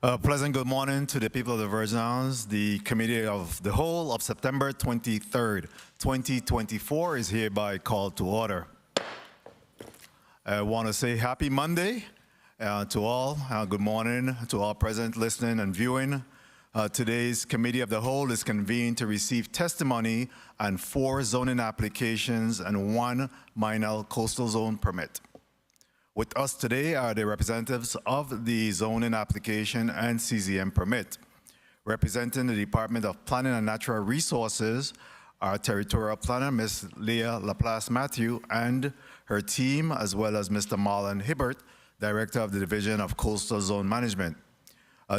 Pleasant good morning to the people of the Virgin Islands. The Committee of the Whole of September 23rd, 2024 is hereby called to order. I want to say happy Monday to all. Good morning to all present, listening, and viewing. Today's Committee of the Whole is convened to receive testimony on 4 zoning applications and 1 minor coastal zone permit. With us today are the representatives of the zoning application and CZM permit. Representing the Department of Planning and Natural Resources, our Territorial Planner, Ms. Leia LaPlace-Matthew, and her team, as well as Mr. Marlon Hibbert, Director of the Division of Coastal Zone Management.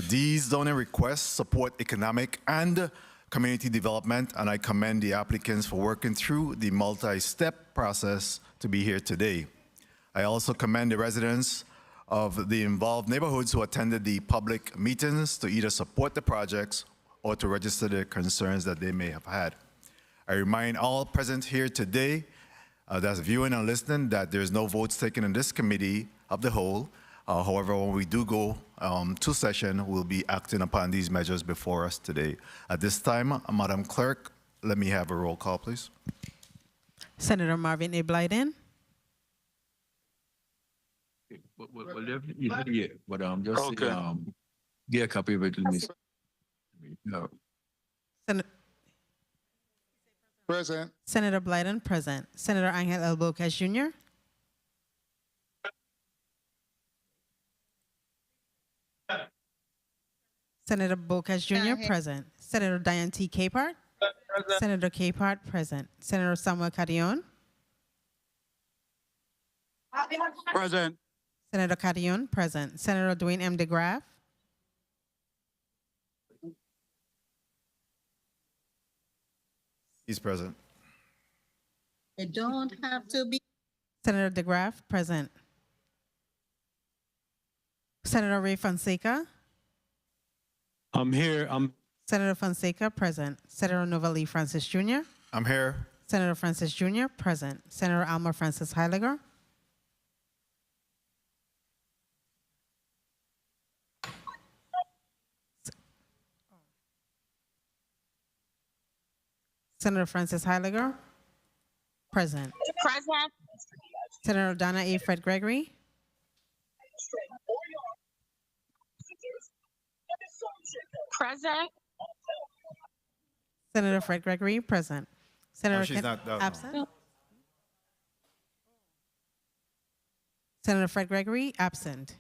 These zoning requests support economic and community development, and I commend the applicants for working through the multi-step process to be here today. I also commend the residents of the involved neighborhoods who attended the public meetings to either support the projects or to register their concerns that they may have had. I remind all present here today that's viewing and listening that there's no votes taken in this Committee of the Whole. However, when we do go to session, we'll be acting upon these measures before us today. At this time, Madam Clerk, let me have a roll call, please. Senator Marvin A. Blyden. Well, definitely, but just Okay. get a copy of it to me. No. Present. Senator Blyden, present. Senator Angel L. Bocas Jr. Senator Bocas Jr. present. Senator Diane T. Capehart. Senator Capehart, present. Senator Samuel Carrion. Present. Senator Carrion, present. Senator Dwayne M. DeGraff. He's present. They don't have to be. Senator DeGraff, present. Senator Ray Fonseca. I'm here. Senator Fonseca, present. Senator Novalee Francis Jr. I'm here. Senator Francis Jr., present. Senator Alma Francis Heiliger. Senator Francis Heiliger, present. Present. Senator Donna A. Fred Gregory. Present. Senator Fred Gregory, present. Senator she's not absent. Senator Fred Gregory, absent.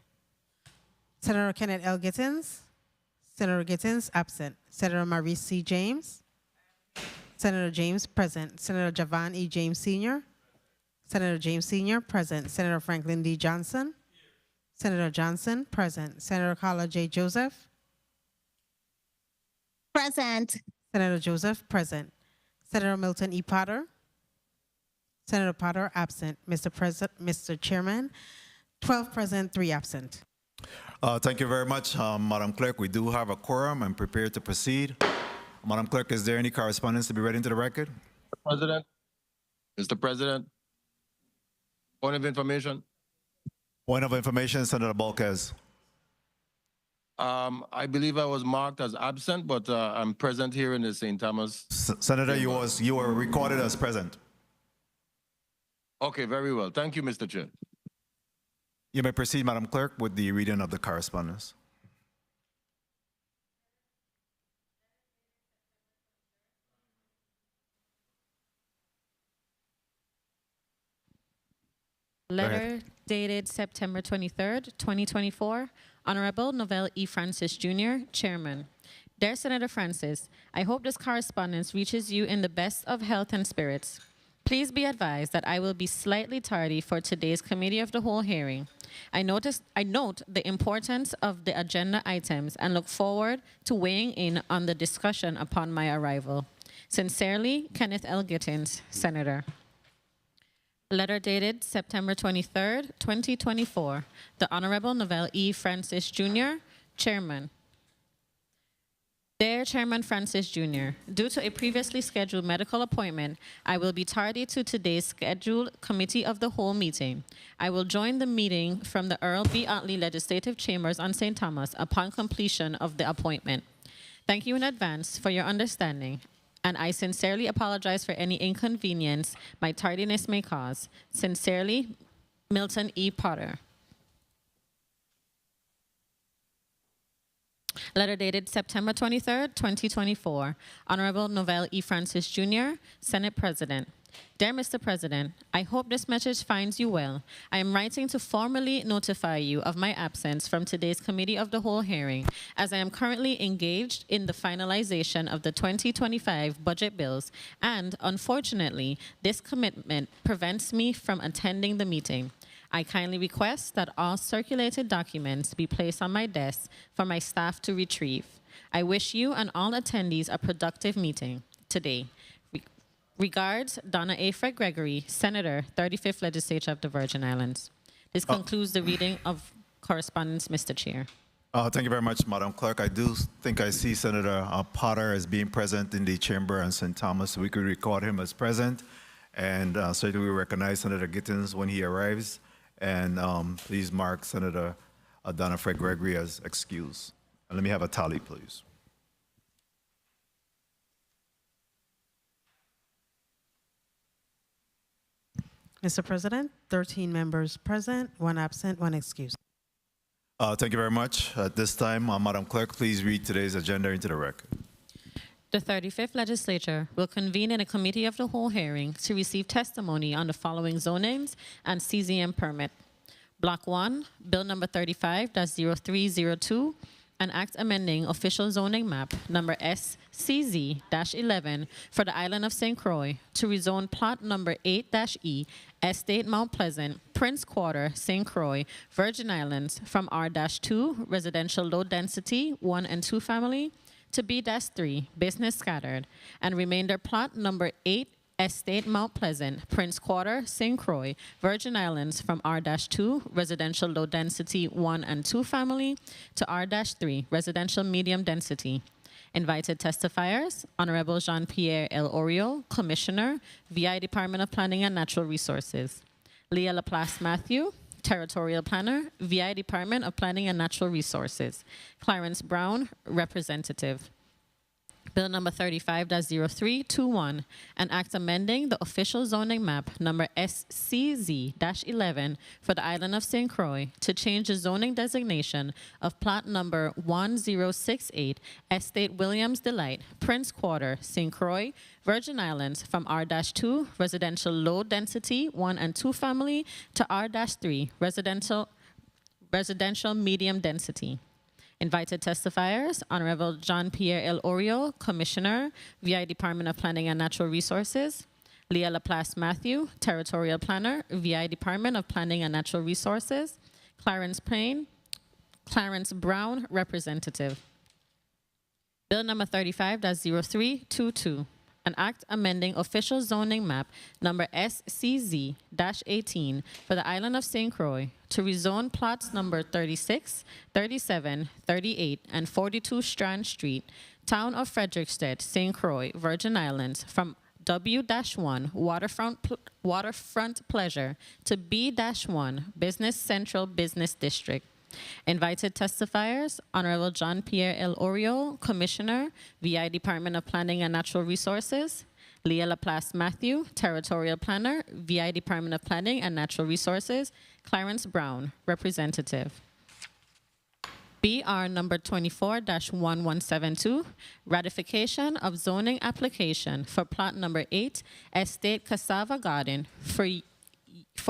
Senator Kenneth L. Gittins. Senator Gittins, absent. Senator Maurice C. James. Senator James, present. Senator Javan E. James Sr. Senator James Sr., present. Senator Franklin D. Johnson. Senator Johnson, present. Senator Carla J. Joseph. Present. Senator Joseph, present. Senator Milton E. Potter. Senator Potter, absent. Mr. Chairman, 12 present, 3 absent. Thank you very much, Madam Clerk. We do have a quorum and prepared to proceed. Madam Clerk, is there any correspondence to be read into the record? President, Mr. President, point of information. Point of information, Senator Bocas. I believe I was marked as absent, but I'm present here in the St. Thomas. Senator, you were recorded as present. Okay, very well. Thank you, Mr. Chair. You may proceed, Madam Clerk, with the reading of the correspondence. Letter dated September 23rd, 2024. Honorable Novell E. Francis Jr., Chairman. Dear Senator Francis, I hope this correspondence reaches you in the best of health and spirits. Please be advised that I will be slightly tardy for today's Committee of the Whole hearing. I note the importance of the agenda items and look forward to weighing in on the discussion upon my arrival. Sincerely, Kenneth L. Gittins, Senator. Letter dated September 23rd, 2024. The Honorable Novell E. Francis Jr., Chairman. Dear Chairman Francis Jr., due to a previously scheduled medical appointment, I will be tardy to today's scheduled Committee of the Whole meeting. I will join the meeting from the Earl B. Utley Legislative Chambers on St. Thomas upon completion of the appointment. Thank you in advance for your understanding, and I sincerely apologize for any inconvenience my tardiness may cause. Sincerely, Milton E. Potter. Letter dated September 23rd, 2024. Honorable Novell E. Francis Jr., Senate President. Dear Mr. President, I hope this message finds you well. I am writing to formally notify you of my absence from today's Committee of the Whole hearing, as I am currently engaged in the finalization of the 2025 budget bills, and unfortunately, this commitment prevents me from attending the meeting. I kindly request that all circulated documents be placed on my desk for my staff to retrieve. I wish you and all attendees a productive meeting today. Regards, Donna A. Fred Gregory, Senator, 35th Legislature of the Virgin Islands. This concludes the reading of correspondence, Mr. Chair. Thank you very much, Madam Clerk. I do think I see Senator Potter as being present in the chamber on St. Thomas. We could record him as present, and certainly we recognize Senator Gittins when he arrives. And please mark Senator Donna Fred Gregory as excused. And let me have a tally, please. Mr. President, 13 members present, 1 absent, 1 excused. Thank you very much. At this time, Madam Clerk, please read today's agenda into the record. The 35th Legislature will convene in a Committee of the Whole hearing to receive testimony on the following zonings and CZM permit. Block 1, Bill number 35-0302, an act amending official zoning map number SCZ-11 for the island of St. Croix to rezone plot number 8-E, Estate Mount Pleasant, Prince Quarter, St. Croix, Virgin Islands from R-2, residential low density, 1 and 2 family, to B-3, business scattered, and remainder plot number 8, Estate Mount Pleasant, Prince Quarter, St. Croix, Virgin Islands from R-2, residential low density 1 and 2 family, to R-3, residential medium density. Invited testifiers, Honorable Jean-Pierre L. Oriol, Commissioner, VI Department of Planning and Natural Resources. Leia LaPlace-Matthew, Territorial Planner, VI Department of Planning and Natural Resources. Clarence Browne, Representative. Bill number 35-0321, an act amending the official zoning map number SCZ-11 for the island of St. Croix to change the zoning designation of plot number 1068, Estate Williams Delight, Prince Quarter, St. Croix, Virgin Islands from R-2, residential low density 1 and 2 family, to R-3, residential medium density. Invited testifiers, Honorable Jean-Pierre L. Oriol, Commissioner, VI Department of Planning and Natural Resources. Leia LaPlace-Matthew, Territorial Planner, VI Department of Planning and Natural Resources. Clarence Browne, Representative. Bill number 35-0322, an act amending official zoning map number SCZ-18 for the island of St. Croix to rezone plots number 36, 37, 38, and 42 Strand Street, town of Frederiksted, St. Croix, Virgin Islands, from W-1 Waterfront-Pleasure to B-1 Business Central Business District. Invited testifiers, Honorable Jean-Pierre L. Oriol, Commissioner, VI Department of Planning and Natural Resources. Leia LaPlace-Matthew, Territorial Planner, VI Department of Planning and Natural Resources. Clarence Browne, Representative. BR number 24-1172, ratification of zoning application for plot number 8, Estate Cassava Garden for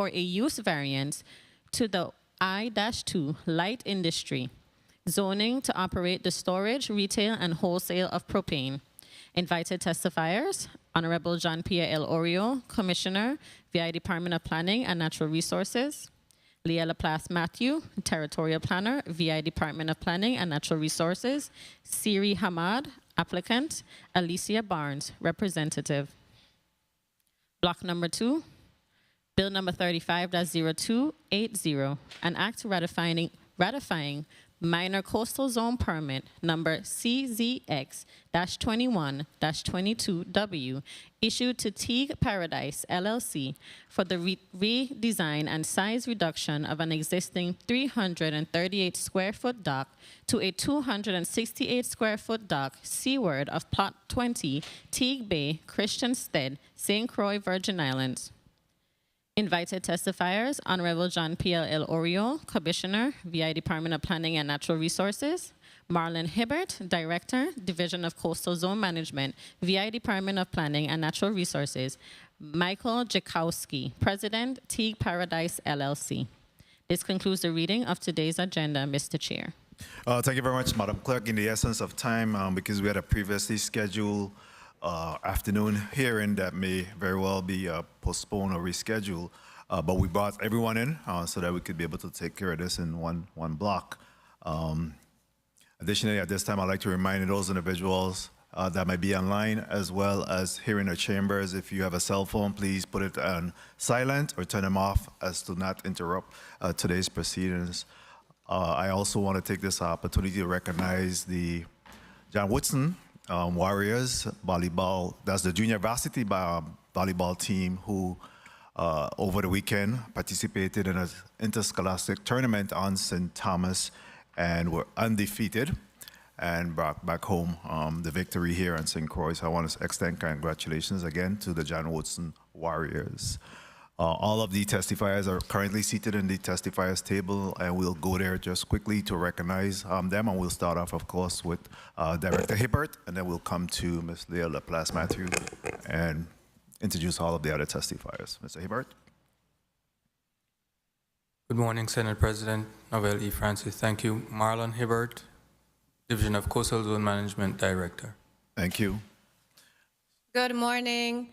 a use variance to the I-2 light industry, zoning to operate the storage, retail, and wholesale of propane. Invited testifiers, Honorable Jean-Pierre L. Oriol, Commissioner, VI Department of Planning and Natural Resources. Leia LaPlace-Matthew, Territorial Planner, VI Department of Planning and Natural Resources. Sirri Hamad, Applicant. Alicia Barnes, Representative. Block number 2. Bill number 35-0280, an act ratifying minor coastal zone permit number CZX-21-22W issued to Teague Paradise LLC for the redesign and size reduction of an existing 338 square foot dock to a 268 square foot dock seaward of Plot 20, Teague Bay, Christiansted, St. Croix, Virgin Islands. Invited testifiers, Honorable Jean-Pierre Oriol, Commissioner, VI Department of Planning and Natural Resources; Marlon Hibbert, Director, Division of Coastal Zone Management, VI Department of Planning and Natural Resources; Michael Jakowski, President, Teague Paradise LLC. This concludes the reading of today's agenda, Mr. Chair. Thank you very much, Madam Clerk. In the essence of time, because we had a previously scheduled afternoon hearing that may very well be postponed or rescheduled, but we brought everyone in so that we could be able to take care of this in one block. Additionally, at this time, I'd like to remind those individuals that might be online as well as here in the chambers, if you have a cell phone, please put it on silent or turn them off as to not interrupt today's proceedings. I also want to take this opportunity to recognize the John Woodson Warriors volleyball, that's the junior varsity volleyball team who over the weekend participated in an interscholastic tournament on St. Thomas and were undefeated and brought back home the victory here on St. Croix. I want to extend congratulations again to the John Woodson Warriors. All of the testifiers are currently seated in the testifiers table, and we'll go there just quickly to recognize them. And we'll start off, of course, with Director Hibbert, and then we'll come to Ms. Leia LaPlace-Matthew and introduce all of the other testifiers. Mr. Hibbert. Good morning, Senate President Novelle E. Francis. Thank you. Marlon Hibbert, Division of Coastal Zone Management Director. Thank you. Good morning,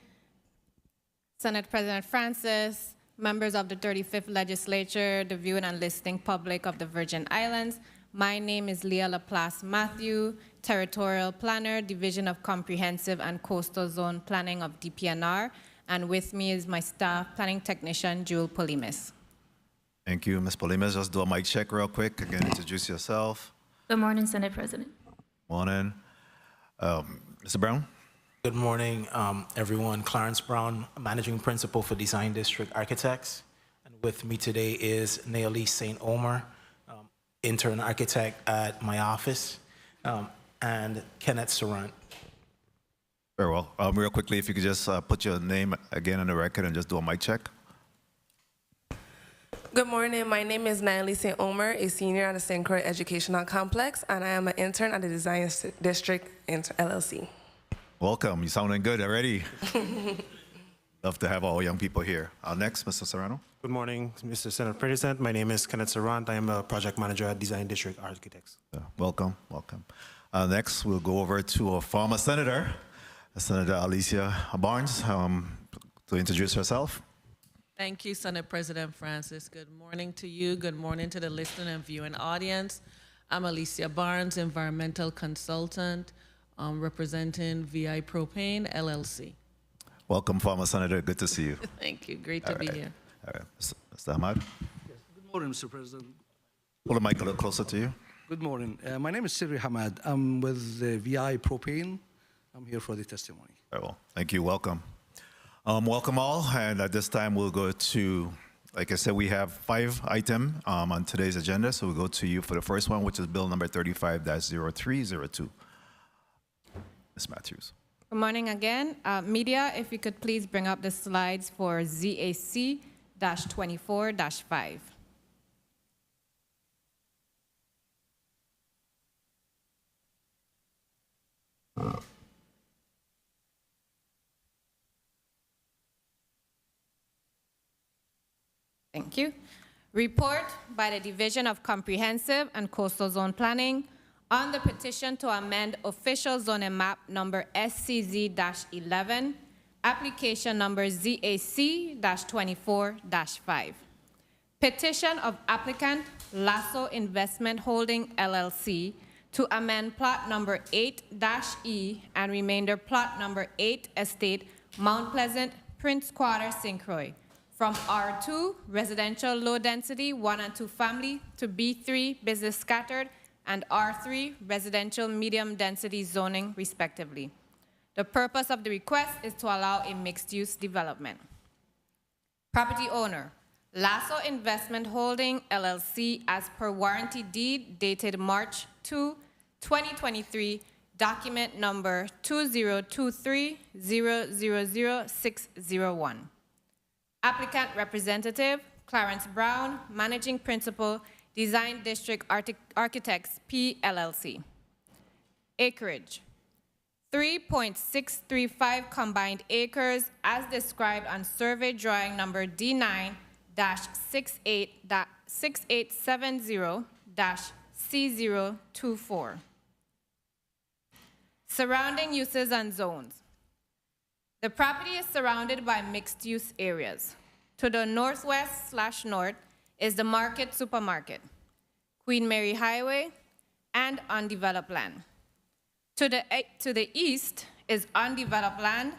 Senate President Francis, members of the 35th Legislature, the viewing and listening public of the Virgin Islands. My name is Leia LaPlace-Matthew, Territorial Planner, Division of Comprehensive and Coastal Zone Planning of DPNR, and with me is my staff planning technician, Jewel Polimis. Thank you, Ms. Polimis. Just do a mic check real quick. Again, introduce yourself. Good morning, Senate President. Morning. Mr. Browne. Good morning, everyone. Clarence Browne, Managing Principal for Design District Architects. And with me today is Naomi St. Omer, Intern Architect at my office, and Kenneth Sarant. Very well. Real quickly, if you could just put your name again on the record and just do a mic check. Good morning. My name is Naomi St. Omer, a senior at the St. Croix Educational Complex, and I am an intern at the Design District LLC. Welcome. You're sounding good already. Love to have all young people here. Next, Mr. Serrano. Good morning, Mr. Senate President. My name is Kenneth Sarant. I am a project manager at Design District Architects. Welcome, welcome. Next, we'll go over to a former senator, Senator Alicia Barnes, to introduce herself. Thank you, Senate President Francis. Good morning to you. Good morning to the listening and viewing audience. I'm Alicia Barnes, environmental consultant, representing VI Propane, LLC. Welcome, former senator. Good to see you. Thank you. Great to be here. All right. Mr. Hamad. Yes. Good morning, Mr. President. Hold the mic a little closer to you. Good morning. My name is Sirri Hamad. I'm with VI Propane. I'm here for the testimony. Very well. Thank you. Welcome. Welcome all. And at this time, we'll go to, like I said, we have 5 items on today's agenda. So we'll go to you for the first one, which is bill number 35-0302. Ms. Matthews. Good morning again. Media, if you could please bring up the slides for ZAC-24-5. Thank you. Report by the Division of Comprehensive and Coastal Zone Planning on the petition to amend official zoning map number SCZ-11, application number ZAC-24-5. Petition of applicant Lasso Investment Holding LLC to amend plot number 8-E and remainder plot number 8 Estate, Mount Pleasant, Prince Quarter, St. Croix, from R2, residential low density, 1 and 2 family, to B3, business scattered, and R3, residential medium density zoning, respectively. The purpose of the request is to allow a mixed-use development. Property owner, Lasso Investment Holding, LLC, as per warranty deed dated March 2, 2023, document number 2023000601. Applicant representative, Clarence Browne, Managing Principal, Design District Architects, PLLC. Acreage, 3.635 combined acres as described on survey drawing number D9-6870-C024. Surrounding uses and zones. The property is surrounded by mixed-use areas. To the northwest/north is the Market Supermarket, Queen Mary Highway, and undeveloped land. To the east is undeveloped land,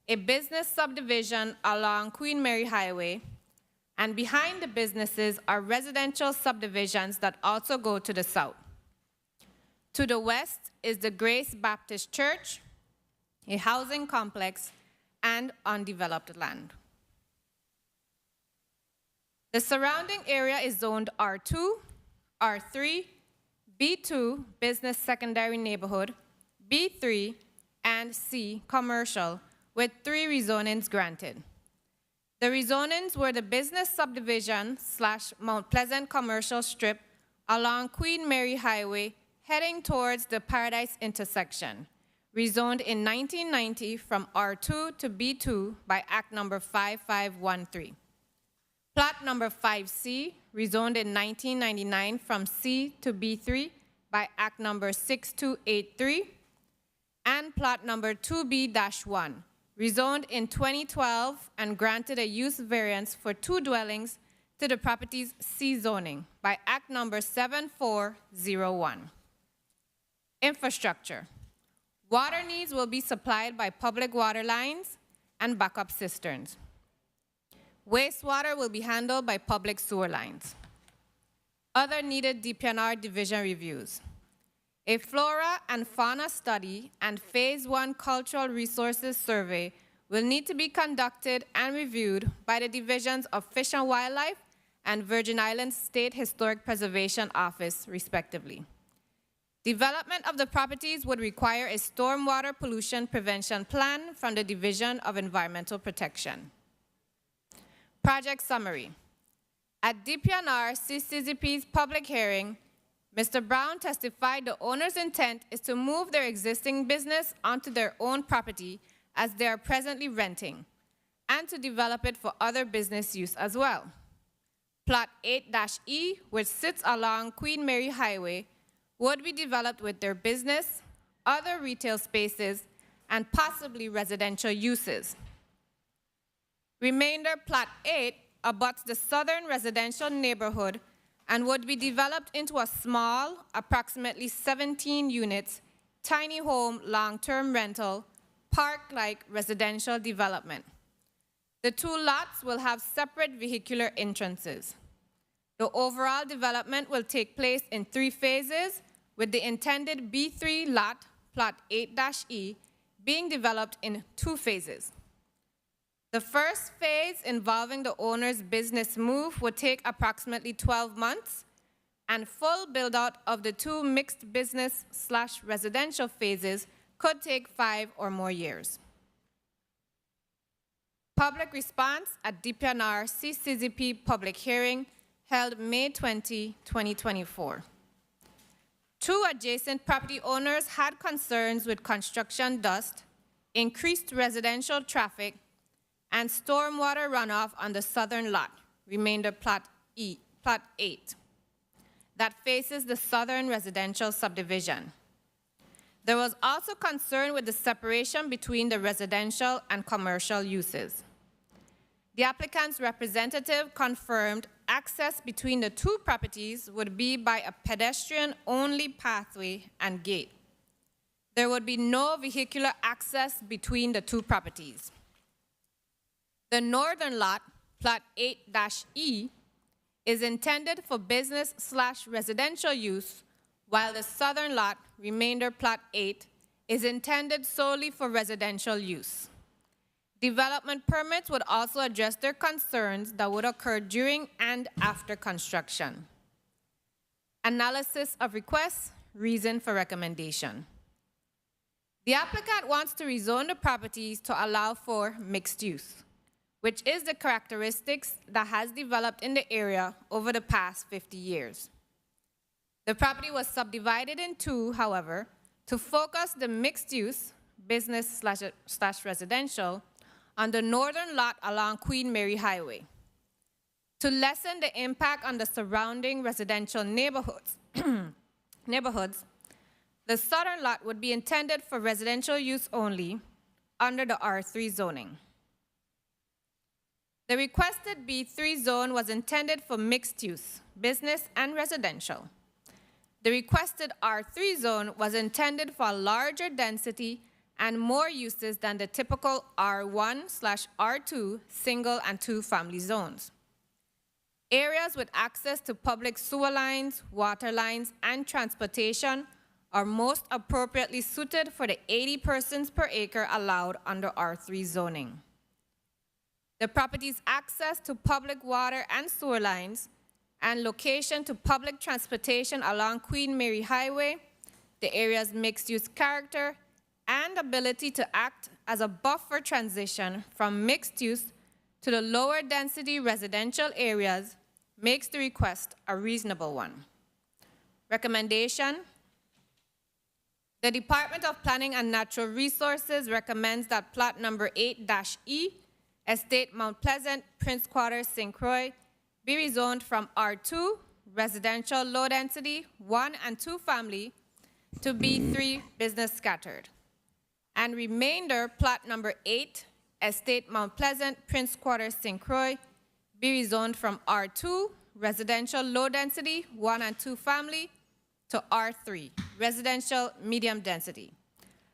a business subdivision along Queen Mary Highway, and behind the businesses are residential subdivisions that also go to the south. To the west is the Grace Baptist Church, a housing complex, and undeveloped land. The surrounding area is zoned R2, R3, B2, business secondary neighborhood, B3, and C, commercial, with 3 rezonings granted. The rezonings were the business subdivision / Mount Pleasant commercial strip along Queen Mary Highway heading towards the Paradise intersection, rezoned in 1990 from R2 to B2 by Act number 5513. Plot number 5C, rezoned in 1999 from C to B3 by Act number 6283. And plot number 2B-1, rezoned in 2012 and granted a use variance for 2 dwellings to the property's C zoning by Act number 7401. Infrastructure. Water needs will be supplied by public water lines and backup cisterns. Wastewater will be handled by public sewer lines. Other needed DPNR division reviews. A flora and fauna study and Phase 1 cultural resources survey will need to be conducted and reviewed by the divisions of Fish and Wildlife and Virgin Islands State Historic Preservation Office, respectively. Development of the properties would require a stormwater pollution prevention plan from the Division of Environmental Protection. Project summary. At DPNR CCZP's public hearing, Mr. Browne testified the owner's intent is to move their existing business onto their own property as they are presently renting, and to develop it for other business use as well. Plot 8-E, which sits along Queen Mary Highway, would be developed with their business, other retail spaces, and possibly residential uses. Remainder Plot 8 abuts the southern residential neighborhood and would be developed into a small, approximately 17 units, tiny home long-term rental, park-like residential development. The 2 lots will have separate vehicular entrances. The overall development will take place in 3 phases, with the intended B3 lot, Plot 8-E, being developed in 2 phases. The first phase, involving the owner's business move, would take approximately 12 months, and full build-out of the 2 mixed business/residential phases could take 5 or more years. Public response at DPNR CCZP public hearing held May 20, 2024. 2 adjacent property owners had concerns with construction dust, increased residential traffic, and stormwater runoff on the southern lot, remainder Plot 8, that faces the southern residential subdivision. There was also concern with the separation between the residential and commercial uses. The applicant's representative confirmed access between the 2 properties would be by a pedestrian-only pathway and gate. There would be no vehicular access between the 2 properties. The northern lot, Plot 8-E, is intended for business/residential use, while the southern lot, remainder Plot 8, is intended solely for residential use. Development permits would also address their concerns that would occur during and after construction. Analysis of requests, reason for recommendation. The applicant wants to rezone the properties to allow for mixed use, which is the characteristics that has developed in the area over the past 50 years. The property was subdivided in two, however, to focus the mixed use, business/residential, on the northern lot along Queen Mary Highway. To lessen the impact on the surrounding residential neighborhoods, the southern lot would be intended for residential use only under the R3 zoning. The requested B3 zone was intended for mixed use, business and residential. The requested R3 zone was intended for a larger density and more uses than the typical R1/R2 single and two family zones. Areas with access to public sewer lines, water lines, and transportation are most appropriately suited for the 80 persons per acre allowed under R3 zoning. The property's access to public water and sewer lines and location to public transportation along Queen Mary Highway, the area's mixed-use character, and ability to act as a buffer transition from mixed use to the lower density residential areas makes the request a reasonable one. Recommendation: the Department of Planning and Natural Resources recommends that plot number 8-E, Estate Mount Pleasant, Prince Quarters, St. Croix, be rezoned from R2, residential low density, 1 and 2 family, to B3, business scattered. And remainder, plot number 8, Estate Mount Pleasant, Prince Quarters, St. Croix, be rezoned from R2, residential low density, 1 and 2 family, to R3, residential medium density.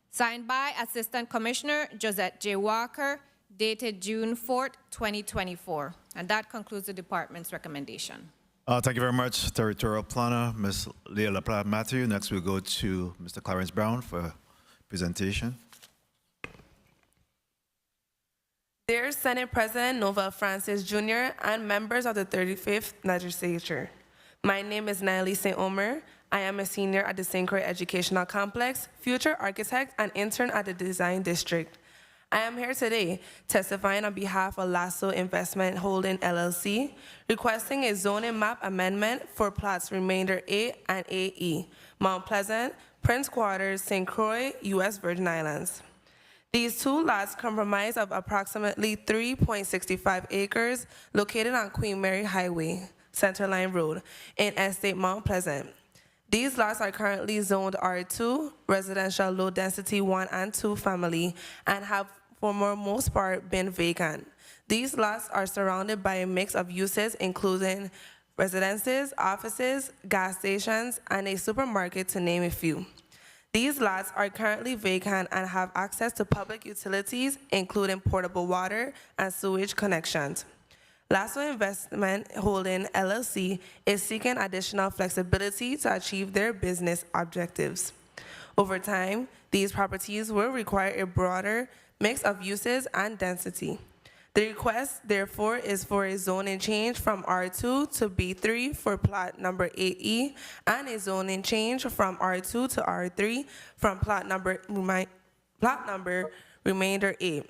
Signed by Assistant Commissioner Josette J. Walker, dated June 4th, 2024. And that concludes the department's recommendation. Thank you very much, Territorial Planner, Ms. Leia LaPlace-Matthew. Next, we'll go to Mr. Clarence Browne for presentation. Dear Senate President Novel Francis Jr. and members of the 35th Legislature, my name is Natalie St. Omer. I am a senior at the St. Croix Educational Complex, future architect and intern at the Design District. I am here today testifying on behalf of Lasso Investment Holding LLC, requesting a zoning map amendment for plots remainder A and AE, Mount Pleasant, Prince Quarters, St. Croix, U.S. Virgin Islands. These two lots comprise of approximately 3.65 acres located on Queen Mary Highway, Centerline Road, in Estate Mount Pleasant. These lots are currently zoned R2, residential low density 1 and 2 family, and have for the most part been vacant. These lots are surrounded by a mix of uses including residences, offices, gas stations, and a supermarket, to name a few. These lots are currently vacant and have access to public utilities, including portable water and sewage connections. Lasso Investment Holding LLC is seeking additional flexibility to achieve their business objectives. Over time, these properties will require a broader mix of uses and density. The request, therefore, is for a zoning change from R2 to B3 for plot number 8E and a zoning change from R2 to R3 from plot number remainder A.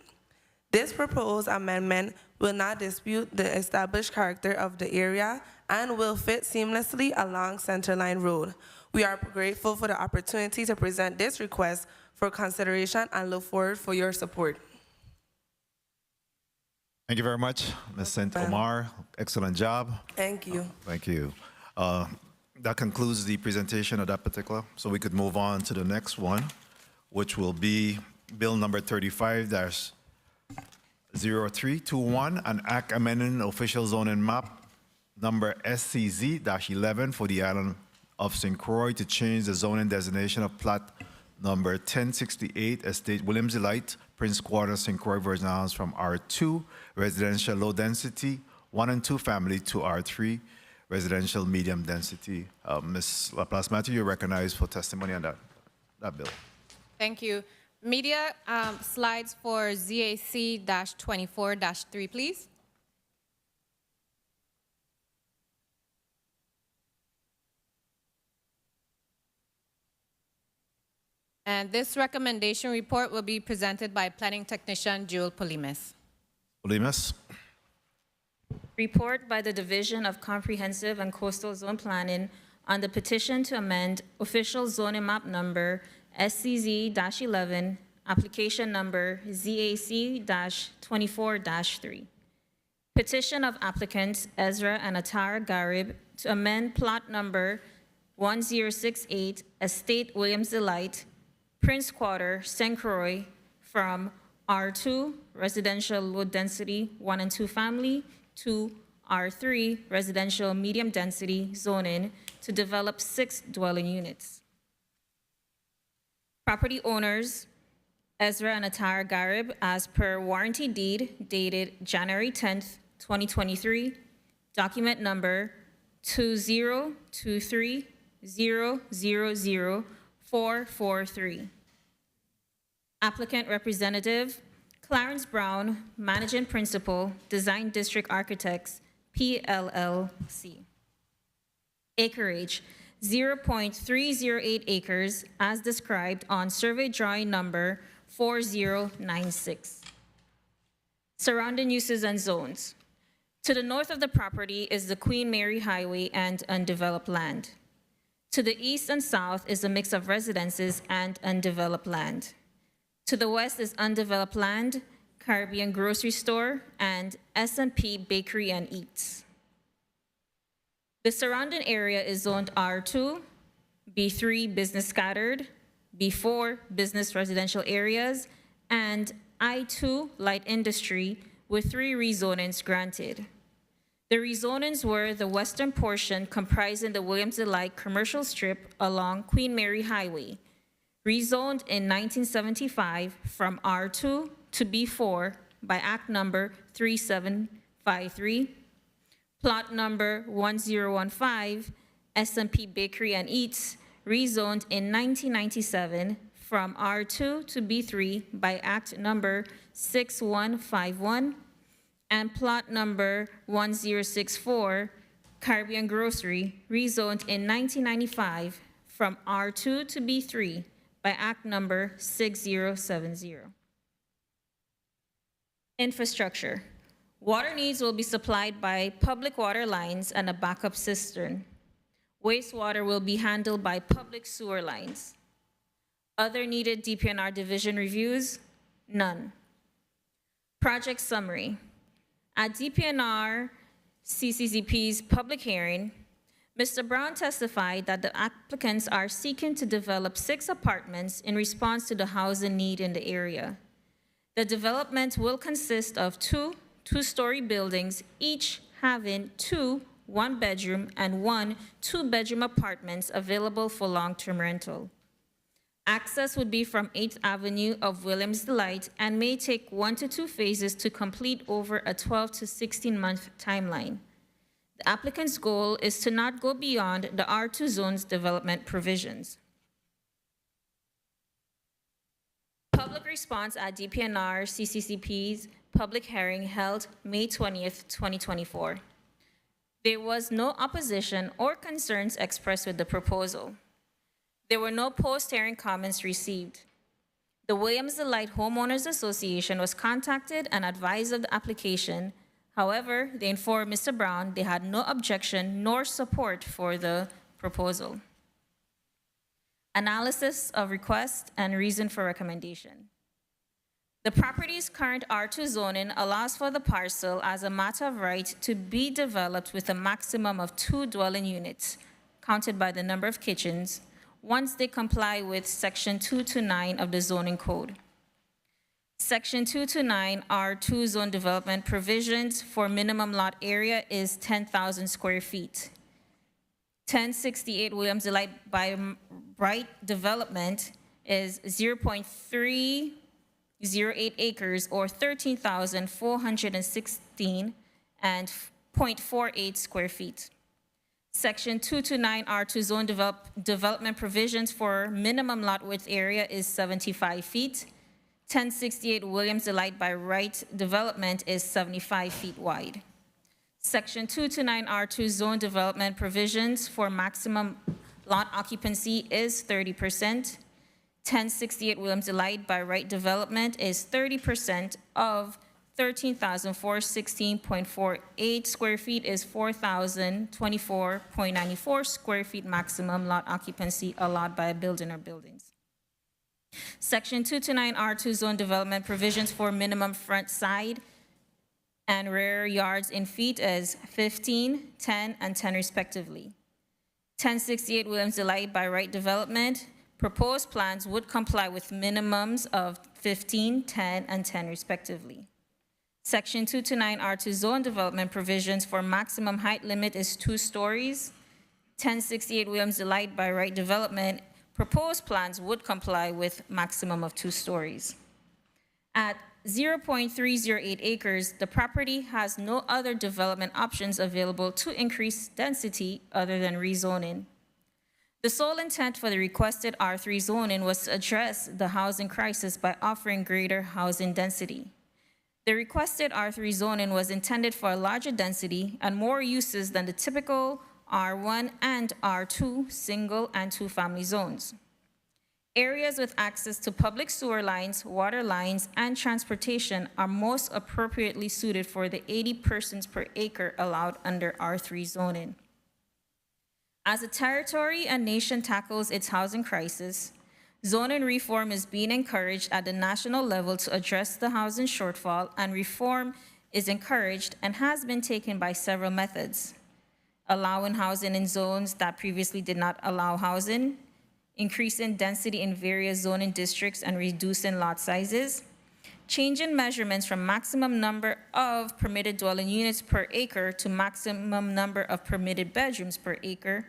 This proposed amendment will not dispute the established character of the area and will fit seamlessly along Centerline Road. We are grateful for the opportunity to present this request for consideration and look forward for your support. Thank you very much, Ms. St. Omar. Excellent job. Thank you. Thank you. That concludes the presentation of that particular. So we could move on to the next one, which will be Bill number 35-0321, an act amending official zoning map number SCZ-11 for the island of St. Croix to change the zoning designation of plot number 1068, Estate Williams Delight, Prince Quarter, St. Croix, Virgin Islands, from R2, residential low density, 1 and 2 family, to R3, residential medium density. Ms. LaPlace-Matthew, you're recognized for testimony on that bill. Thank you. Media slides for ZAC-24-3, please. And this recommendation report will be presented by Planning Technician Jewel Polimis. Polimis. Report by the Division of Comprehensive and Coastal Zone Planning on the petition to amend official zoning map number SCZ-11, application number ZAC-24-3. Petition of applicants Ezra and Atara Garib to amend plot number 1068, Estate Williams Delight, Prince Quarter, St. Croix, from R2, residential low density, 1 and 2 family, to R3, residential medium density zoning to develop 6 dwelling units. Property owners, Ezra and Atara Garib, as per warranty deed dated January 10th, 2023, document number 2023000443. Applicant representative, Clarence Browne, Managing Principal, Design District Architects, PLLC. Acreage, 0.308 acres, as described on survey drawing number 4096. Surrounding uses and zones. To the north of the property is the Queen Mary Highway and undeveloped land. To the east and south is a mix of residences and undeveloped land. To the west is undeveloped land, Caribbean grocery store, and S&P Bakery and Eats. The surrounding area is zoned R2, B3 business scattered, B4 business residential areas, and I2 light industry with 3 rezonings granted. The rezonings were the western portion comprising the Williams Delight commercial strip along Queen Mary Highway, rezoned in 1975 from R2 to B4 by Act number 3753. Plot number 1015, S&P Bakery and Eats, rezoned in 1997 from R2 to B3 by Act number 6151. And plot number 1064, Caribbean Grocery, rezoned in 1995 from R2 to B3 by Act number 6070. Infrastructure. Water needs will be supplied by public water lines and a backup cistern. Wastewater will be handled by public sewer lines. Other needed DPNR division reviews? None. Project summary. At DPNR CCCP's public hearing, Mr. Browne testified that the applicants are seeking to develop 6 apartments in response to the housing need in the area. The development will consist of 2 two-story buildings, each having 2 one-bedroom and 1 two-bedroom apartments available for long-term rental. Access would be from 8th Avenue of Williams Delight and may take 1 to 2 phases to complete over a 12 to 16-month timeline. The applicant's goal is to not go beyond the R2 zone's development provisions. Public response at DPNR CCCP's public hearing held May 20th, 2024. There was no opposition or concerns expressed with the proposal. There were no post-hearing comments received. The Williams Delight Homeowners Association was contacted and advised of the application. However, they informed Mr. Browne they had no objection nor support for the proposal. Analysis of request and reason for recommendation. The property's current R2 zoning allows for the parcel as a matter of right to be developed with a maximum of 2 dwelling units, counted by the number of kitchens, once they comply with Section 229 of the zoning code. Section 229 R2 zone development provisions for minimum lot area is 10,000 square feet. 1068 Williams Delight by right development is 0.308 acres or 13,416 and 0.48 square feet. Section 229R2 zone development provisions for minimum lot width area is 75 feet. 1068 Williams Delight by right development is 75 feet wide. Section 229R2 zone development provisions for maximum lot occupancy is 30%. 1068 Williams Delight by right development is 30% of 13,416.48 square feet is 4,024.94 square feet maximum lot occupancy allowed by a building or buildings. Section 229R2 zone development provisions for minimum front side and rear yards in feet is 15, 10, and 10 respectively. 1068 Williams Delight by right development, proposed plans would comply with minimums of 15, 10, and 10 respectively. Section 229R2 zone development provisions for maximum height limit is 2 stories. 1068 Williams Delight by right development, proposed plans would comply with maximum of 2 stories. At 0.308 acres, the property has no other development options available to increase density other than rezoning. The sole intent for the requested R3 zoning was to address the housing crisis by offering greater housing density. The requested R3 zoning was intended for a larger density and more uses than the typical R1 and R2 single and two-family zones. Areas with access to public sewer lines, water lines, and transportation are most appropriately suited for the 80 persons per acre allowed under R3 zoning. As the territory and nation tackles its housing crisis, zoning reform is being encouraged at the national level to address the housing shortfall, and reform is encouraged and has been taken by several methods: allowing housing in zones that previously did not allow housing, increasing density in various zoning districts and reducing lot sizes, changing measurements from maximum number of permitted dwelling units per acre to maximum number of permitted bedrooms per acre,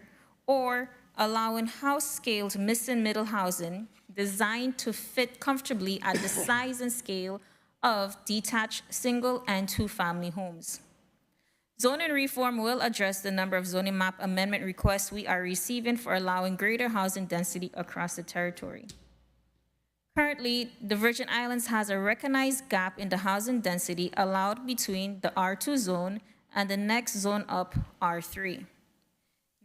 or allowing house-scaled missing-middle housing designed to fit comfortably at the size and scale of detached single and two-family homes. Zoning reform will address the number of zoning map amendment requests we are receiving for allowing greater housing density across the territory. Currently, the Virgin Islands has a recognized gap in the housing density allowed between the R2 zone and the next zone up, R3.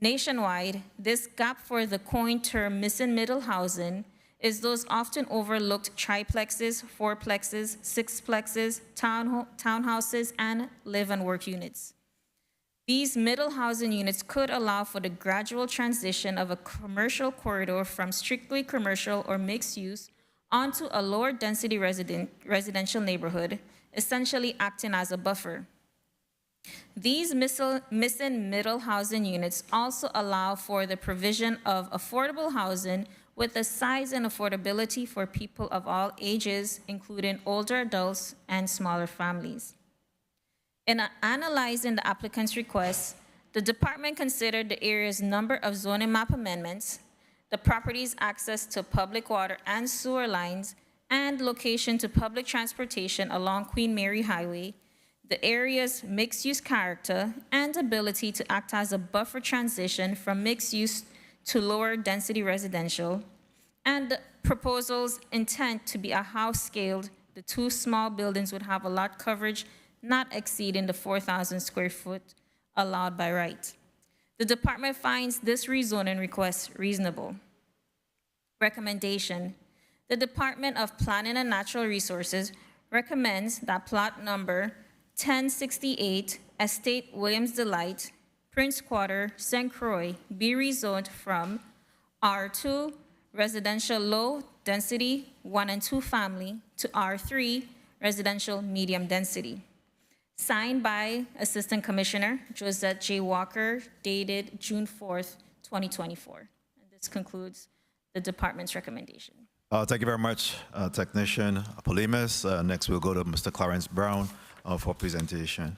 Nationwide, this gap for the coined term missing middle housing is those often overlooked triplexes, fourplexes, sixplexes, townhouses, and live and work units. These middle housing units could allow for the gradual transition of a commercial corridor from strictly commercial or mixed use onto a lower density residential neighborhood, essentially acting as a buffer. These missing middle housing units also allow for the provision of affordable housing with the size and affordability for people of all ages, including older adults and smaller families. In analyzing the applicant's request, the department considered the area's number of zoning map amendments, the property's access to public water and sewer lines, and location to public transportation along Queen Mary Highway, the area's mixed-use character and ability to act as a buffer transition from mixed-use to lower-density residential, and the proposal's intent to be a house-scaled. The 2 small buildings would have a lot coverage not exceeding the 4,000 square foot allowed by right. The department finds this rezoning request reasonable. Recommendation: the Department of Planning and Natural Resources recommends that plot number 1068, Estate Williams Delight, Prince Quarter, St. Croix, be rezoned from R2, residential low density, 1 and 2 family, to R3, residential medium density. Signed by Assistant Commissioner Josette J. Walker, dated June 4th, 2024. And this concludes the department's recommendation. Thank you very much, Technician Polimis. Next, we'll go to Mr. Clarence Browne for presentation.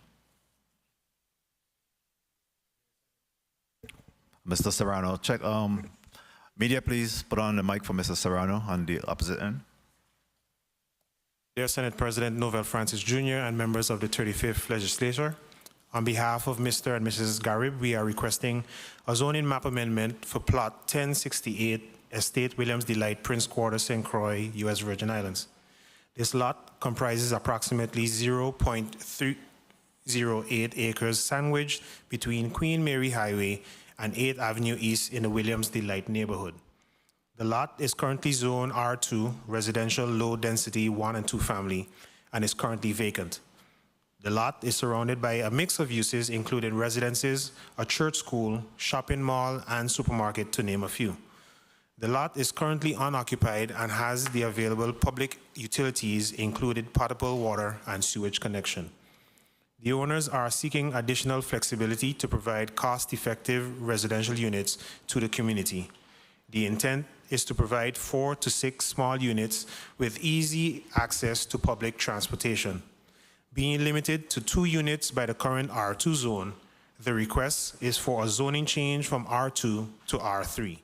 Mr. Serrano, check. Media, please put on the mic for Mr. Serrano on the opposite end. Dear Senate President Novell Francis Jr. and members of the 35th Legislature, on behalf of Mr. and Mrs. Garib, we are requesting a zoning map amendment for plot 1068, Estate Williams Delight, Prince Quarter, St. Croix, U.S. Virgin Islands. This lot comprises approximately 0.308 acres sandwiched between Queen Mary Highway and 8th Avenue East in the Williams Delight neighborhood. The lot is currently zoned R2, residential low density 1 and 2 family, and is currently vacant. The lot is surrounded by a mix of uses, including residences, a church school, shopping mall, and supermarket, to name a few. The lot is currently unoccupied and has the available public utilities, including potable water and sewage connection. The owners are seeking additional flexibility to provide cost-effective residential units to the community. The intent is to provide 4 to 6 small units with easy access to public transportation. Being limited to 2 units by the current R2 zone, the request is for a zoning change from R2 to R3.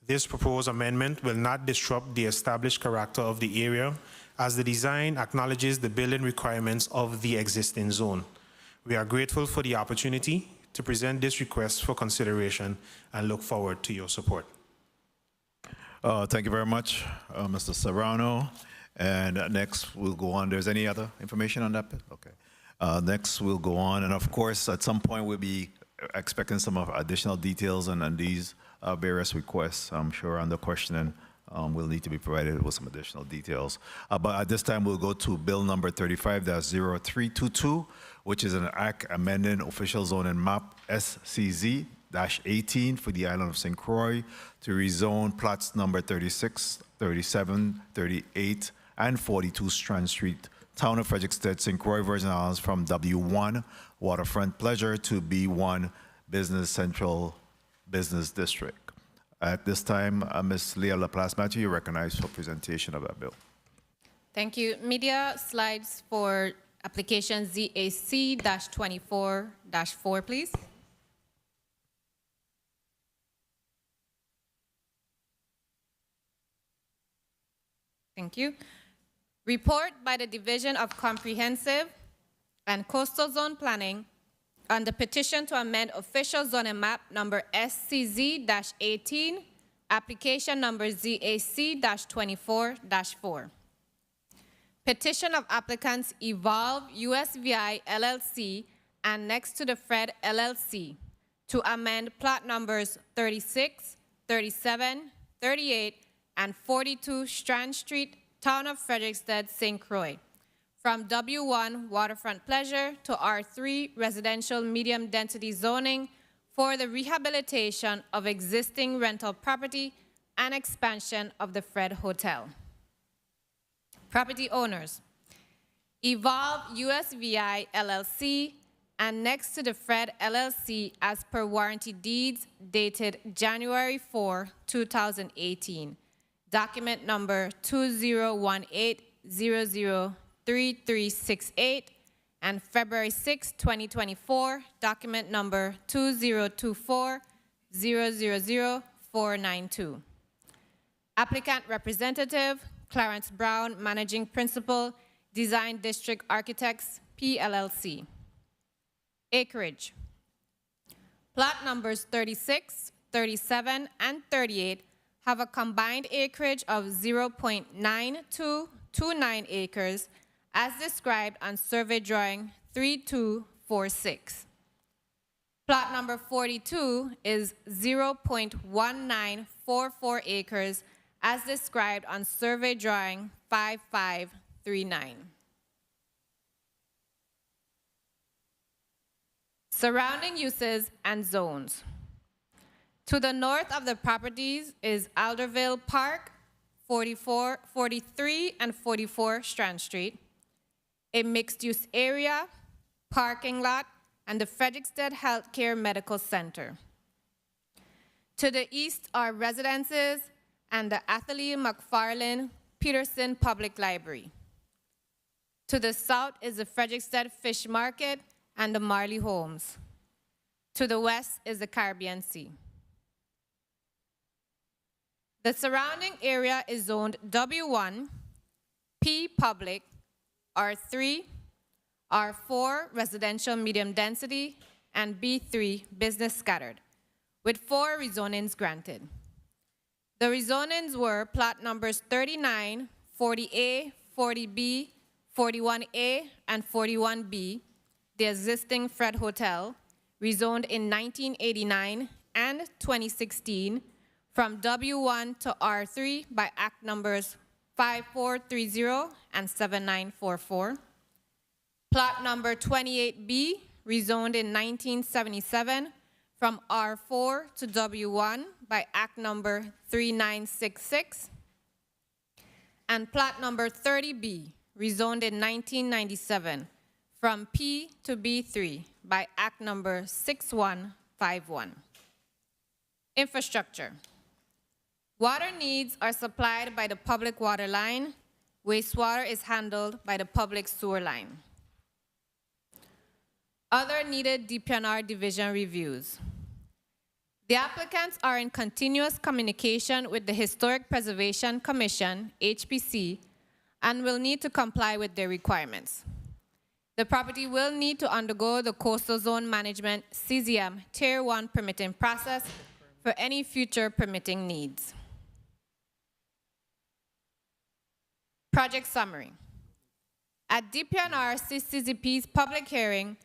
This proposed amendment will not disrupt the established character of the area, as the design acknowledges the building requirements of the existing zone. We are grateful for the opportunity to present this request for consideration and look forward to your support. Thank you very much, Mr. Serrano. And next we'll go on. There's any other information on that bit? Okay. Next we'll go on. And of course, at some point we'll be expecting some of additional details on these various requests. I'm sure under questioning will need to be provided with some additional details. But at this time we'll go to bill number 35-0322, which is an act amending official zoning map SCZ-18 for the island of St. Croix to rezone plots number 36, 37, 38, and 42 Strand Street, Town of Frederiksted, St. Croix, Virgin Islands, from W1 Waterfront-Pleasure to B1 Business Central Business District. At this time, Ms. Leia LaPlace-Matthew, you're recognized for presentation of that bill. Thank you. Media, slides for application ZAC-24-4, please. Thank you. Report by the Division of Comprehensive and Coastal Zone Planning on the petition to amend official zoning map number SCZ-18, application number ZAC-24-4. Petition of applicants Evolve USVI LLC and Next to the Fred LLC to amend plot numbers 36, 37, 38, and 42 Strand Street, Town of Frederiksted, St. Croix, from W1 Waterfront-Pleasure to R3 Residential Medium Density Zoning for the rehabilitation of existing rental property and expansion of the Fred Hotel. Property owners, Evolve USVI LLC and Next to the Fred LLC as per warranty deeds dated January 4, 2018. Document number 2018003368, and February 6, 2024, document number 2024000492. Applicant representative, Clarence Browne, Managing Principal, Design District Architects, PLLC. Acreage. Plot numbers 36, 37, and 38 have a combined acreage of 0.9229 acres as described on survey drawing 3246. Plot number 42 is 0.1944 acres as described on survey drawing 5539. Surrounding uses and zones. To the north of the properties is Alderville Park, 43 and 44 Strand Street, a mixed-use area, parking lot, and the Frederiksted Healthcare Medical Center. To the east are residences and the Athalie McFarlane Peterson Public Library. To the south is the Frederiksted Fish Market and the Marley Homes. To the west is the Caribbean Sea. The surrounding area is zoned W1, P public, R3, R4 residential medium density, and B3 business scattered, with 4 rezonings granted. The rezonings were plot numbers 39, 40A, 40B, 41A, and 41B, the existing Fred Hotel, rezoned in 1989 and 2016 from W1 to R3 by Act numbers 5430 and 7944. Plot number 28B, rezoned in 1977 from R4 to W1 by Act number 3966. And plot number 30B, rezoned in 1997 from P to B3 by Act number 6151. Infrastructure. Water needs are supplied by the public water line. Wastewater is handled by the public sewer line. Other needed DPNR division reviews. The applicants are in continuous communication with the Historic Preservation Commission, HPC, and will need to comply with their requirements. The property will need to undergo the Coastal Zone Management, CZM, Tier 1 permitting process for any future permitting needs. Project summary. At DPNR CCZP's public hearing,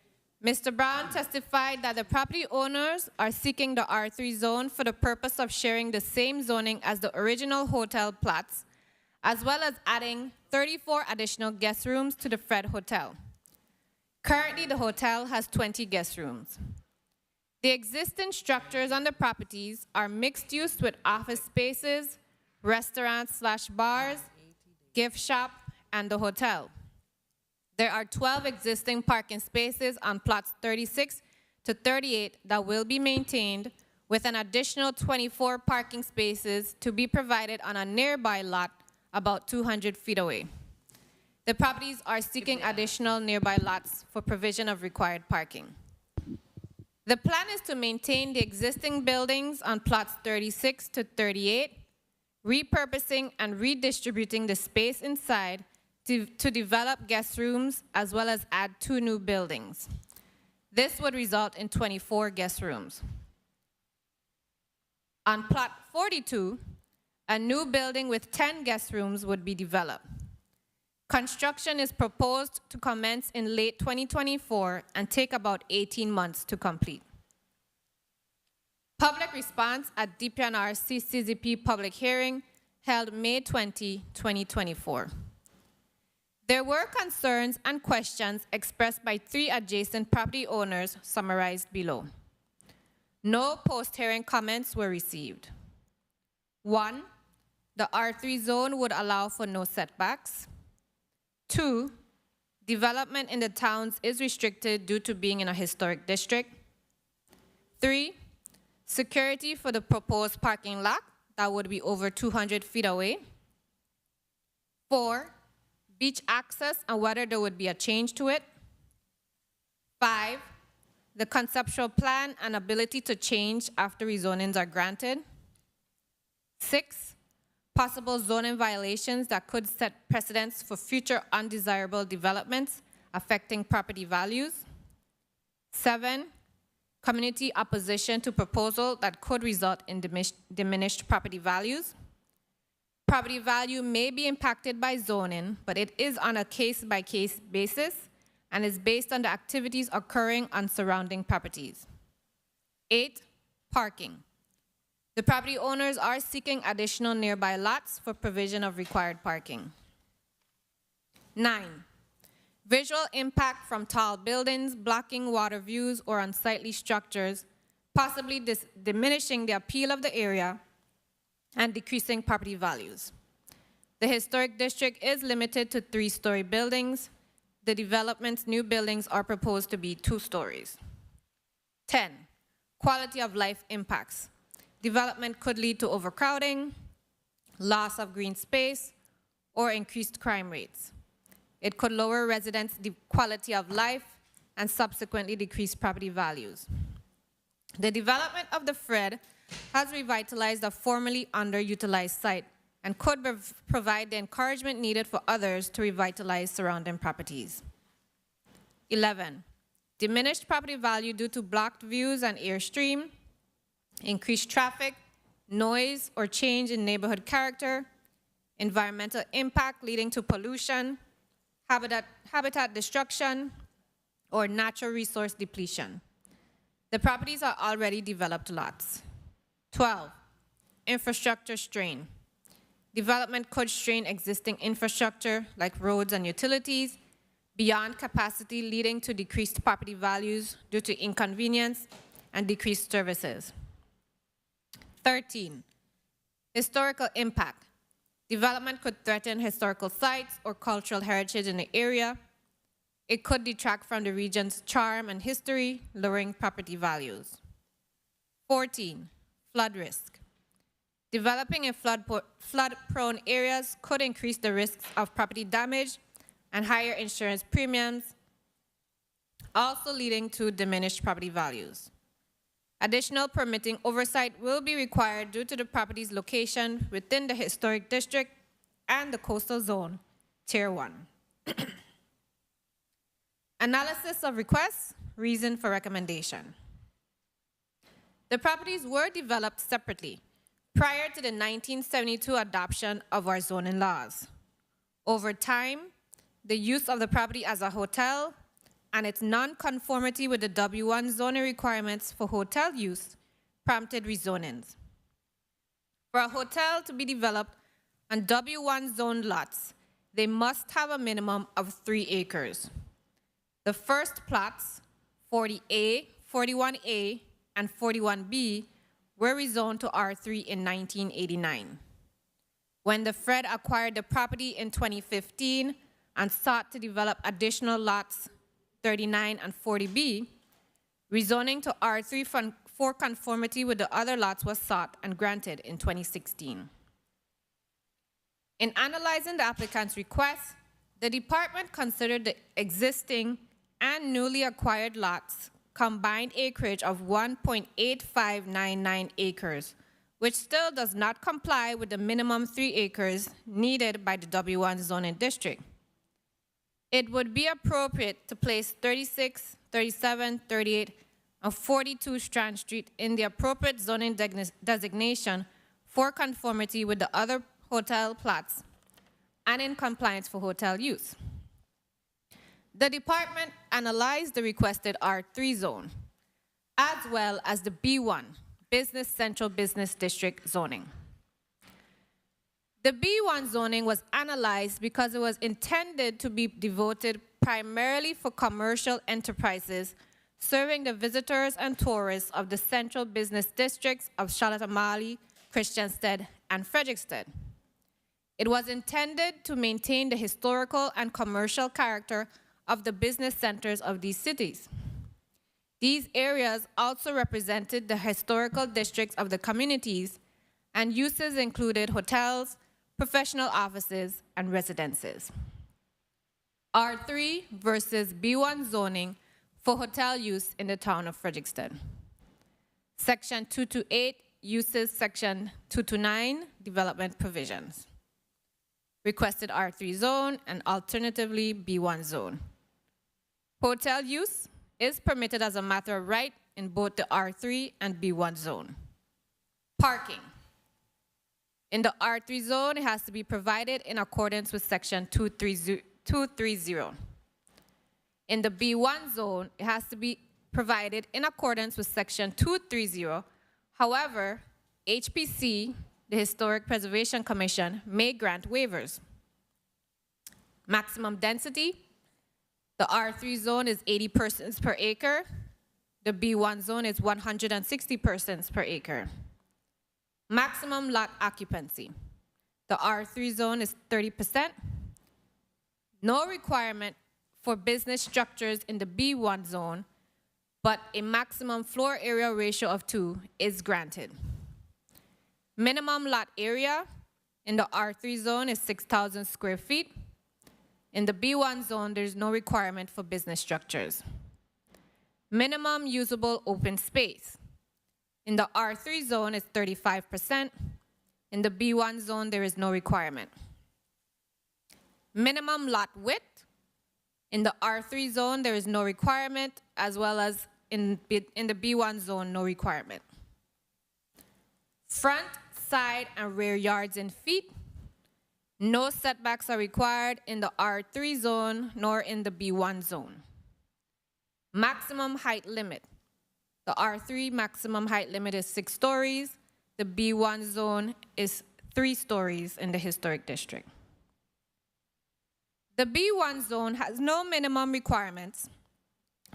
Mr. Browne testified that the property owners are seeking the R3 zone for the purpose of sharing the same zoning as the original hotel plots, as well as adding 34 additional guest rooms to the Fred Hotel. Currently, the hotel has 20 guest rooms. The existing structures on the properties are mixed use with office spaces, restaurants/bars, gift shop, and the hotel. There are 12 existing parking spaces on plots 36 to 38 that will be maintained, with an additional 24 parking spaces to be provided on a nearby lot about 200 feet away. The properties are seeking additional nearby lots for provision of required parking. The plan is to maintain the existing buildings on plots 36 to 38, repurposing and redistributing the space inside to develop guest rooms, as well as add 2 new buildings. This would result in 24 guest rooms. On plot 42, a new building with 10 guest rooms would be developed. Construction is proposed to commence in late 2024 and take about 18 months to complete. Public response at DPNR CCZP public hearing held May 20, 2024. There were concerns and questions expressed by 3 adjacent property owners summarized below. No post-hearing comments were received. 1, the R3 zone would allow for no setbacks. 2, development in the towns is restricted due to being in a historic district. 3, security for the proposed parking lot that would be over 200 feet away. 4, beach access and whether there would be a change to it. 5, the conceptual plan and ability to change after rezonings are granted. 6, possible zoning violations that could set precedents for future undesirable developments affecting property values. 7, community opposition to proposal that could result in diminished property values. Property value may be impacted by zoning, but it is on a case-by-case basis and is based on the activities occurring on surrounding properties. 8, parking. The property owners are seeking additional nearby lots for provision of required parking. 9, visual impact from tall buildings, blocking water views or unsightly structures, possibly diminishing the appeal of the area and decreasing property values. The historic district is limited to 3-story buildings. The development's new buildings are proposed to be 2 stories. 10, quality of life impacts. Development could lead to overcrowding, loss of green space, or increased crime rates. It could lower residents' quality of life and subsequently decrease property values. The development of the Fred has revitalized a formerly underutilized site and could provide the encouragement needed for others to revitalize surrounding properties. 11, diminished property value due to blocked views and airstream, increased traffic, noise, or change in neighborhood character, environmental impact leading to pollution, habitat destruction, or natural resource depletion. The properties are already developed lots. 12, infrastructure strain. Development could strain existing infrastructure like roads and utilities beyond capacity, leading to decreased property values due to inconvenience and decreased services. 13, historical impact. Development could threaten historical sites or cultural heritage in the area. It could detract from the region's charm and history, lowering property values. 14, flood risk. Developing in flood-prone areas could increase the risks of property damage and higher insurance premiums, also leading to diminished property values. Additional permitting oversight will be required due to the property's location within the historic district and the coastal zone, Tier 1. Analysis of requests, reason for recommendation. The properties were developed separately prior to the 1972 adoption of our zoning laws. Over time, the use of the property as a hotel and its non-conformity with the W1 zoning requirements for hotel use prompted rezonings. For a hotel to be developed on W1 zoned lots, they must have a minimum of 3 acres. The first plots, 40A, 41A, and 41B, were rezoned to R3 in 1989. When the Fred acquired the property in 2015 and sought to develop additional lots 39 and 40B, rezoning to R3 for conformity with the other lots was sought and granted in 2016. In analyzing the applicant's request, the department considered the existing and newly acquired lots combined acreage of 1.8599 acres, which still does not comply with the minimum 3 acres needed by the W1 zoning district. It would be appropriate to place 36, 37, 38, and 42 Strand Street in the appropriate zoning designation for conformity with the other hotel plots and in compliance for hotel use. The department analyzed the requested R3 zone, as well as the B1, Business Central Business District zoning. The B1 zoning was analyzed because it was intended to be devoted primarily for commercial enterprises serving the visitors and tourists of the central business districts of Charlotte-Amalie, Christiansted, and Frederiksted. It was intended to maintain the historical and commercial character of the business centers of these cities. These areas also represented the historical districts of the communities, and uses included hotels, professional offices, and residences. R3 versus B1 zoning for hotel use in the town of Frederiksted. Section 228 uses Section 229 development provisions. Requested R3 zone and alternatively B1 zone. Hotel use is permitted as a matter of right in both the R3 and B1 zone. Parking. In the R3 zone, it has to be provided in accordance with Section 230. In the B1 zone, it has to be provided in accordance with Section 230. However, HPC, the Historic Preservation Commission, may grant waivers. Maximum density. The R3 zone is 80 persons per acre. The B1 zone is 160 persons per acre. Maximum lot occupancy. The R3 zone is 30%. No requirement for business structures in the B1 zone, but a maximum floor area ratio of 2 is granted. Minimum lot area in the R3 zone is 6,000 square feet. In the B1 zone, there's no requirement for business structures. Minimum usable open space. In the R3 zone, it's 35%. In the B1 zone, there is no requirement. Minimum lot width. In the R3 zone, there is no requirement, as well as in the B1 zone, no requirement. Front, side, and rear yards in feet. No setbacks are required in the R3 zone nor in the B1 zone. Maximum height limit. The R3 maximum height limit is 6 stories. The B1 zone is 3 stories in the historic district. The B1 zone has no minimum requirements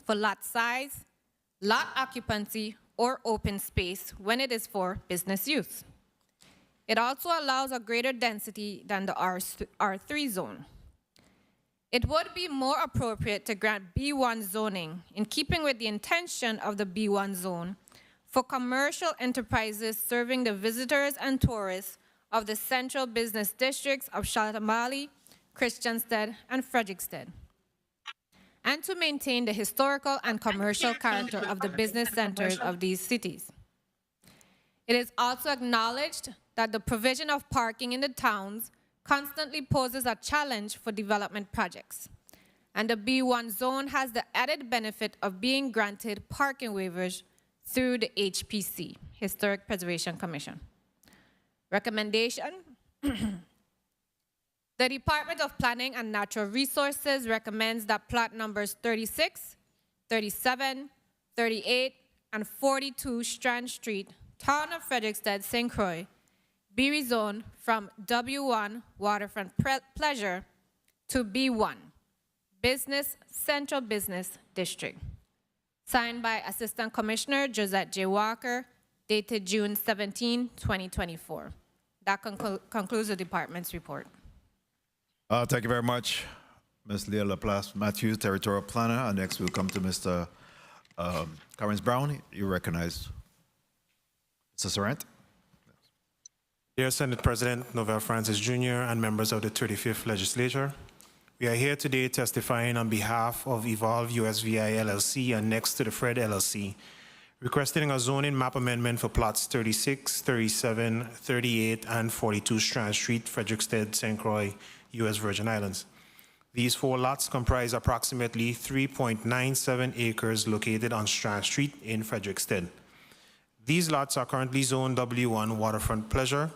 for lot size, lot occupancy, or open space when it is for business use. It also allows a greater density than the R3 zone. It would be more appropriate to grant B1 zoning in keeping with the intention of the B1 zone for commercial enterprises serving the visitors and tourists of the central business districts of Shatamali, Christiansted, and Frederiksted, and to maintain the historical and commercial character of the business centers of these cities. It is also acknowledged that the provision of parking in the towns constantly poses a challenge for development projects, and the B1 zone has the added benefit of being granted parking waivers through the HPC, Historic Preservation Commission. Recommendation. The Department of Planning and Natural Resources recommends that plot numbers 36, 37, 38, and 42 Strand Street, Town of Frederiksted, St. Croix, be rezoned from W1 Waterfront-Pleasure to B1, Business Central Business District. Signed by Assistant Commissioner Josette J. Walker, dated June 17, 2024. That concludes the department's report. Thank you very much, Ms. Leia LaPlace-Matthew, Territorial Planner. And next we'll come to Mr. Clarence Browne. You recognize Mr. Sirri. Dear Senate President Novell Francis Jr. and members of the 35th Legislature, we are here today testifying on behalf of Evolve USVI LLC and Next to the Fred LLC, requesting a zoning map amendment for plots 36, 37, 38, and 42 Strand Street, Frederiksted, St. Croix, U.S. Virgin Islands. These 4 lots comprise approximately 3.97 acres located on Strand Street in Frederiksted. These lots are currently zoned W1 Waterfront-Pleasure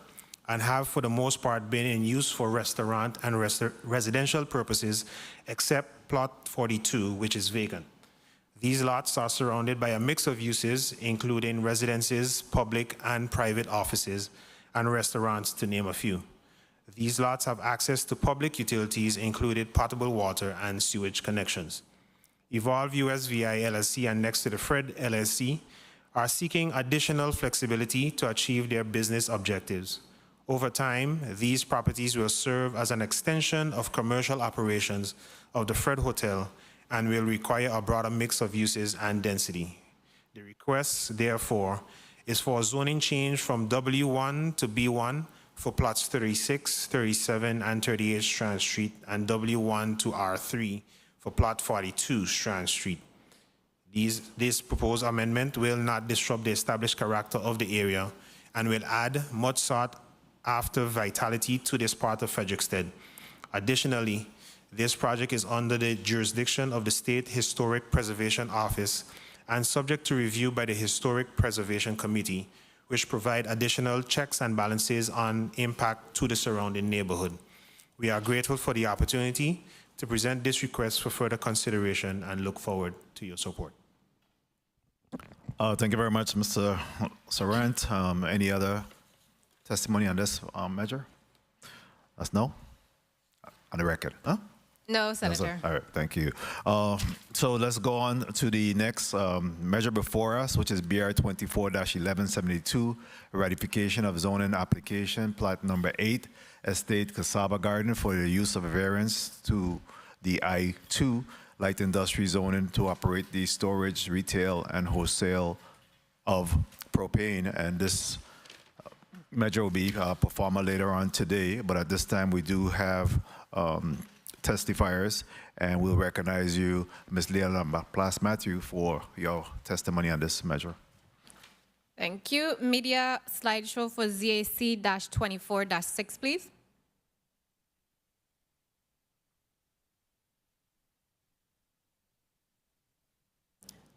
and have for the most part been in use for restaurant and residential purposes, except plot 42, which is vacant. These lots are surrounded by a mix of uses, including residences, public and private offices, and restaurants, to name a few. These lots have access to public utilities, including potable water and sewage connections. Evolve USVI LLC and Next to the Fred LLC are seeking additional flexibility to achieve their business objectives. Over time, these properties will serve as an extension of commercial operations of the Fred Hotel and will require a broader mix of uses and density. The request, therefore, is for a zoning change from W1 to B1 for plots 36, 37, and 38 Strand Street, and W1 to R3 for plot 42 Strand Street. This proposed amendment will not disrupt the established character of the area and will add much sought after vitality to this part of Frederiksted. Additionally, this project is under the jurisdiction of the State Historic Preservation Office and subject to review by the Historic Preservation Committee, which provide additional checks and balances on impact to the surrounding neighborhood. We are grateful for the opportunity to present this request for further consideration and look forward to your support. Thank you very much, Mr. Sirri. Any other testimony on this measure? That's no? On the record, huh? No, Senator. All right, thank you. So let's go on to the next measure before us, which is BR 24-1172, ratification of zoning application, plot number 8, Estate Cassava Garden for the use of a variance to the I-2 light industry zoning to operate the storage, retail, and wholesale of propane. And this measure will be performed later on today, but at this time we do have testifiers, and we'll recognize you, Ms. Leia LaPlace-Matthew, for your testimony on this measure. Thank you. Media slideshow for ZAC-24-6, please.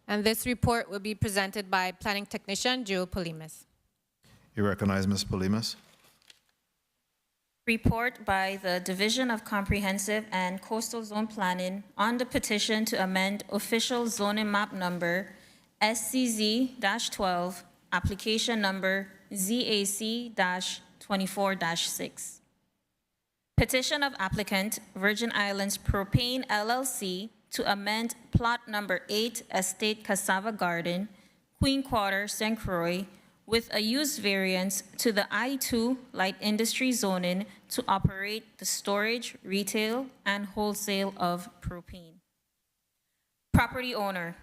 And this report will be presented by Planning Technician Joe Polimas. You recognize Ms. Polimas? Report by the Division of Comprehensive and Coastal Zone Planning on the petition to amend official zoning map number SCZ-12, application number ZAC-24-6. Petition of applicant, Virgin Islands Propane LLC, to amend plot number 8, Estate Cassava Garden, Queen Quarter, St. Croix, with a use variance to the I-2 light industry zoning to operate the storage, retail, and wholesale of propane. Property owner,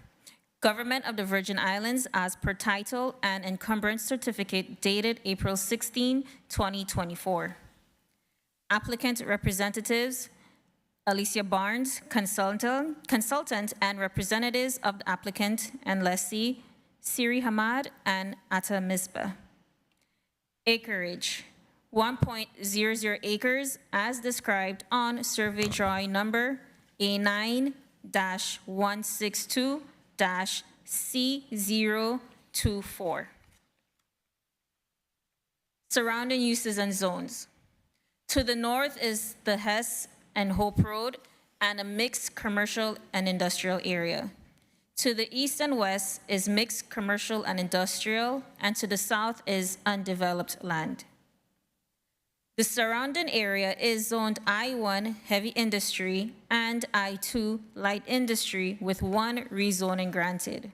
Government of the Virgin Islands as per title and encumbrance certificate dated April 16, 2024. Applicant representatives, Alicia Barnes, consultant and representatives of the applicant and lessee, Sirri, Hamad, and Atta Misbah. Acreage, 1.00 acres as described on survey drawing number A9-162-C024. Surrounding uses and zones. To the north is the Hess and Hope Road and a mixed commercial and industrial area. To the east and west is mixed commercial and industrial, and to the south is undeveloped land. The surrounding area is zoned I-1 heavy industry and I-2 light industry with one rezoning granted.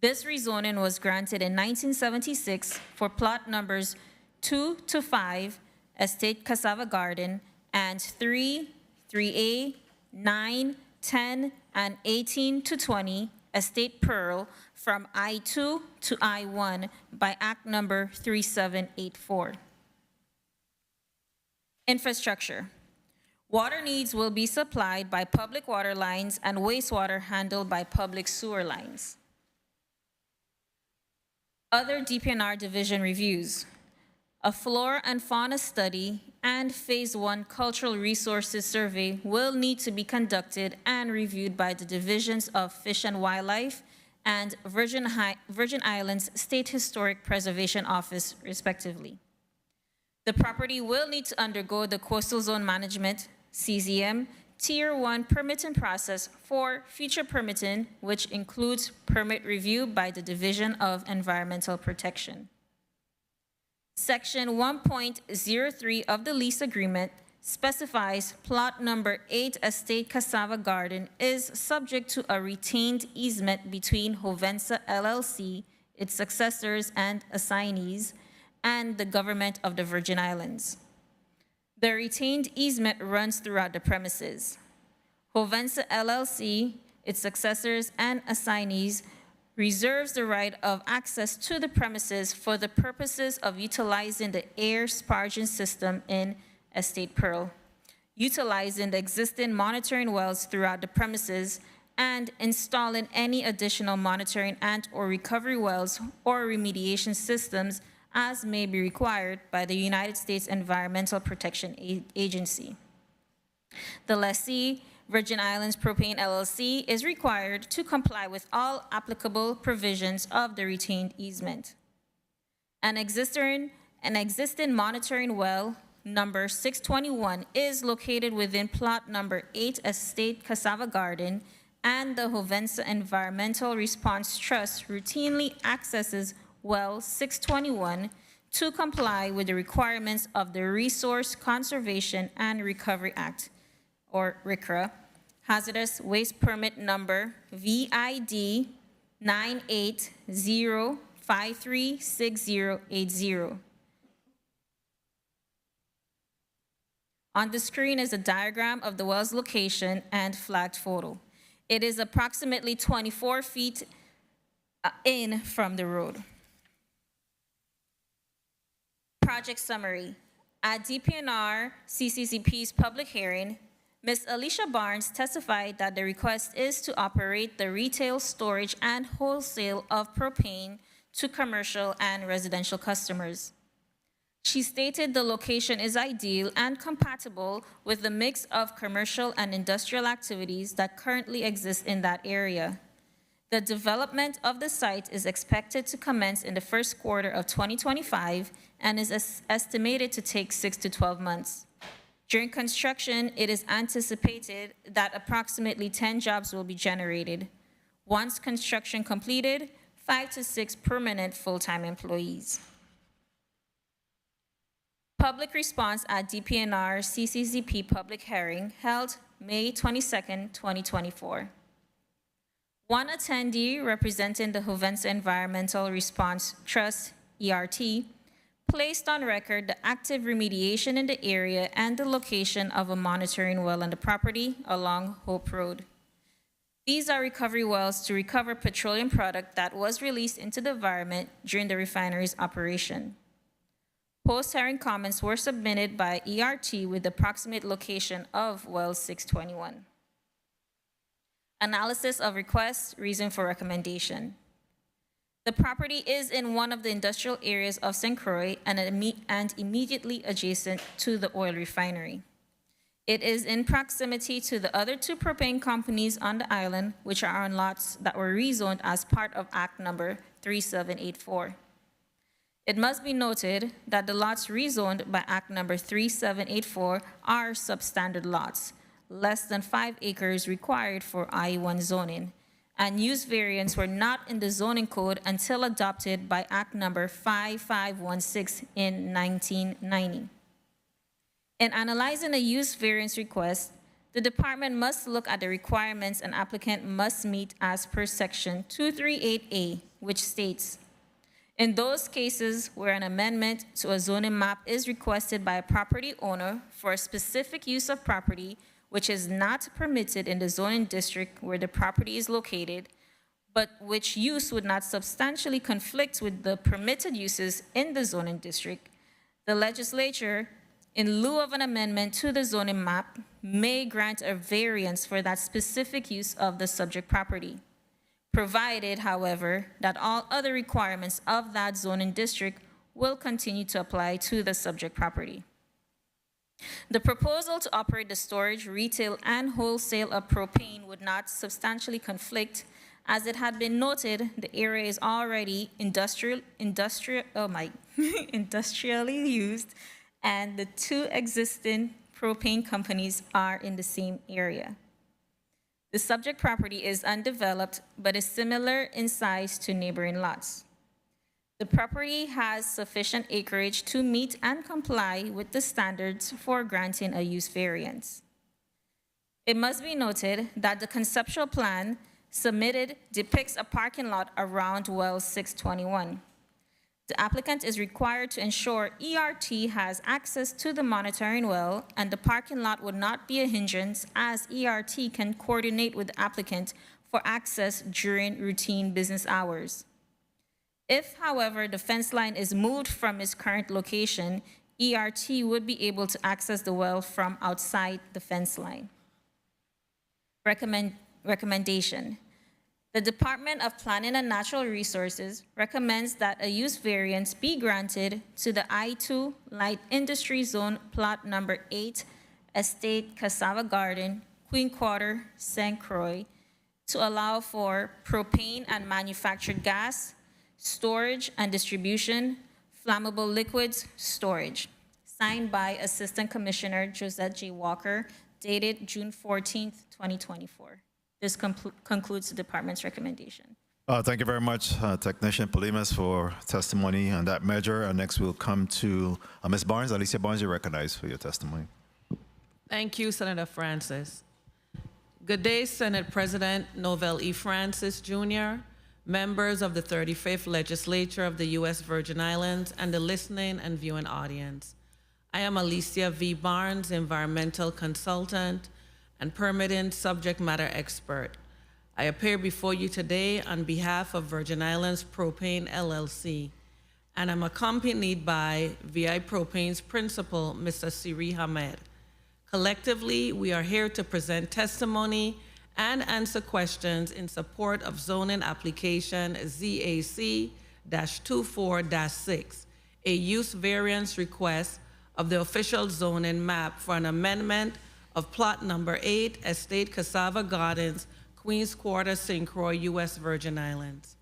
This rezoning was granted in 1976 for plot numbers 2 to 5, Estate Cassava Garden, and 3, 3A, 9, 10, and 18 to 20, Estate Pearl, from I-2 to I-1 by Act number 3784. Infrastructure. Water needs will be supplied by public water lines and wastewater handled by public sewer lines. Other DPNR division reviews. A flora and fauna study and Phase 1 cultural resources survey will need to be conducted and reviewed by the Divisions of Fish and Wildlife and Virgin Islands State Historic Preservation Office, respectively. The property will need to undergo the Coastal Zone Management, CZM, Tier 1 permitting process for future permitting, which includes permit review by the Division of Environmental Protection. Section 1.03 of the lease agreement specifies plot number 8 Estate Cassava Garden is subject to a retained easement between Hovensa LLC, its successors and assignees, and the Government of the Virgin Islands. The retained easement runs throughout the premises. Hovensa LLC, its successors and assignees, reserves the right of access to the premises for the purposes of utilizing the air sparging system in Estate Pearl, utilizing the existing monitoring wells throughout the premises, and installing any additional monitoring and/or recovery wells or remediation systems as may be required by the United States Environmental Protection Agency. The lessee, Virgin Islands Propane LLC, is required to comply with all applicable provisions of the retained easement. An existing monitoring well, number 621, is located within plot number 8 Estate Cassava Garden, and the Hovensa Environmental Response Trust routinely accesses well 621 to comply with the requirements of the Resource Conservation and Recovery Act, or RCRA, hazardous waste permit number VID 980536080. On the screen is a diagram of the well's location and flagged photo. It is approximately 24 feet in from the road. Project summary. At DPNR CCCP's public hearing, Ms. Alicia Barnes testified that the request is to operate the retail, storage, and wholesale of propane to commercial and residential customers. She stated the location is ideal and compatible with the mix of commercial and industrial activities that currently exist in that area. The development of the site is expected to commence in the first quarter of 2025 and is estimated to take 6 to 12 months. During construction, it is anticipated that approximately 10 jobs will be generated. Once construction completed, 5 to 6 permanent full-time employees. Public response at DPNR CCZP public hearing held May 22, 2024. One attendee representing the Juventus Environmental Response Trust, ERT, placed on record the active remediation in the area and the location of a monitoring well on the property along Hope Road. These are recovery wells to recover petroleum product that was released into the environment during the refinery's operation. Post-hearing comments were submitted by ERT with the approximate location of well 621. Analysis of request, reason for recommendation. The property is in one of the industrial areas of St. Croix and immediately adjacent to the oil refinery. It is in proximity to the other 2 propane companies on the island, which are on lots that were rezoned as part of Act Number 3784. It must be noted that the lots rezoned by Act Number 3784 are substandard lots, less than 5 acres required for I-1 zoning, and use variants were not in the zoning code until adopted by Act Number 5516 in 1990. In analyzing a use variance request, the department must look at the requirements an applicant must meet as per Section 238A, which states, in those cases where an amendment to a zoning map is requested by a property owner for a specific use of property which is not permitted in the zoning district where the property is located, but which use would not substantially conflict with the permitted uses in the zoning district, the legislature, in lieu of an amendment to the zoning map, may grant a variance for that specific use of the subject property, provided, however, that all other requirements of that zoning district will continue to apply to the subject property. The proposal to operate the storage, retail, and wholesale of propane would not substantially conflict, as it had been noted the area is already industrially used, and the 2 existing propane companies are in the same area. The subject property is undeveloped, but is similar in size to neighboring lots. The property has sufficient acreage to meet and comply with the standards for granting a use variance. It must be noted that the conceptual plan submitted depicts a parking lot around well 621. The applicant is required to ensure ERT has access to the monitoring well, and the parking lot would not be a hindrance, as ERT can coordinate with the applicant for access during routine business hours. If, however, the fence line is moved from its current location, ERT would be able to access the well from outside the fence line. Recommendation. The Department of Planning and Natural Resources recommends that a use variance be granted to the I-2 Light Industry Zone Plot Number 8, Estate Cassava Garden, Queen Quarter, St. Croix, to allow for propane and manufactured gas, storage and distribution, flammable liquids, storage. Signed by Assistant Commissioner Josette J. Walker, dated June 14th, 2024. This concludes the department's recommendation. Thank you very much, Technician Polimas, for testimony on that measure. Next, we'll come to Ms. Barnes. Alicia Barnes, you're recognized for your testimony. Thank you, Senator Francis. Good day, Senate President Novell E. Francis, Jr., members of the 35th Legislature of the U.S. Virgin Islands, and the listening and viewing audience. I am Alicia V. Barnes, environmental consultant and permitting subject matter expert. I appear before you today on behalf of Virgin Islands Propane LLC, and I'm accompanied by VI Propane's principal, Mr. Sirri Hamad. Collectively, we are here to present testimony and answer questions in support of zoning application ZAC 24-6, a use variance request of the official zoning map for an amendment of plot number 8, Estate Cassava Gardens, Queens Quarter, St. Croix, U.S. Virgin Islands.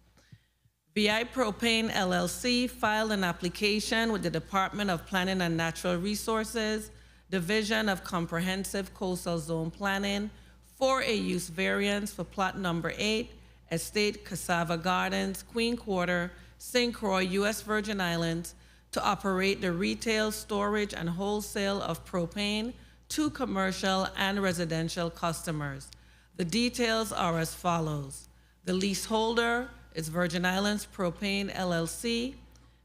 VI Propane LLC filed an application with the Department of Planning and Natural Resources, Division of Comprehensive Coastal Zone Planning, for a use variance for plot number 8, Estate Cassava Gardens, Queen Quarter, St. Croix, U.S. Virgin Islands, to operate the retail, storage, and wholesale of propane to commercial and residential customers. The details are as follows. The leaseholder is Virgin Islands Propane LLC.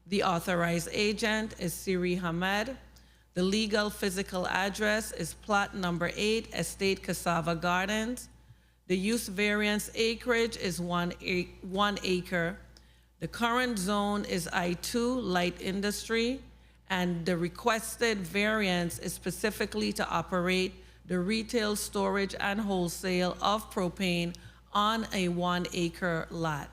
The authorized agent is Sirri Hamad. The legal physical address is plot number 8, Estate Cassava Gardens. The use variance acreage is 1 acre. The current zone is I2, light industry, and the requested variance is specifically to operate the retail, storage, and wholesale of propane on a 1 acre lot.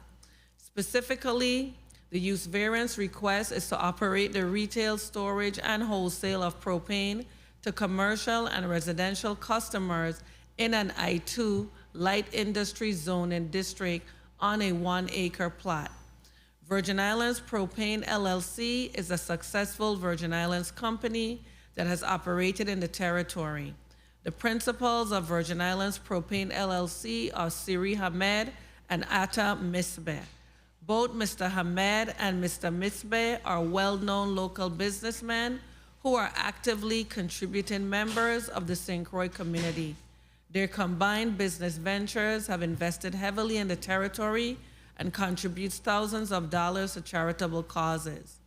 Specifically, the use variance request is to operate the retail, storage, and wholesale of propane to commercial and residential customers in an I2 light industry zoning district on a 1 acre plot. Virgin Islands Propane LLC is a successful Virgin Islands company that has operated in the territory. The principals of Virgin Islands Propane LLC are Sirri Hamad and Atta Misbeh. Both Mr. Hamad and Mr. Misbeh are well-known local businessmen who are actively contributing members of the St. Croix community. Their combined business ventures have invested heavily in the territory and contributes thousands of dollars to charitable causes.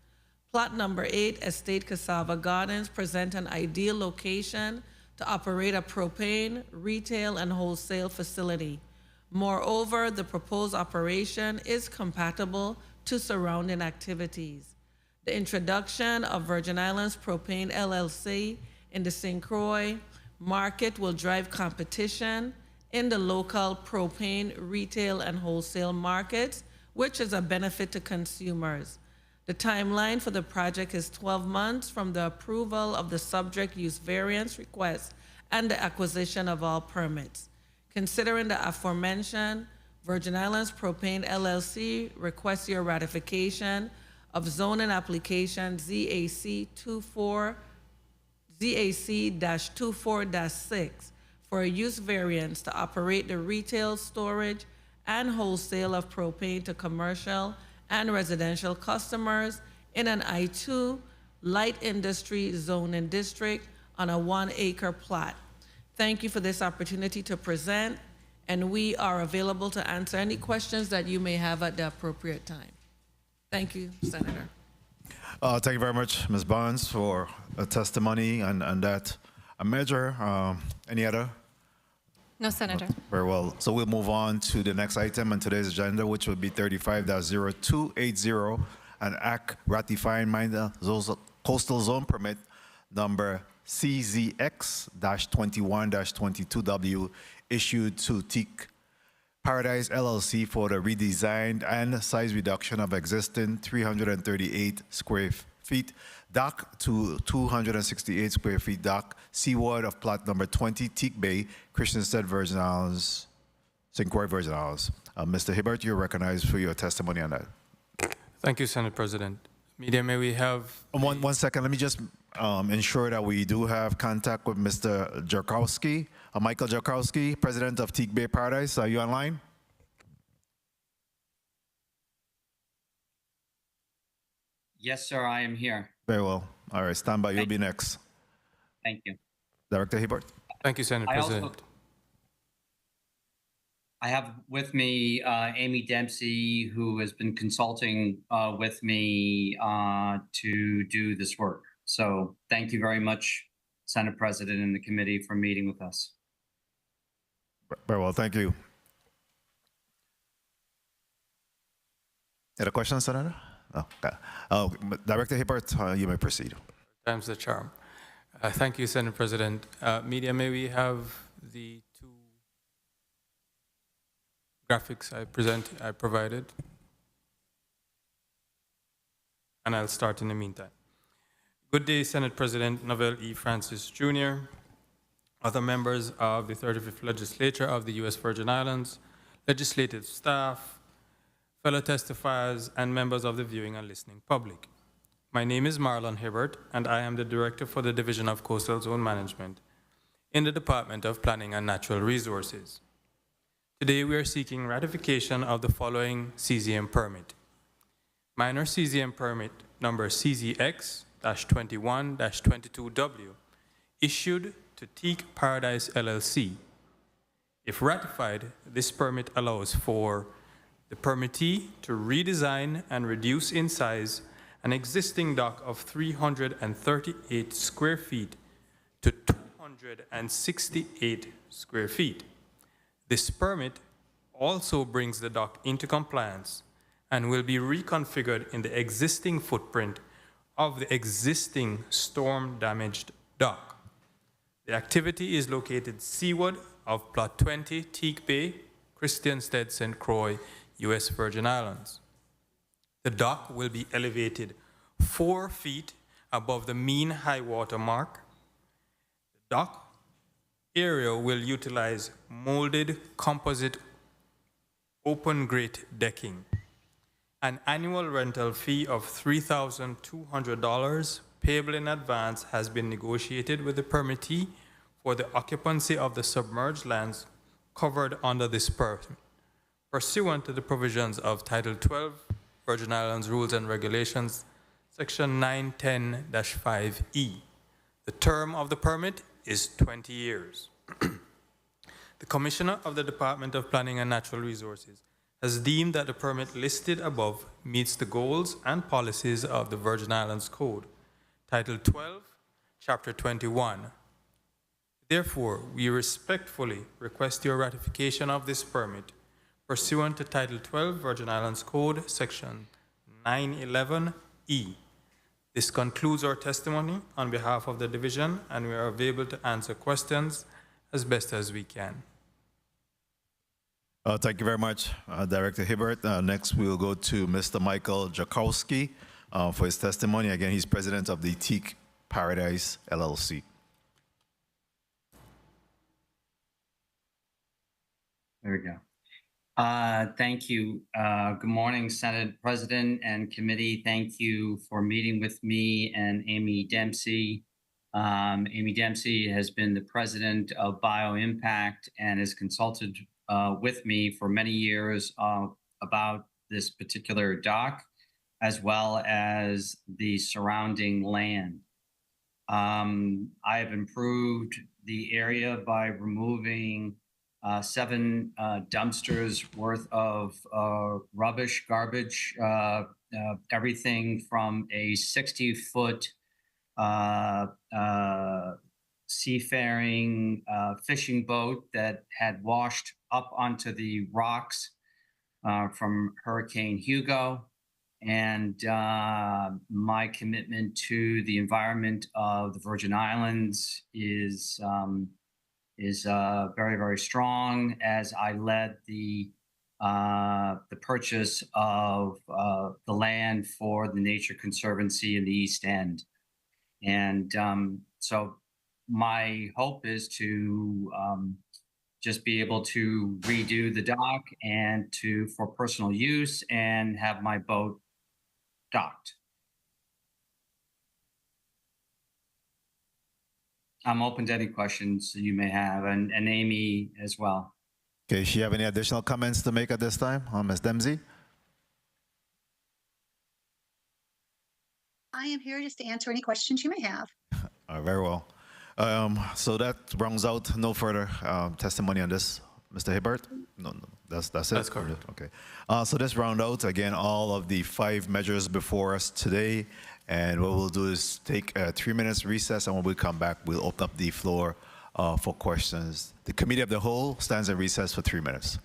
Plot number 8, Estate Cassava Gardens, present an ideal location to operate a propane, retail, and wholesale facility. Moreover, the proposed operation is compatible to surrounding activities. The introduction of Virgin Islands Propane LLC in the St. Croix market will drive competition in the local propane, retail, and wholesale markets, which is a benefit to consumers. The timeline for the project is 12 months from the approval of the subject use variance request and the acquisition of all permits. Considering the aforementioned, Virgin Islands Propane LLC requests your ratification of zoning application ZAC-24-6 for a use variance to operate the retail, storage, and wholesale of propane to commercial and residential customers in an I2 light industry zoning district on a 1 acre plot. Thank you for this opportunity to present, and we are available to answer any questions that you may have at the appropriate time. Thank you, Senator. Thank you very much, Ms. Barnes, for a testimony and that measure. Any other? No, Senator. Very well. So we'll move on to the next item on today's agenda, which will be 35-0280, an act ratifying minor coastal zone permit number CZX-21-22W issued to Teague Paradise LLC for the redesigned and size reduction of existing 338 square feet dock to 268 square feet dock seaward of plot number 20 Teague Bay, Christiansted, Virgin Islands, St. Croix, Virgin Islands. Mr. Hibbert, you're recognized for your testimony on that. Thank you, Senate President. Media, may we have... One second, let me just ensure that we do have contact with Mr. Jarkowski, Michael Jarkowski, President of Teague Bay Paradise. Are you online? Yes, sir, I am here. Very well. All right, stand by. You'll be next. Thank you. Director Hibbert. Thank you, Senate President. I have with me Amy Dempsey, who has been consulting with me to do this work. So thank you very much, Senate President and the committee, for meeting with us. Very well, thank you. Any questions, Senator? Oh, okay. Director Hibbert, you may proceed. Time's the charm. Thank you, Senate President. Media, may we have the two graphics I provided? and I'll start in the meantime. Good day, Senate President Novell E. Francis Jr., other members of the 35th Legislature of the U.S. Virgin Islands, legislative staff, fellow testifiers, and members of the viewing and listening public. My name is Marlon Hibbert, and I am the Director for the Division of Coastal Zone Management in the Department of Planning and Natural Resources. Today, we are seeking ratification of the following CZM permit. Minor CZM permit number CZX-21-22W, issued to Teague Paradise LLC. If ratified, this permit allows for the permittee to redesign and reduce in size an existing dock of 338 square feet to 268 square feet. This permit also brings the dock into compliance and will be reconfigured in the existing footprint of the existing storm-damaged dock. The activity is located seaward of Plot 20, Teague Bay, Christiansted, St. Croix, U.S. Virgin Islands. The dock will be elevated 4 feet above the mean high water mark. The dock area will utilize molded composite open grate decking. An annual rental fee of $3,200 payable in advance has been negotiated with the permittee for the occupancy of the submerged lands covered under this permit, pursuant to the provisions of Title 12, Virgin Islands Rules and Regulations, Section 910-5E. The term of the permit is 20 years. The Commissioner of the Department of Planning and Natural Resources has deemed that the permit listed above meets the goals and policies of the Virgin Islands Code, Title 12, Chapter 21. Therefore, we respectfully request your ratification of this permit pursuant to Title 12, Virgin Islands Code, Section 911E. This concludes our testimony on behalf of the division, and we are available to answer questions as best as we can. Thank you very much, Director Hibbert. Next, we'll go to Mr. Michael Jakowski for his testimony. Again, he's president of the Teague Paradise LLC. There we go. Thank you. Good morning, Senate President and committee. Thank you for meeting with me and Amy Dempsey. Amy Dempsey has been the president of BioImpact and has consulted with me for many years about this particular dock, as well as the surrounding land. I have improved the area by removing 7 dumpsters worth of rubbish, garbage, everything from a 60-foot seafaring fishing boat that had washed up onto the rocks from Hurricane Hugo. And my commitment to the environment of the Virgin Islands is very, very strong, as I led the purchase of the land for the Nature Conservancy in the East End. And so my hope is to just be able to redo the dock and for personal use and have my boat docked. I'm open to any questions you may have, and Amy as well. Okay, does she have any additional comments to make at this time, Ms. Dempsey? I am here just to answer any questions you may have. Very well. So that rounds out no further testimony on this, Mr. Hibbert? No, that's it? That's correct. Okay. So let's round out, again, all of the 5 measures before us today. And what we'll do is take a 3 minutes recess, and when we come back, we'll open up the floor for questions. The Committee of the Whole stands in recess for 3 minutes.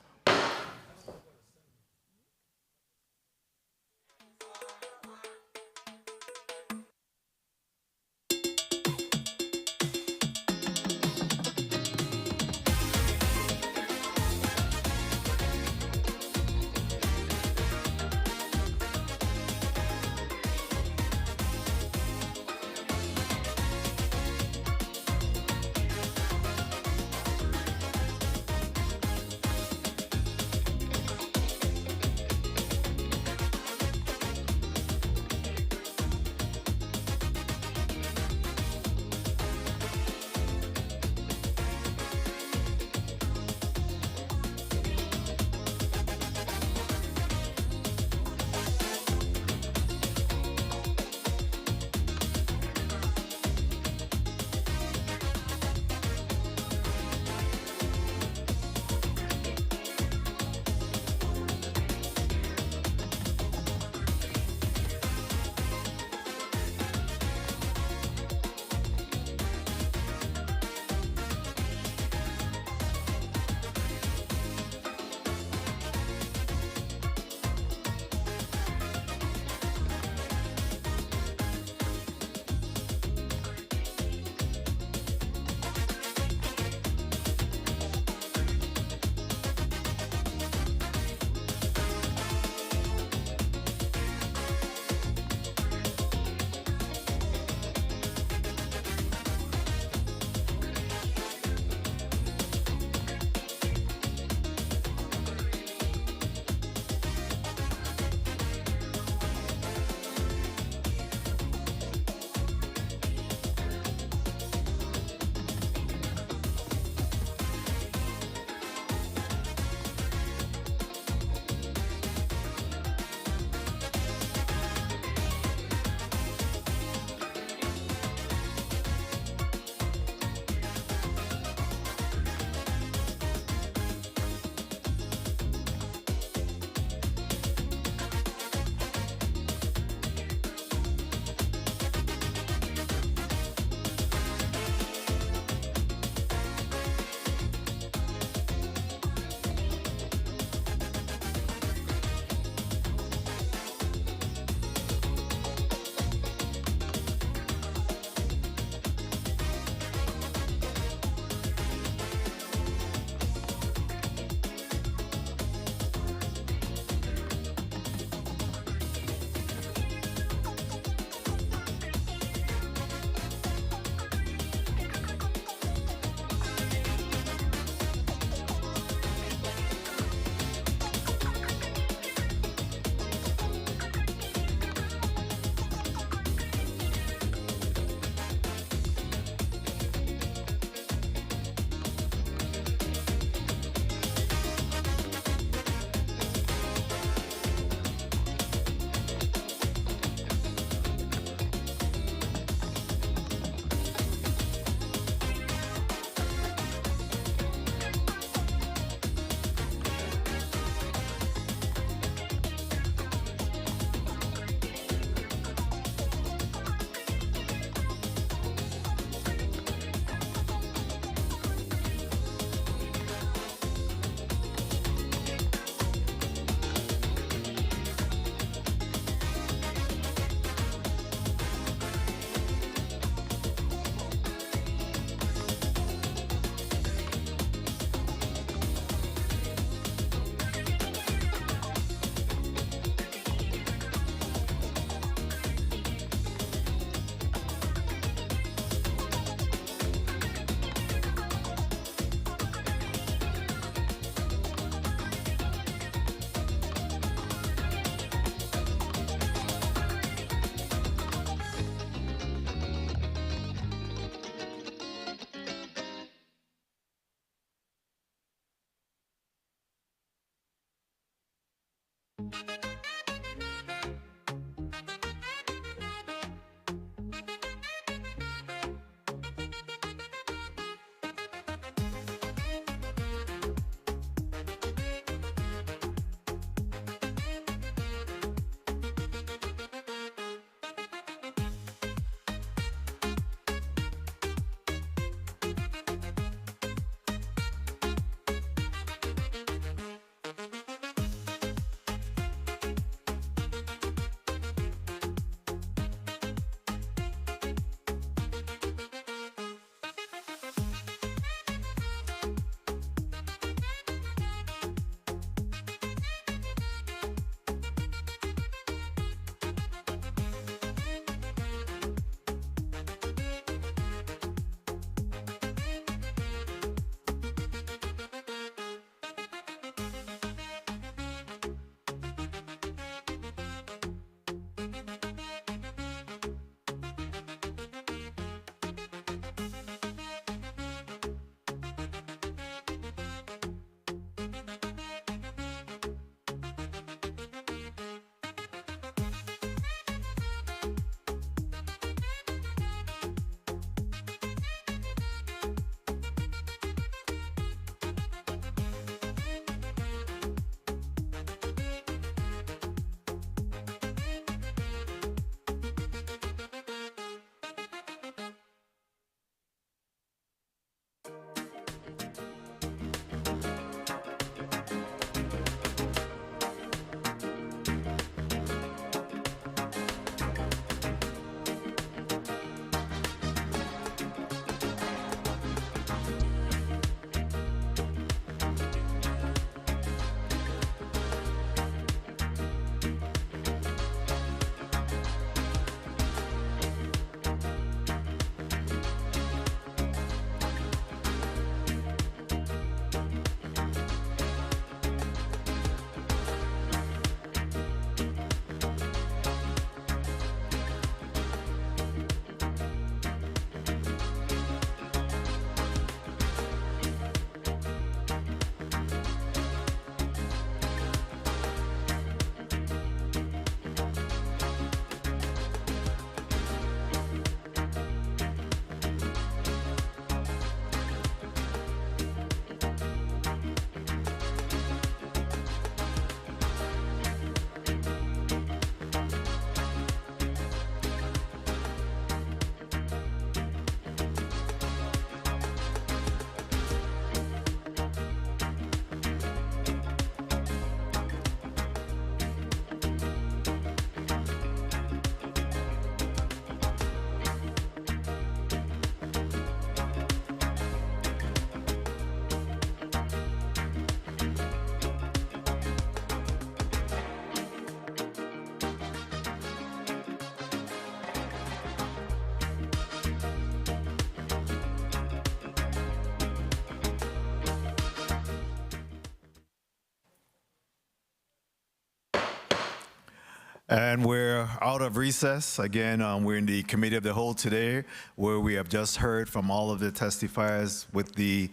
And we're out of recess. Again, we're in the committee of the whole today, where we have just heard from all of the testifiers with the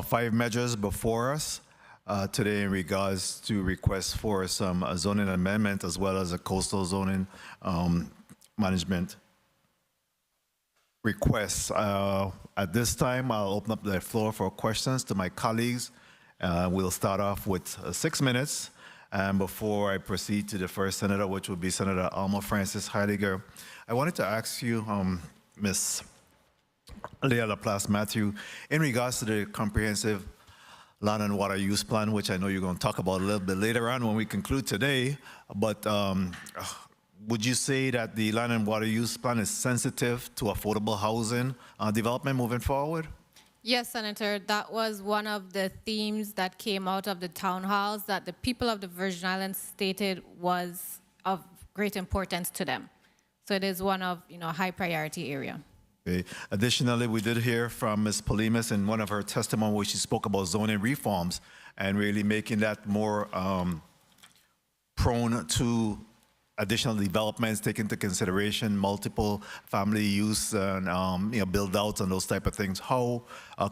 5 measures before us today in regards to requests for some zoning amendment as well as a coastal zoning management requests. At this time, I'll open up the floor for questions to my colleagues. We'll start off with 6 minutes. And before I proceed to the first senator, which will be Senator Alma Francis Heidegger, I wanted to ask you, Ms. Leia LaPlace-Matthew, in regards to the comprehensive land and water use plan, which I know you're going to talk about a little bit later on when we conclude today, but would you say that the land and water use plan is sensitive to affordable housing development moving forward? Yes, Senator, that was one of the themes that came out of the town halls that the people of the Virgin Islands stated was of great importance to them. So it is one of, high priority area. Okay. Additionally, we did hear from Ms. Polimas in one of her testimony where she spoke about zoning reforms and really making that more prone to additional developments, take into consideration multiple family use and build outs and those type of things. How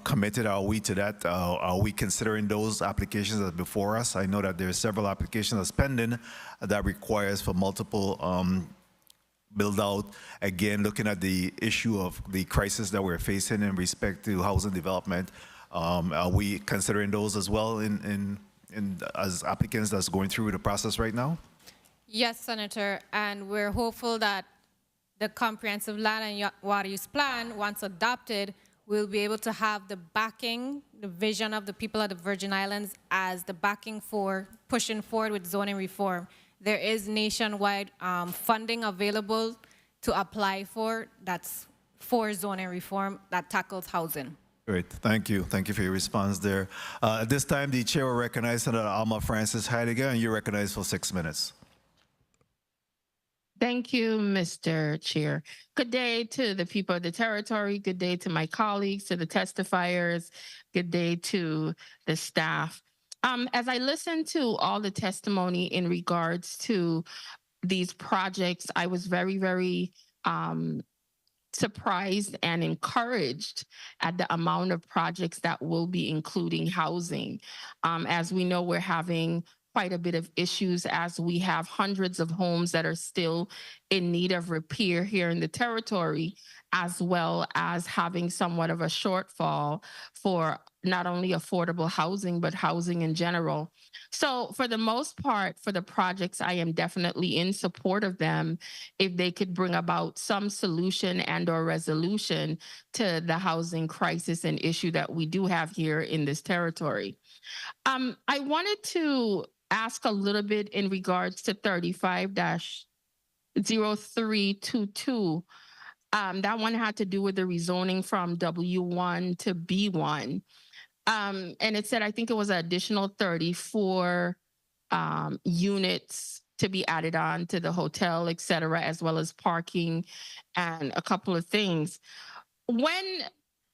committed are we to that? Are we considering those applications that are before us? I know that there are several applications that's pending that requires for multiple build out. Again, looking at the issue of the crisis that we're facing in respect to housing development, are we considering those as well as applicants that's going through the process right now? Yes, Senator, and we're hopeful that the comprehensive land and water use plan, once adopted, will be able to have the backing, the vision of the people of the Virgin Islands as the backing for pushing forward with zoning reform. There is nationwide funding available to apply for, that's for zoning reform that tackles housing. Great, thank you. Thank you for your response there. At this time, the chair will recognize Senator Alma Francis Heidegger, and you're recognized for 6 minutes. Thank you, Mr. Chair. Good day to the people of the territory. Good day to my colleagues, to the testifiers. Good day to the staff. As I listened to all the testimony in regards to these projects, I was very, very surprised and encouraged at the amount of projects that will be including housing. As we know, we're having quite a bit of issues as we have hundreds of homes that are still in need of repair here in the territory, as well as having somewhat of a shortfall for not only affordable housing, but housing in general. So for the most part, for the projects, I am definitely in support of them if they could bring about some solution and or resolution to the housing crisis and issue that we do have here in this territory. I wanted to ask a little bit in regards to 35-0322. That one had to do with the rezoning from W1 to B1. And it said, I think it was an additional 34 units to be added on to the hotel, et cetera, as well as parking and a couple of things. When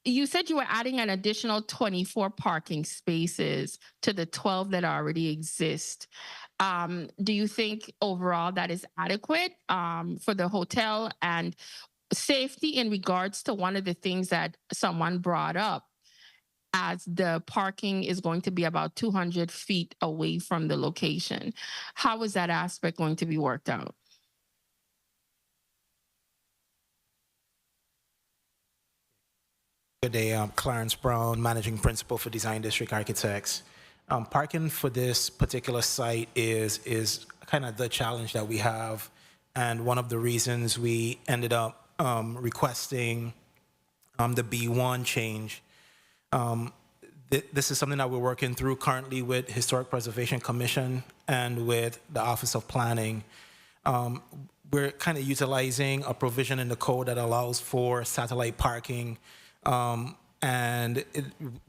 you said you were adding an additional 24 parking spaces to the 12 that already exist. Do you think overall that is adequate for the hotel and safety in regards to one of the things that someone brought up, as the parking is going to be about 200 feet away from the location? How is that aspect going to be worked out? Good day, Clarence Browne, Managing Principal for Design District Architects. Parking for this particular site is kind of the challenge that we have, and one of the reasons we ended up requesting the B1 change. This is something that we're working through currently with Historic Preservation Commission and with the Office of Planning. We're kind of utilizing a provision in the code that allows for satellite parking. And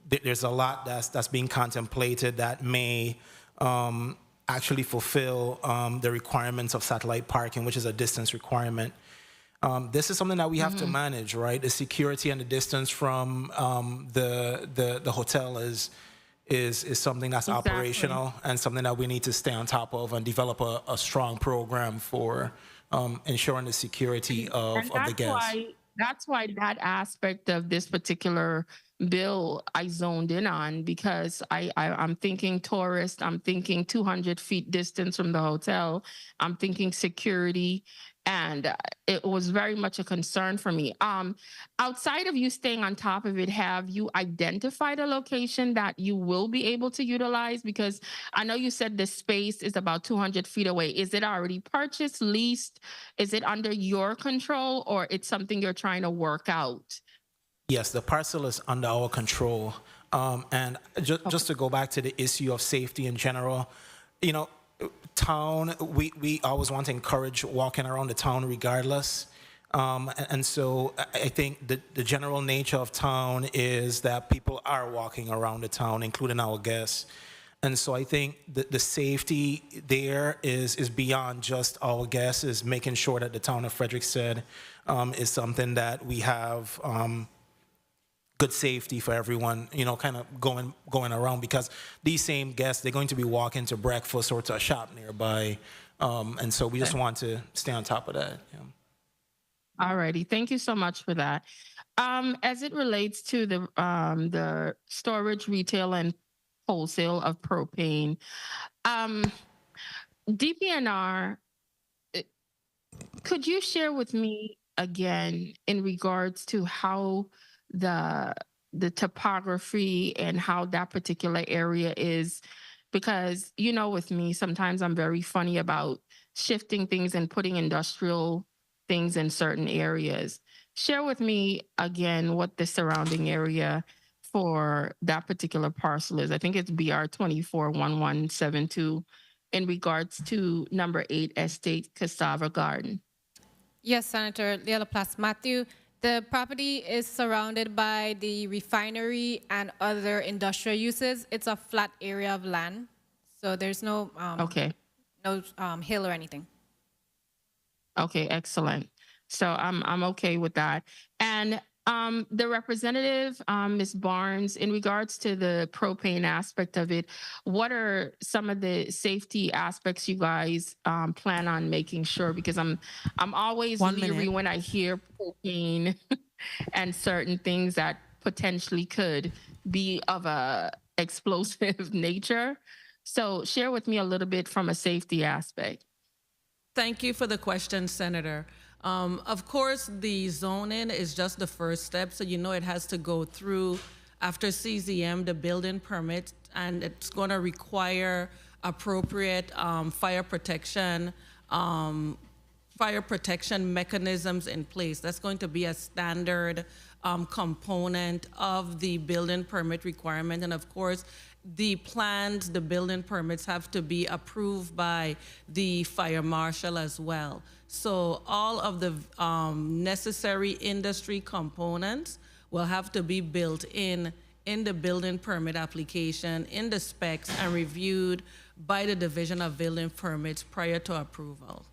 there's a lot that's being contemplated that may actually fulfill the requirements of satellite parking, which is a distance requirement. This is something that we have to manage, right? The security and the distance from the hotel is is something that's operational and something that we need to stay on top of and develop a strong program for ensuring the security of the guests. That's why that aspect of this particular bill I zoned in on, because I'm thinking tourist, I'm thinking 200 feet distance from the hotel, I'm thinking security, and it was very much a concern for me. Outside of you staying on top of it, have you identified a location that you will be able to utilize? Because I know you said the space is about 200 feet away. Is it already purchased, leased? Is it under your control, or it's something you're trying to work out? Yes, the parcel is under our control. And just to go back to the issue of safety in general, you know, town, we always want to encourage walking around the town regardless. And so I think the general nature of town is that people are walking around the town, including our guests. And so I think the safety there is beyond just our guests, is making sure that the town of Frederiksted is something that we have good safety for everyone, you know, kind of going around, because these same guests, they're going to be walking to breakfast or to a shop nearby. And so we just want to stay on top of that. Yeah. All righty. Thank you so much for that. As it relates to the storage, retail, and wholesale of propane, DPNR, could you share with me again in regards to how the topography and how that particular area is? Because, you know, with me, sometimes I'm very funny about shifting things and putting industrial things in certain areas. Share with me again what the surrounding area for that particular parcel is. I think it's BR 241172 in regards to number 8 Estate Cassava Garden. Yes, Senator LaPlace-Matthew. The property is surrounded by the refinery and other industrial uses. It's a flat area of land, so there's no hill or anything. Okay, excellent. So I'm okay with that. And the representative, Ms. Barnes, in regards to the propane aspect of it, what are some of the safety aspects you guys plan on making sure? Because I'm always leery when I hear propane and certain things that potentially could be of a explosive nature. So share with me a little bit from a safety aspect. Thank you for the question, Senator. Of course, the zoning is just the first step, so you know it has to go through, after CZM, the building permit, and it's going to require appropriate fire protection mechanisms in place. That's going to be a standard component of the building permit requirement. And of course, the plans, the building permits have to be approved by the fire marshal as well. So all of the necessary industry components will have to be built in the building permit application, in the specs, and reviewed by the Division of Building Permits prior to approval.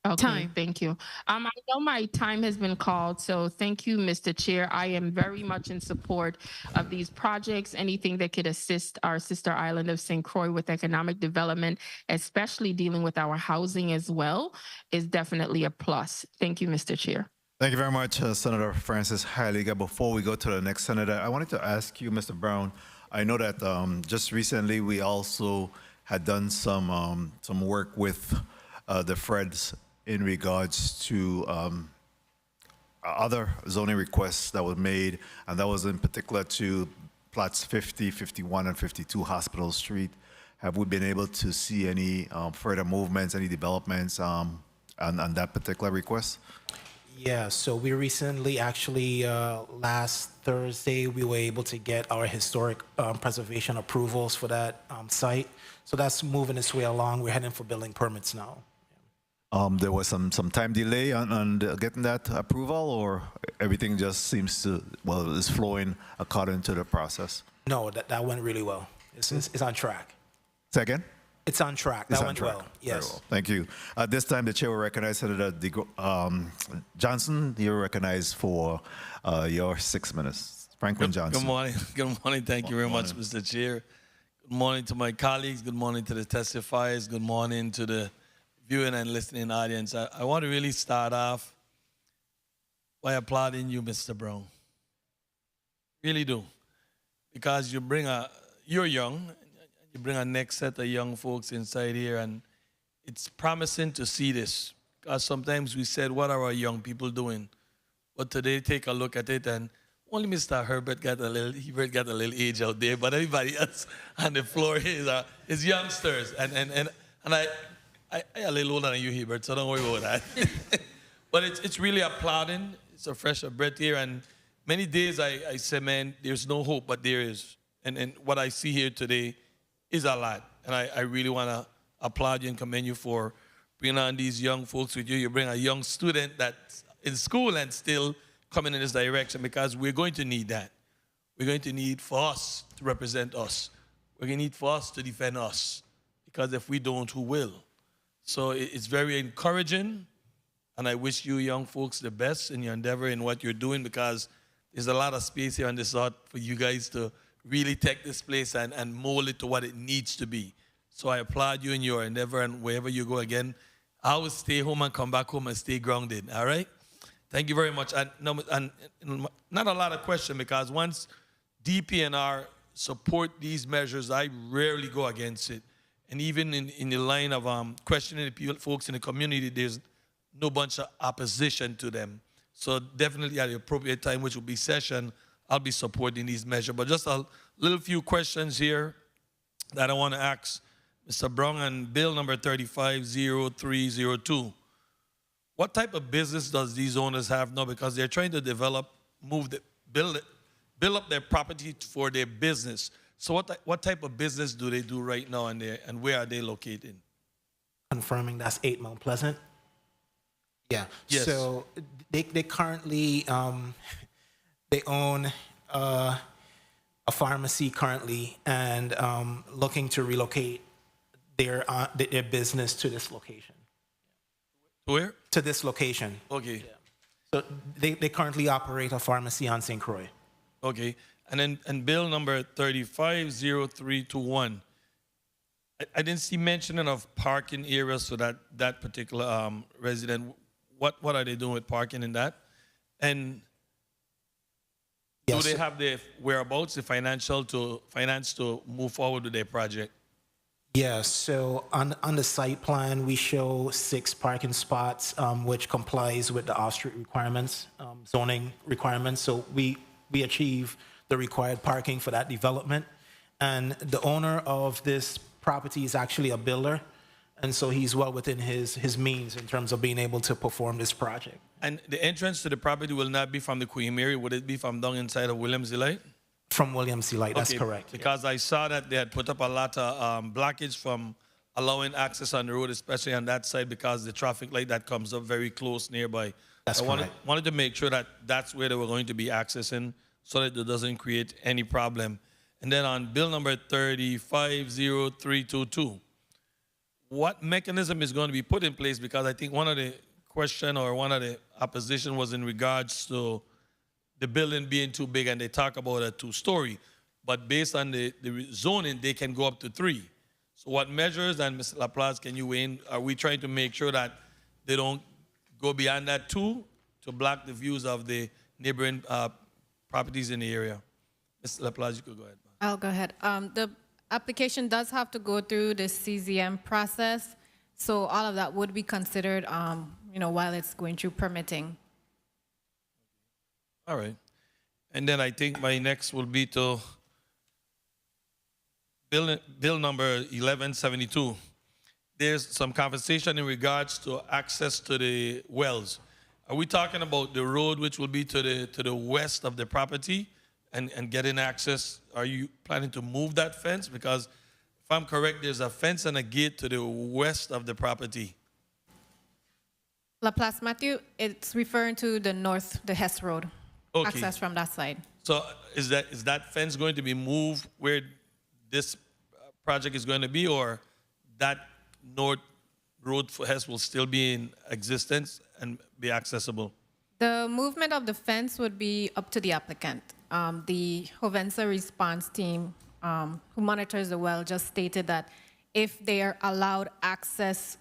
Okay, thank you. I know my time has been called, so thank you, Mr. Chair. I am very much in support of these projects. Anything that could assist our sister island of St. Croix with economic development, especially dealing with our housing as well, is definitely a plus. Thank you, Mr. Chair. Thank you very much, Senator Francis Heiliger. Before we go to the next senator, I wanted to ask you, Mr. Browne, I know that just recently we also had done some work with the Freds in regards to other zoning requests that were made, and that was in particular to plots 50, 51, and 52 Hospital Street. Have we been able to see any further movements, any developments on that particular request? Yeah, so we recently, actually, last Thursday, we were able to get our historic preservation approvals for that site. So that's moving its way along. We're heading for building permits now. There was some time delay on getting that approval, or everything just seems to, well, is flowing according to the process? No, that went really well. It's on track. Second? It's on track. That went well. Yes. Very well. Thank you. At this time, the chair will recognize Senator Johnson. You're recognized for your 6 minutes. Franklin Johnson. Good morning. Good morning. Thank you very much, Mr. Chair. Good morning to my colleagues. Good morning to the testifiers. Good morning to the viewing and listening audience. I want to really start off by applauding you, Mr. Browne. Really do. Because you're young, you bring a next set of young folks inside here, and it's promising to see this. Because sometimes we said, what are our young people doing? But today, take a look at it, and only Mr. Hibbert got a little age out there, but everybody else on the floor here is youngsters. And I a little older than you, Hibbert, so don't worry about that. But it's really applauding. It's a fresh breath here, and many days I say, man, there's no hope, but there is. And what I see here today is a lot. And I really want to applaud you and commend you for bringing on these young folks with you. You bring a young student that's in school and still coming in this direction, because we're going to need that. We're going to need for us to represent us. We're going to need for us to defend us, because if we don't, who will? So it's very encouraging, and I wish you young folks the best in your endeavor in what you're doing, because there's a lot of space here on this earth for you guys to really take this place and mold it to what it needs to be. So I applaud you in your endeavor, and wherever you go again, I always stay home and come back home and stay grounded, all right? Thank you very much. And not a lot of questions, because once DPNR support these measures, I rarely go against it. And even in the line of questioning the people, folks in the community, there's no bunch of opposition to them. So definitely at the appropriate time, which will be session, I'll be supporting these measures. But just a little few questions here that I want to ask Mr. Browne on Bill number 350302. What type of business does these owners have now? Because they're trying to develop, build up their property for their business. So what type of business do they do right now, and where are they located? Confirming that's 8 Mount Pleasant. Yeah. Yes. So they currently they own a pharmacy currently, and looking to relocate their business to this location. Where? To this location. Okay. Yeah. So they currently operate a pharmacy on St. Croix. Okay. And then bill number 350321. I didn't see mentioning of parking areas for that particular resident. What are they doing with parking in that? And yes, do they have the whereabouts, the finance to move forward with their project? Yeah, so on the site plan, we show 6 parking spots, which complies with the off-street requirements, zoning requirements. So we achieve the required parking for that development. And the owner of this property is actually a builder, and so he's well within his means in terms of being able to perform this project. And the entrance to the property will not be from the Queen Mary, would it be from down inside of Williams Delight? From Williams Delight, that's correct. Because I saw that they had put up a lot of blockage from allowing access on the road, especially on that side, because the traffic light that comes up very close nearby. That's correct. Wanted to make sure that that's where they were going to be accessing, so that it doesn't create any problem. And then on bill number 350322, what mechanism is going to be put in place? Because I think one of the question or one of the opposition was in regards to the building being too big, and they talk about a 2-story. But based on the zoning, they can go up to 3. So what measures, and Mr. LaPlace, can you weigh in? Are we trying to make sure that they don't go beyond that 2 to block the views of the neighboring properties in the area? Mr. LaPlace, you could go ahead. I'll go ahead. The application does have to go through the CZM process, so all of that would be considered, while it's going through permitting. All right. And then I think my next will be to bill number 1172. There's some conversation in regards to access to the wells. Are we talking about the road which will be to the west of the property and getting access? Are you planning to move that fence? Because if I'm correct, there's a fence and a gate to the west of the property. LaPlace-Matthew, it's referring to the north, the Hess Road. Okay. Access from that side. So is that fence going to be moved where this project is going to be, or that north road for Hess will still be in existence and be accessible? The movement of the fence would be up to the applicant. the Hovensa response team who monitors the well just stated that if they are allowed access,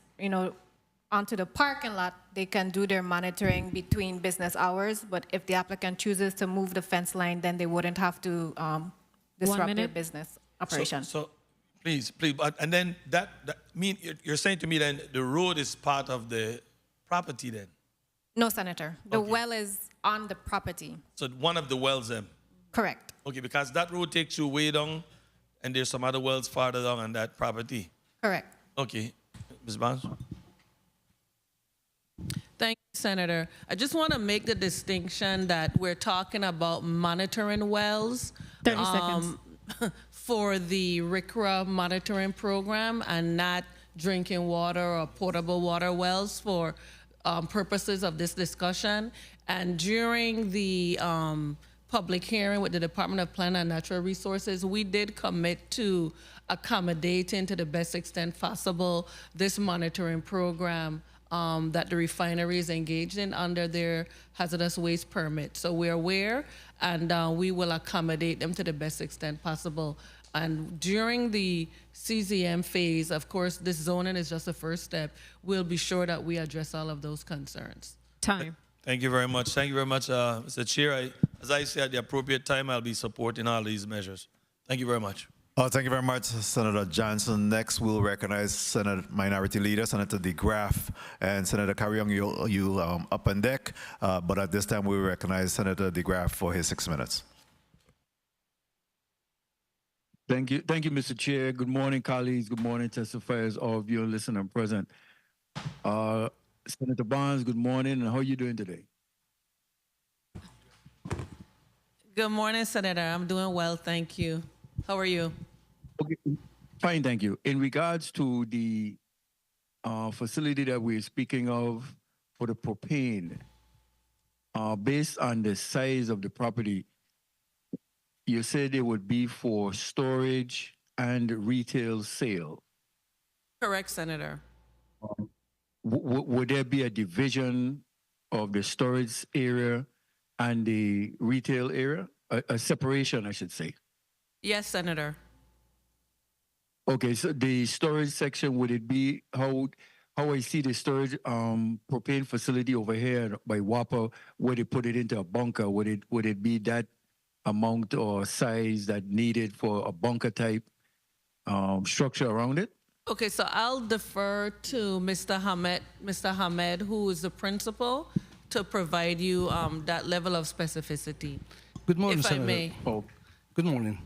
onto the parking lot, they can do their monitoring between business hours. But if the applicant chooses to move the fence line, then they wouldn't have to disrupt their business operation. So please, and then that mean you're saying to me then the road is part of the property then? No, Senator. The well is on the property. So one of the wells then? Correct. Okay, because that road takes you way down, and there's some other wells farther down on that property. Correct. Okay, Ms. Barnes. Thank you, Senator. I just want to make the distinction that we're talking about monitoring wells. 30 seconds. For the RCRA monitoring program and not drinking water or potable water wells for purposes of this discussion. And during the public hearing with the Department of Planning and Natural Resources, we did commit to accommodating to the best extent possible this monitoring program that the refinery is engaged in under their hazardous waste permit. So we're aware, and we will accommodate them to the best extent possible. And during the CZM phase, of course, this zoning is just the first step. We'll be sure that we address all of those concerns. Time. Thank you very much. Thank you very much, Mr. Chair. As I say, at the appropriate time, I'll be supporting all these measures. Thank you very much. Thank you very much, Senator Johnson. Next, we'll recognize Senate Minority Leader, Senator DeGraff, and Senator Carrion, you up on deck. But at this time, we recognize Senator DeGraff for his 6 minutes. Thank you, Mr. Chair. Good morning, colleagues. Good morning, testifiers, all of you listening and present. Senator Barnes, good morning, and how are you doing today? Good morning, Senator. I'm doing well, thank you. How are you? Okay, fine, thank you. In regards to the facility that we're speaking of for the propane, based on the size of the property, you said it would be for storage and retail sale. Correct, Senator. Would there be a division of the storage area and the retail area? A separation, I should say. Yes, Senator. Okay, so the storage section, would it be how I see the storage propane facility over here by WAPA, would it put it into a bunker? Would it be that amount or size that needed for a bunker type structure around it? Okay, so I'll defer to Mr. Hamad, who is the principal, to provide you that level of specificity. Good morning, if Senator. I may. Oh, good morning.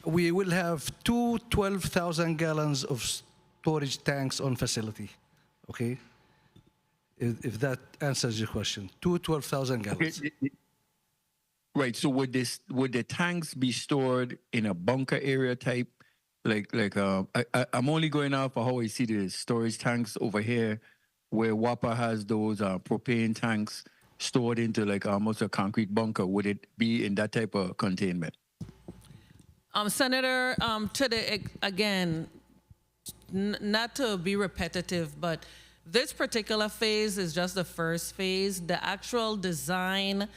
We will have two 12,000 gallons of storage tanks on facility, okay? If that answers your question. Two 12,000 gallons. Okay. Right, so would the tanks be stored in a bunker area type? I'm only going off of how I see the storage tanks over here, where WAPA has those propane tanks stored into like almost a concrete bunker. Would it be in that type of containment? Senator, not to be repetitive, but this particular phase is just the first phase. The actual design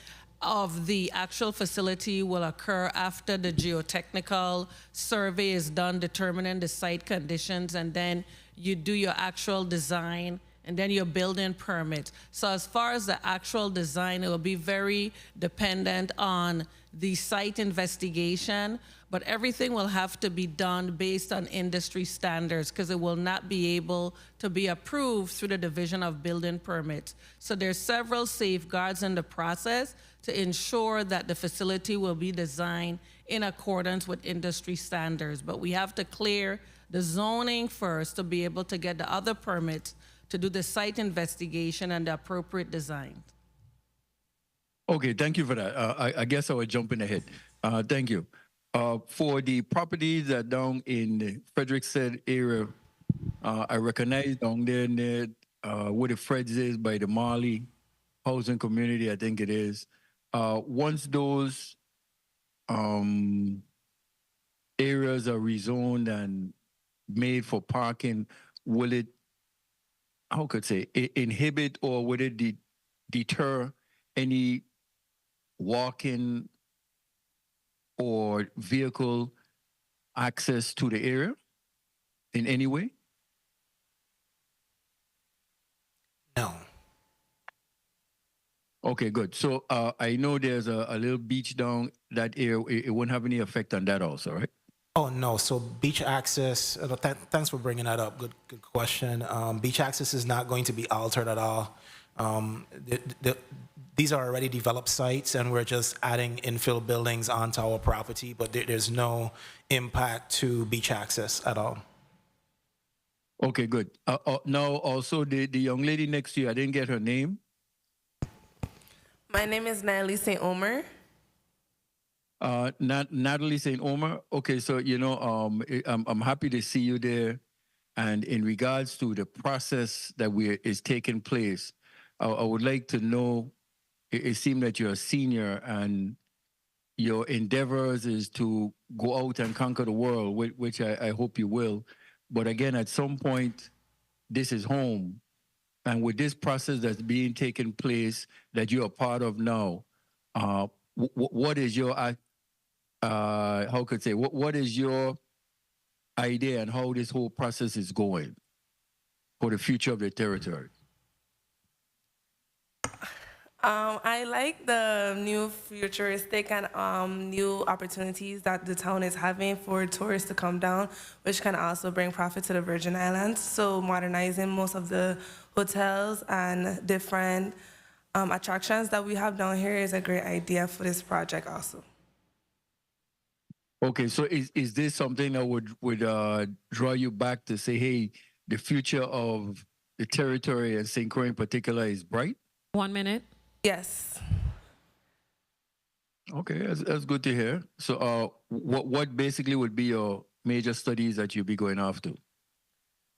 of the actual facility will occur after the geotechnical survey is done, determining the site conditions, and then you do your actual design, and then your building permit. So as far as the actual design, it will be very dependent on the site investigation, but everything will have to be done based on industry standards because it will not be able to be approved through the Division of Building Permits. So there's several safeguards in the process to ensure that the facility will be designed in accordance with industry standards. But we have to clear the zoning first to be able to get the other permits to do the site investigation and the appropriate design. Okay, thank you for that. I guess I was jumping ahead. Thank you. For the properties that down in the Frederiksted area, I recognize down there where the Freds is by the Marley housing community, I think it is. Once those areas are rezoned and made for parking, will it, how could I say, inhibit or would it deter any walking or vehicle access to the area in any way? No. Okay, good. So I know there's a little beach down that area. It won't have any effect on that also, right? Oh, no. So beach access, thanks for bringing that up. Good question. Beach access is not going to be altered at all. These are already developed sites, and we're just adding infill buildings onto our property, but there's no impact to beach access at all. Okay, good. Now, also, the young lady next to you, I didn't get her name. My name is Natalie St. Omer. Natalie St. Omer. Okay, so, you know, I'm happy to see you there. And in regards to the process that is taking place, I would like to know, it seems that you're a senior and your endeavors is to go out and conquer the world, which I hope you will. But again, at some point, this is home. And with this process that's being taken place that you're a part of now, what is your, how could I say, what is your idea on how this whole process is going for the future of the territory? I like the new futuristic and new opportunities that the town is having for tourists to come down, which can also bring profit to the Virgin Islands. So modernizing most of the hotels and different attractions that we have down here is a great idea for this project also. Okay, so is this something that would draw you back to say, hey, the future of the territory and St. Croix in particular is bright? 1 minute. Yes. Okay, that's good to hear. So what basically would be your major studies that you'll be going after?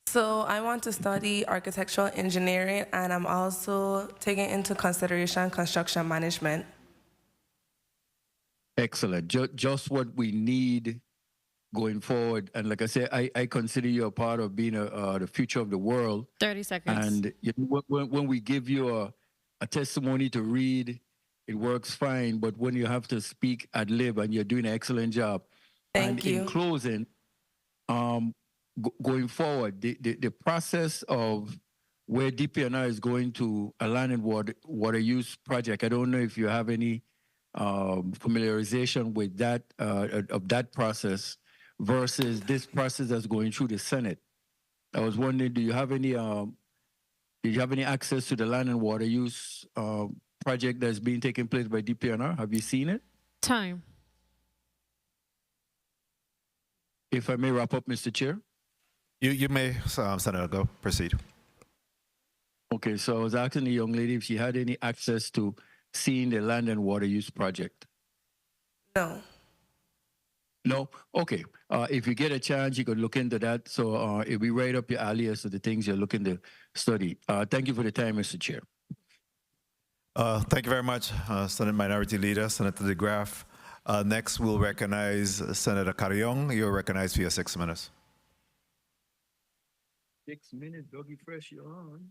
So I want to study architectural engineering, and I'm also taking into consideration construction management. Excellent. Just what we need going forward. And like I said, I consider you a part of being the future of the world. 30 seconds. And you know, when we give you a testimony to read, it works fine. But when you have to speak ad lib, and you're doing an excellent job. Thank you. In closing, going forward, the process of where DPNR is going to a land and water use project, I don't know if you have any familiarization with that of that process versus this process that's going through the Senate. I was wondering, do you have any access to the land and water use project that's being taken place by DPNR? Have you seen it? Time. If I may wrap up, Mr. Chair. You may, Senator, go proceed. Okay, so I was asking the young lady if she had any access to seeing the land and water use project. No. No? Okay. If you get a chance, you could look into that. So it'll be right up your alley as to the things you're looking to study. Thank you for the time, Mr. Chair. Thank you very much, Senate Minority Leader, Senator DeGraff. Next, we'll recognize Senator Carrion. You're recognized for your 6 minutes. 6 minutes, Doggy Fresh, you're on.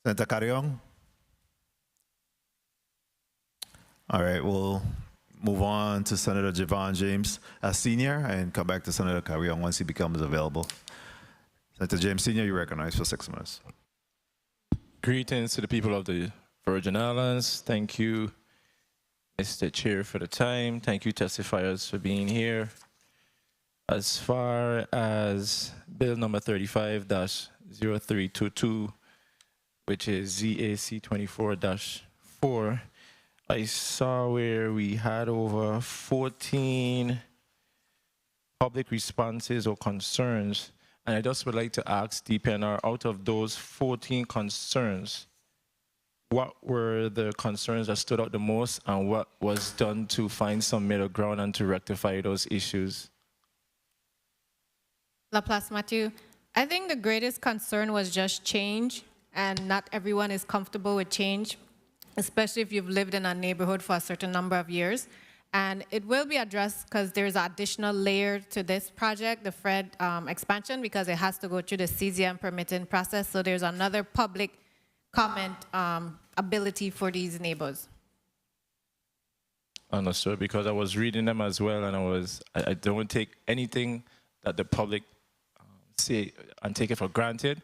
Senator Carrion. All right, we'll move on to Senator Javon James Sr. and come back to Senator Carrion once he becomes available. Senator James Sr., you're recognized for 6 minutes. Greetings to the people of the Virgin Islands. Thank you, Mr. Chair, for the time. Thank you, testifiers, for being here. As far as Bill number 35-0322, which is ZAC 24-4, I saw where we had over 14 public responses or concerns. And I just would like to ask DPNR, out of those 14 concerns, what were the concerns that stood out the most, and what was done to find some middle ground and to rectify those issues? LaPlace-Matthew, I think the greatest concern was just change, and not everyone is comfortable with change, especially if you've lived in a neighborhood for a certain number of years. And it will be addressed because there's an additional layer to this project, the Fred expansion, because it has to go through the CZM permitting process. So there's another public comment ability for these neighbors. Understood, because I was reading them as well, and I don't take anything that the public say and take it for granted,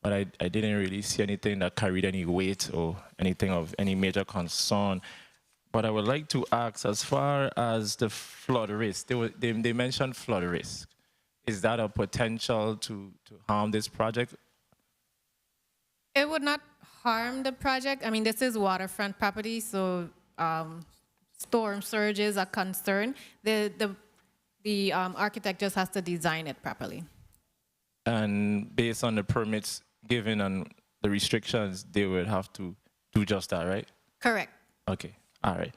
but I didn't really see anything that carried any weight or anything of any major concern. But I would like to ask, as far as the flood risk, they mentioned flood risk. Is that a potential to harm this project? It would not harm the project. I mean, this is waterfront property, so storm surges are concerned. The architect just has to design it properly. And based on the permits given and the restrictions, they would have to do just that, right? Correct. Okay, all right.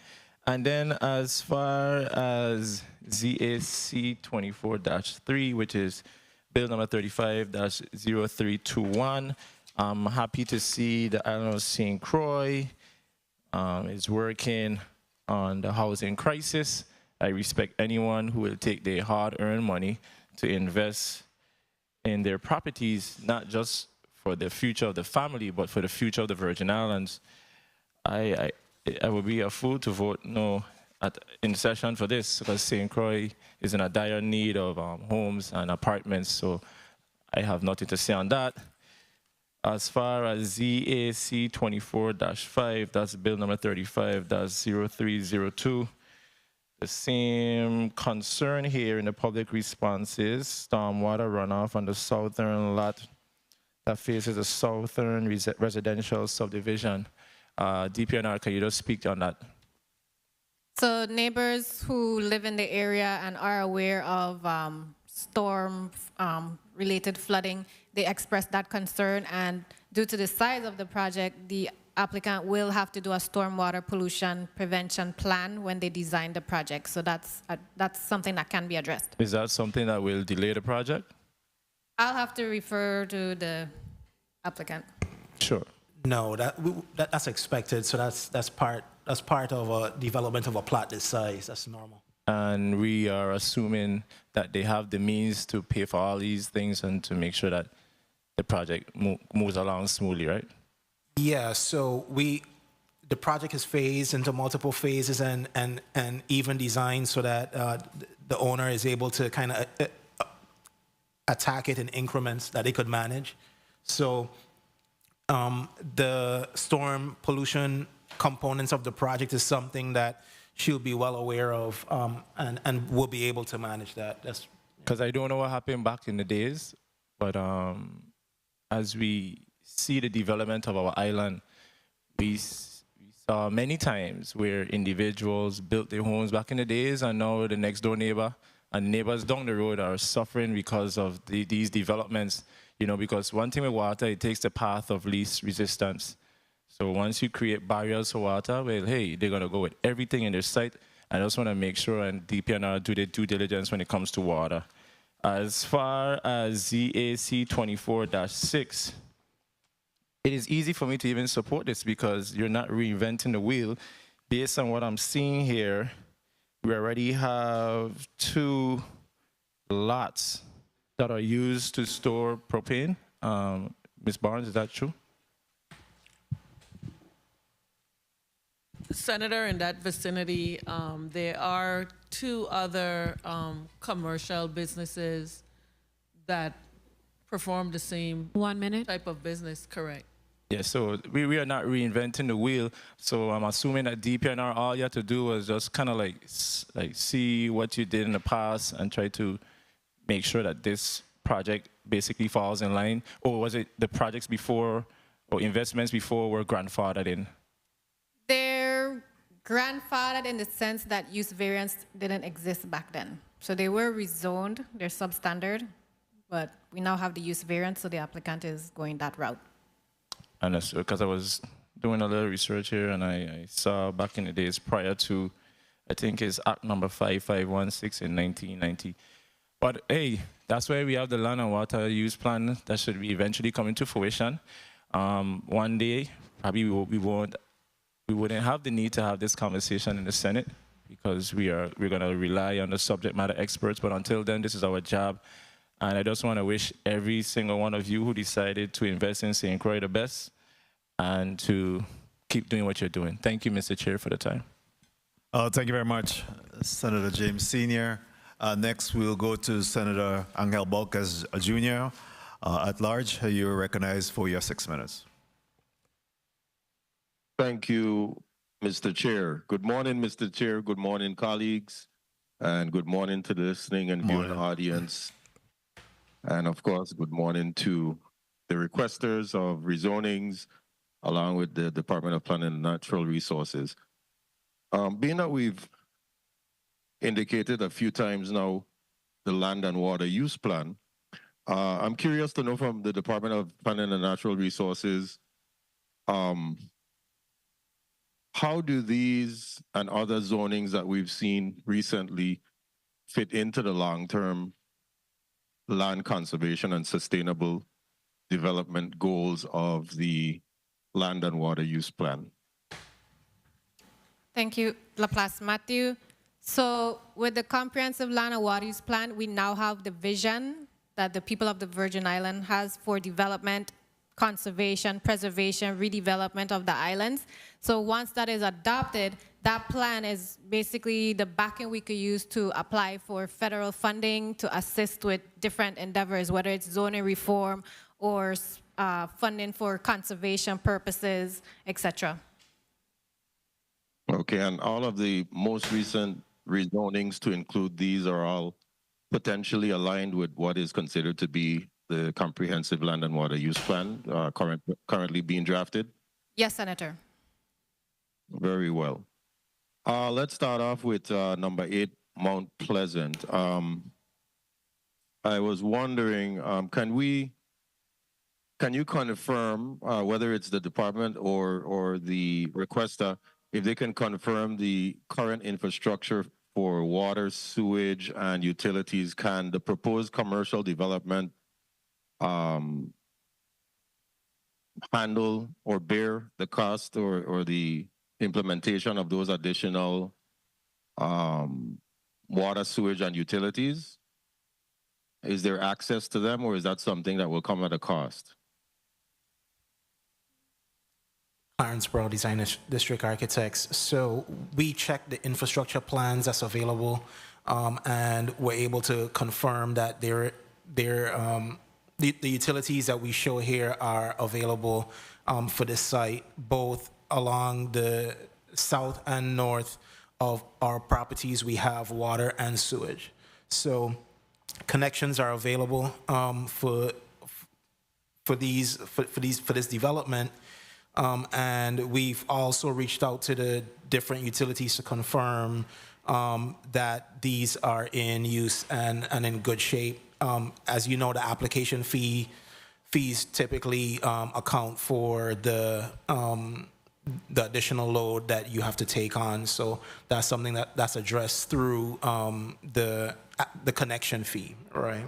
And then as far as ZAC 24-3, which is bill number 35-0321, I'm happy to see the island of St. Croix is working on the housing crisis. I respect anyone who will take their hard-earned money to invest in their properties, not just for the future of the family, but for the future of the Virgin Islands. I would be a fool to vote no in session for this, because St. Croix is in a dire need of homes and apartments, so I have nothing to say on that. As far as ZAC 24-5, that's bill number 35-0302. The same concern here in the public response is stormwater runoff on the southern lot that faces a southern residential subdivision. DPNR, can you just speak on that? So neighbors who live in the area and are aware of storm-related flooding, they expressed that concern, and due to the size of the project, the applicant will have to do a stormwater pollution prevention plan when they design the project. So that's something that can be addressed. Is that something that will delay the project? I'll have to refer to the applicant. Sure. No, that's expected. So that's part of a development of a plot this size. That's normal. And we are assuming that they have the means to pay for all these things and to make sure that the project moves along smoothly, right? Yeah, so the project is phased into multiple phases and even designed so that the owner is able to kind of attack it in increments that they could manage. So the storm pollution components of the project is something that she'll be well aware of and will be able to manage that. That's because I don't know what happened back in the days, but as we see the development of our island, we saw many times where individuals built their homes back in the days, and now the next door neighbor and neighbors down the road are suffering because of these developments. You know, because one thing with water, it takes the path of least resistance. So once you create barriers for water, well, hey, they're gonna go with everything in their sight. I just want to make sure and DPNR do their due diligence when it comes to water. As far as ZAC 24-6, it is easy for me to even support this because you're not reinventing the wheel. Based on what I'm seeing here, we already have 2 lots that are used to store propane. Ms. Barnes, is that true? Senator, in that vicinity, there are 2 other commercial businesses that perform the same 1 minute type of business, correct? Yeah, so we are not reinventing the wheel. So I'm assuming that DPNR, all you have to do was just kind of like see what you did in the past and try to make sure that this project basically falls in line. Or was it the projects before or investments before were grandfathered in? They're grandfathered in the sense that use variance didn't exist back then. So they were rezoned, they're substandard, but we now have the use variance, so the applicant is going that route. And because I was doing a little research here and I saw back in the days prior to, I think it's Act number 5516 in 1990. But hey, that's why we have the land and water use plan that should be eventually coming to fruition. One day, probably we wouldn't have the need to have this conversation in the Senate because we're going to rely on the subject matter experts. But until then, this is our job. And I just want to wish every single one of you who decided to invest in St. Croix the best. and to keep doing what you're doing. Thank you, Mr. Chair, for the time. Thank you very much, Senator James Sr. Next, we'll go to Senator Angel Balcas Jr. At large, you're recognized for your 6 minutes. Thank you, Mr. Chair. Good morning, Mr. Chair. Good morning, colleagues. And good morning to the listening and viewing audience. And of course, good morning to the requesters of rezonings, along with the Department of Planning and Natural Resources. Being that we've indicated a few times now the land and water use plan, I'm curious to know from the Department of Planning and Natural Resources, how do these and other zonings that we've seen recently fit into the long-term land conservation and sustainable development goals of the land and water use plan? Thank you, LaPlace-Matthew. So with the comprehensive land and water use plan, we now have the vision that the people of the Virgin Island has for development, conservation, preservation, redevelopment of the islands. So once that is adopted, that plan is basically the backing we could use to apply for federal funding to assist with different endeavors, whether it's zoning reform or funding for conservation purposes, etc. Okay, and all of the most recent rezonings to include these are all potentially aligned with what is considered to be the comprehensive land and water use plan currently being drafted? Yes, Senator. Very well. Let's start off with number 8, Mount Pleasant. I was wondering, can you confirm whether it's the department or the requester, if they can confirm the current infrastructure for water, sewage, and utilities? Can the proposed commercial development handle or bear the cost or the implementation of those additional water, sewage, and utilities? Is there access to them, or is that something that will come at a cost? Clarence, Browne Design District Architects. So we checked the infrastructure plans that's available, and we're able to confirm that the utilities that we show here are available for this site, both along the south and north of our properties. We have water and sewage. So connections are available for this development. And we've also reached out to the different utilities to confirm that these are in use and in good shape. As you know, the application fees typically account for the additional load that you have to take on. So that's something that's addressed through the connection fee, right?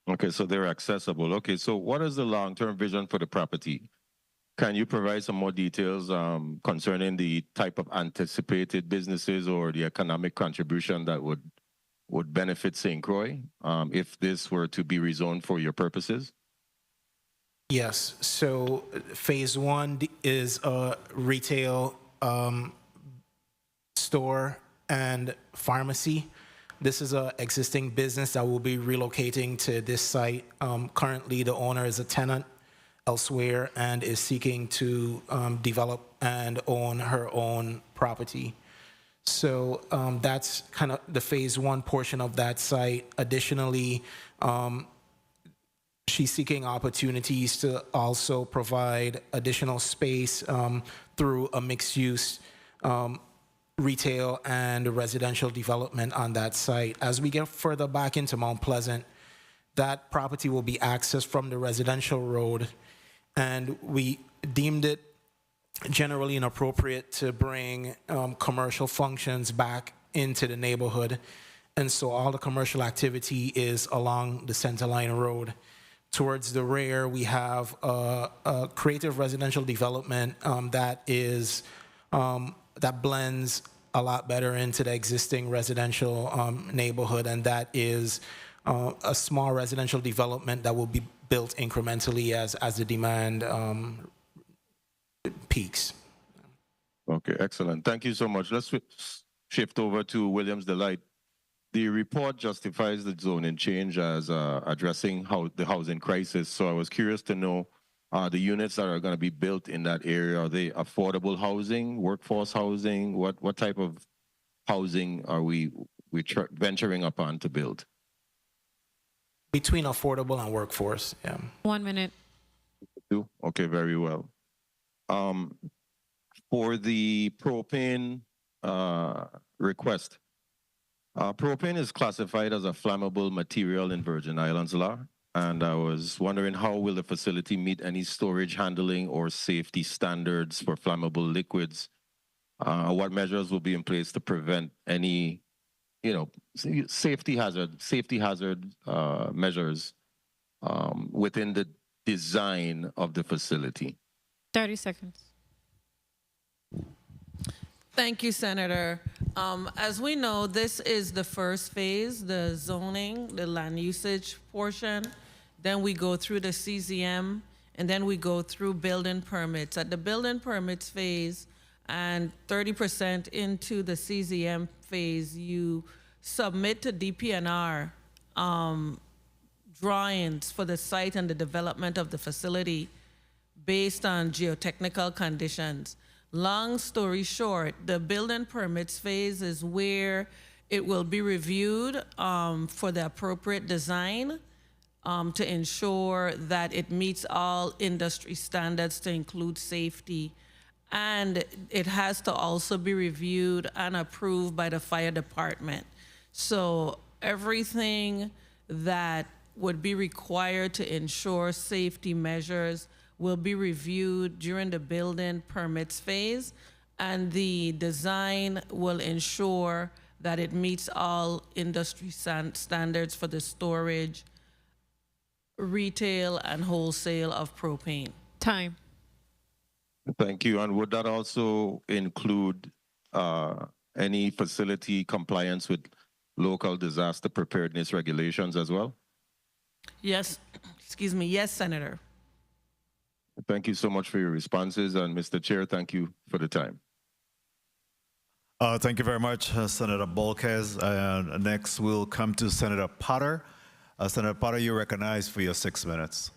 Okay, so they're accessible. Okay, so what is the long-term vision for the property? Can you provide some more details concerning the type of anticipated businesses or the economic contribution that would benefit St. Croix if this were to be rezoned for your purposes? Yes. So phase 1 is a retail store and pharmacy. This is an existing business that will be relocating to this site. Currently, the owner is a tenant elsewhere and is seeking to develop and own her own property. So that's kind of the phase 1 portion of that site. Additionally, she's seeking opportunities to also provide additional space through a mixed-use retail and residential development on that site. As we get further back into Mount Pleasant, that property will be accessed from the residential road, and we deemed it generally inappropriate to bring commercial functions back into the neighborhood. And so all the commercial activity is along the Centerline Road. Towards the rear, we have a creative residential development that blends a lot better into the existing residential neighborhood, and that is a small residential development that will be built incrementally as the demand peaks. Okay, excellent. Thank you so much. Let's shift over to Williams Delight. The report justifies the zoning change as addressing the housing crisis. So I was curious to know, the units that are going to be built in that area, are they affordable housing, workforce housing? What type of housing are we venturing upon to build? Between affordable and workforce, yeah. 1 minute. Okay, very well. For the propane request, propane is classified as a flammable material in Virgin Islands law, and I was wondering how will the facility meet any storage, handling, or safety standards for flammable liquids? What measures will be in place to prevent any, safety hazard measures within the design of the facility? 30 seconds. Thank you, Senator. As we know, this is the first phase, the zoning, the land usage portion. Then we go through the CZM, and then we go through building permits. At the building permits phase and 30% into the CZM phase, you submit to DPNR drawings for the site and the development of the facility based on geotechnical conditions. Long story short, the building permits phase is where it will be reviewed for the appropriate design to ensure that it meets all industry standards to include safety. And it has to also be reviewed and approved by the fire department. So everything that would be required to ensure safety measures will be reviewed during the building permits phase, and the design will ensure that it meets all industry standards for the storage, retail, and wholesale of propane. Time. Thank you. And would that also include any facility compliance with local disaster preparedness regulations as well? Yes, excuse me. Yes, Senator. Thank you so much for your responses. And Mr. Chair, thank you for the time. Thank you very much, Senator Bolquez. Next, we'll come to Senator Potter. Senator Potter, you're recognized for your 6 minutes.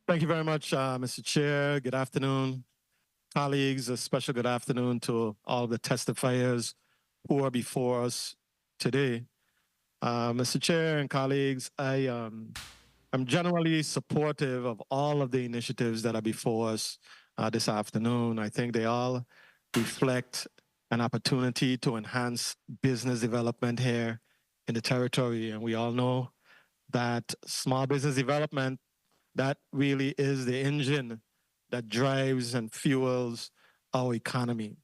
Thank you very much, Mr. Chair. Good afternoon, colleagues. A special good afternoon to all the testifiers who are before us today. Mr. Chair and colleagues, I'm generally supportive of all of the initiatives that are before us this afternoon. I think they all reflect an opportunity to enhance business development here in the territory. And we all know that small business development, that really is the engine that drives and fuels our economy.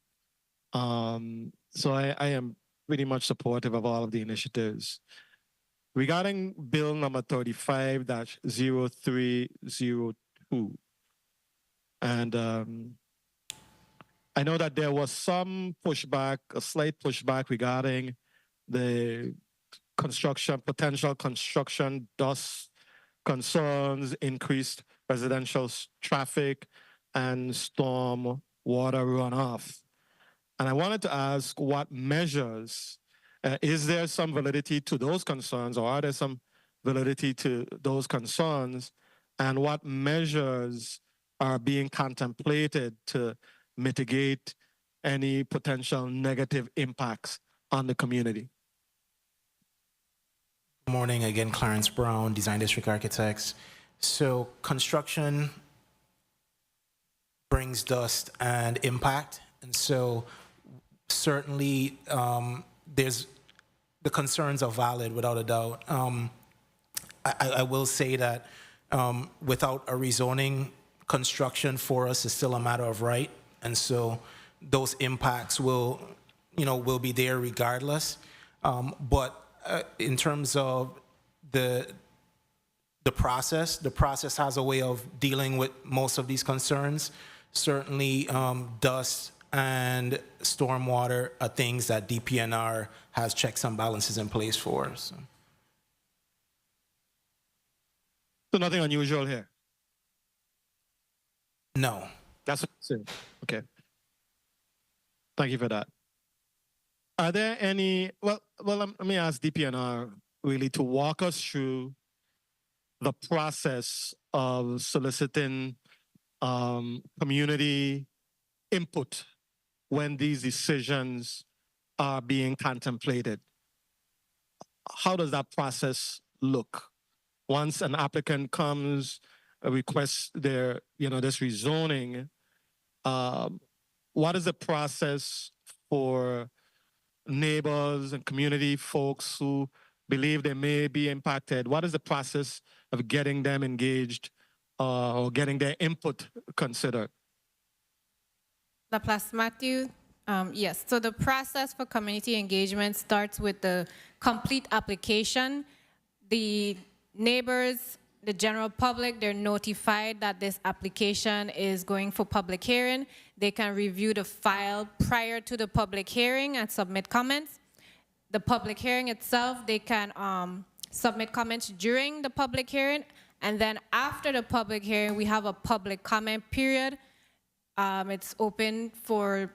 So I am pretty much supportive of all of the initiatives. Regarding Bill number 35-0302, and I know that there was some pushback, a slight pushback regarding the potential construction dust concerns, increased residential traffic, and storm water runoff. And I wanted to ask what measures, is there some validity to those concerns, or are there some validity to those concerns, and what measures are being contemplated to mitigate any potential negative impacts on the community? Good morning again, Clarence Browne, Design District Architects. So construction brings dust and impact, and so certainly the concerns are valid without a doubt. I will say that without a rezoning, construction for us is still a matter of right, and so those impacts will be there regardless. But in terms of the process has a way of dealing with most of these concerns. Certainly, dust and stormwater are things that DPNR has checks and balances in place for. So nothing unusual here. No. That's what I'm saying. Okay. Thank you for that. Are there any, let me ask DPNR really to walk us through the process of soliciting community input when these decisions are being contemplated. How does that process look? Once an applicant comes, requests their, this rezoning, what is the process for neighbors and community folks who believe they may be impacted? What is the process of getting them engaged or getting their input considered? LaPlace-Matthew, yes. So the process for community engagement starts with the complete application. The neighbors, the general public, they're notified that this application is going for public hearing. They can review the file prior to the public hearing and submit comments. The public hearing itself, they can submit comments during the public hearing. And then after the public hearing, we have a public comment period. It's open for